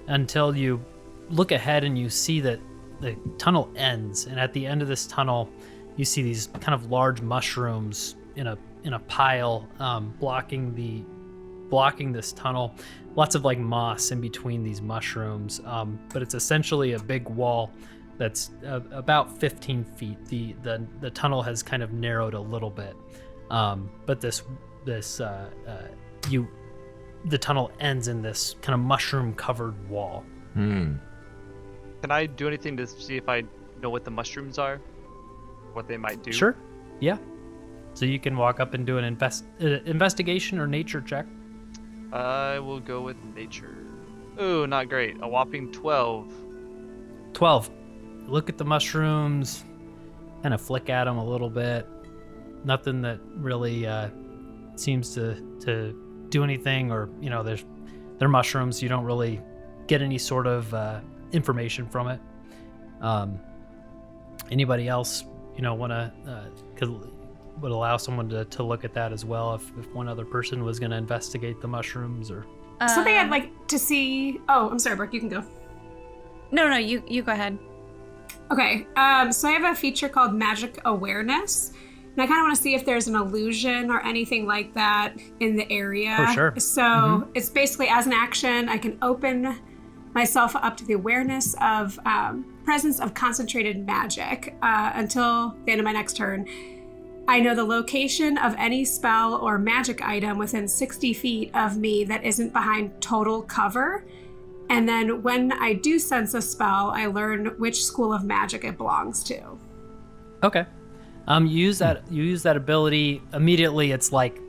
S1: until you look ahead and you see that the tunnel ends, and at the end of this tunnel you see these kind of large mushrooms in a pile, blocking this tunnel. Lots of like moss in between these mushrooms, but it's essentially a big wall that's about 15 feet. The tunnel has kind of narrowed a little bit, but the tunnel ends in this kind of mushroom covered wall.
S6: Can I do anything to see if I know what the mushrooms are? What they might do?
S1: Sure. Yeah. So you can walk up and do an investigation or nature check.
S6: I will go with nature. Oh, not great. A whopping 12.
S1: 12. Look at the mushrooms, kind of flick at them a little bit. Nothing that really seems to do anything, or they're mushrooms. You don't really get any sort of information from it. Anybody else, would allow someone to look at that as well if one other person was going to investigate the mushrooms or.
S3: Something I'd like to see. Oh, I'm sorry, Brooke. You can go.
S2: No, you go ahead.
S3: Okay. So I have a feature called Magic Awareness. And I kind of want to see if there's an illusion or anything like that in the area.
S1: Oh, sure.
S3: So it's basically, as an action, I can open myself up to the awareness of presence of concentrated magic until the end of my next turn. I know the location of any spell or magic item within 60 feet of me that isn't behind total cover. And then when I do sense a spell, I learn which school of magic it belongs to.
S1: Okay. You use that ability immediately. It's like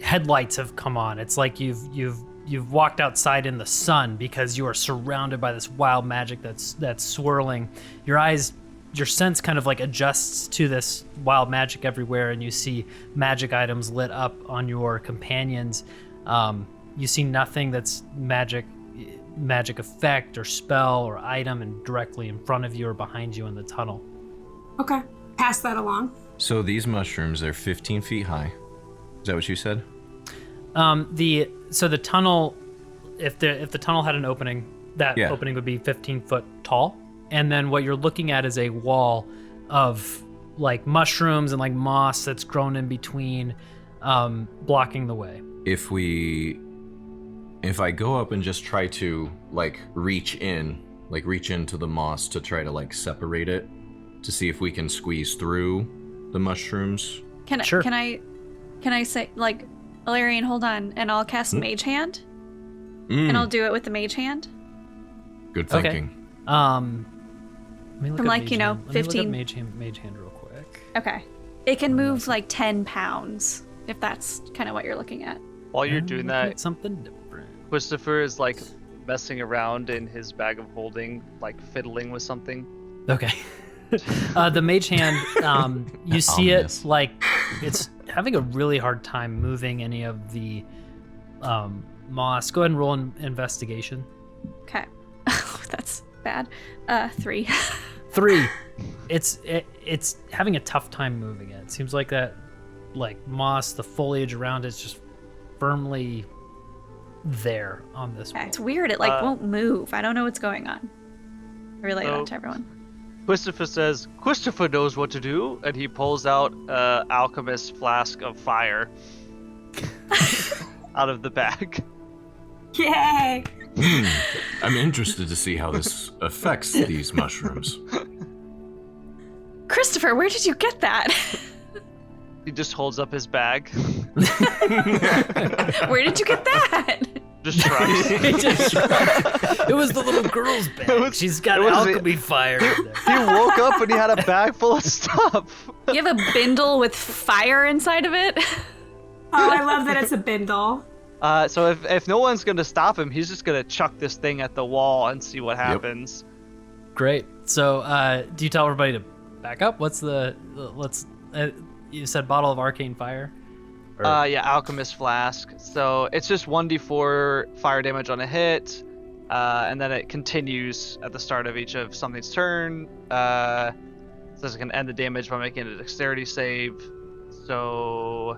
S1: headlights have come on. It's like you've walked outside in the sun because you are surrounded by this wild magic that's swirling. Your sense kind of like adjusts to this wild magic everywhere, and you see magic items lit up on your companions. You see nothing that's magic effect or spell or item and directly in front of you or behind you in the tunnel.
S3: Okay. Pass that along.
S5: So these mushrooms, they're 15 feet high. Is that what you said?
S1: So the tunnel, if the tunnel had an opening, that opening would be 15 foot tall. And then what you're looking at is a wall of like mushrooms and like moss that's grown in between, blocking the way. If
S5: I go up and just try to like reach into the moss to try to like separate it, to see if we can squeeze through the mushrooms.
S1: Sure.
S2: Can I say, like, Alarian, hold on, and I'll cast Mage Hand, and I'll do it with the Mage Hand.
S5: Good thinking.
S1: Okay. Let me look
S2: From
S1: up
S2: like,
S1: Mage Hand.
S2: 15.
S1: Let me look up Mage Hand real quick.
S2: Okay. It can move like 10 pounds, if that's kind of what you're looking at.
S6: While you're doing that,
S1: something different.
S6: Christopher is like messing around in his bag of holding, like fiddling with something.
S1: Okay. The Mage Hand, you see it like it's having a really hard time moving any of the moss. Go ahead and roll an investigation.
S2: Okay. That's bad. 3.
S1: 3. It's having a tough time moving it. It seems like that, like moss, the foliage around it's just firmly there on this wall.
S2: It's weird. It like won't move. I don't know what's going on. I relay that to everyone.
S6: Christopher says, Christopher knows what to do, and he pulls out alchemist's flask of fire out of the bag.
S3: Yay!
S5: I'm interested to see how this affects these mushrooms.
S2: Christopher, where did you get that?
S6: He just holds up his bag.
S2: Where did you get that?
S6: Just shrugs.
S1: It was the little girl's bag. She's got alchemy fire in there.
S6: He woke up and he had a bag full of stuff.
S2: You have a bindle with fire inside of it?
S3: Oh, I love that it's a bindle.
S6: So if no one's gonna stop him, he's just gonna chuck this thing at the wall and see what happens.
S1: Great. So, do you tell everybody to back up? What's you said bottle of arcane fire?
S6: Yeah, alchemist flask. So it's just 1d4 fire damage on a hit, and then it continues at the start of each of something's turn. Says it can end the damage by making a dexterity save. So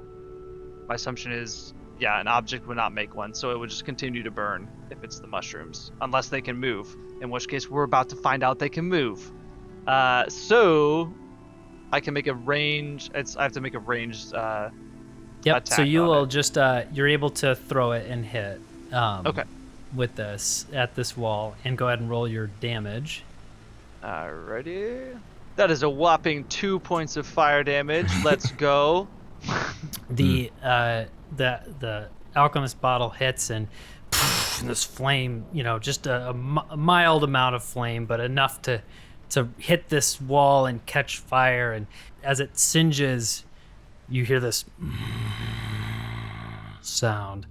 S6: my assumption is, yeah, an object would not make one, so it would just continue to burn if it's the mushrooms, unless they can move. In which case, we're about to find out they can move. So I can make a range. I have to make a ranged.
S1: Yep. So you
S6: on
S1: will
S6: it.
S1: just you're able to throw it and hit.
S6: Okay.
S1: With this at this wall, and go ahead and roll your damage.
S6: Alrighty. That is a whopping 2 points of fire damage. Let's go.
S1: The alchemist bottle hits and this flame, just a mild amount of flame, but enough to hit this wall and catch fire. And as it singes, you hear this sound,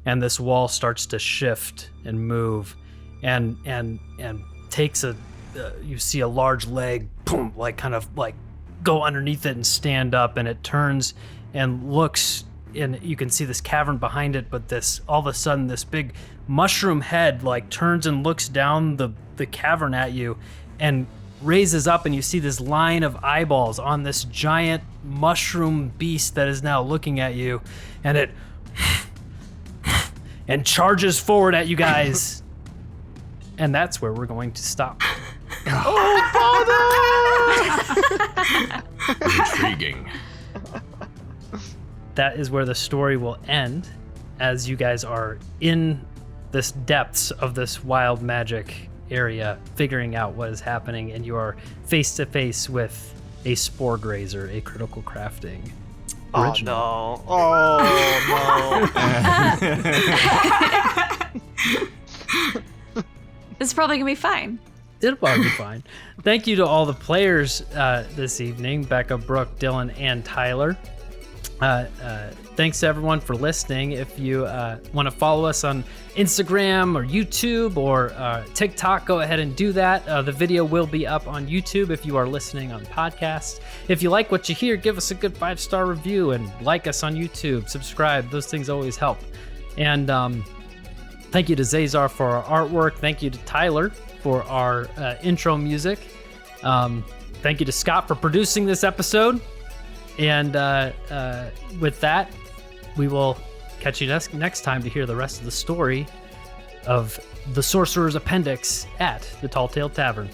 S1: and this wall starts to shift and move, and takes you see a large leg, boom, kind of go underneath it and stand up, and it turns and looks, and you can see this cavern behind it, but all of a sudden this big mushroom head turns and looks down the cavern at you and raises up, and you see this line of eyeballs on this giant mushroom beast that is now looking at you, and it and charges forward at you guys. And that's where we're going to stop.
S5: Intriguing.
S1: That is where the story will end, as you guys are in this depths of this wild magic area, figuring out what is happening, and you are face to face with a spore grazer, a critical crafting original.
S6: Oh no.
S2: It's probably gonna be fine.
S1: It'll probably be fine. Thank you to all the players this evening, Becca, Brooke, Dylan, and Tyler. Thanks to everyone for listening. If you want to follow us on Instagram or YouTube or TikTok, go ahead and do that. The video will be up on YouTube if you are listening on podcasts. If you like what you hear, give us a good 5-star review and like us on YouTube, subscribe. Those things always help. And thank you to Zazar for our artwork. Thank you to Tyler for our intro music. Thank you to Scott for producing this episode. And with that, we will catch you next time to hear the rest of the story of the Sorcerer's Appendix at the Tall Tale Tavern.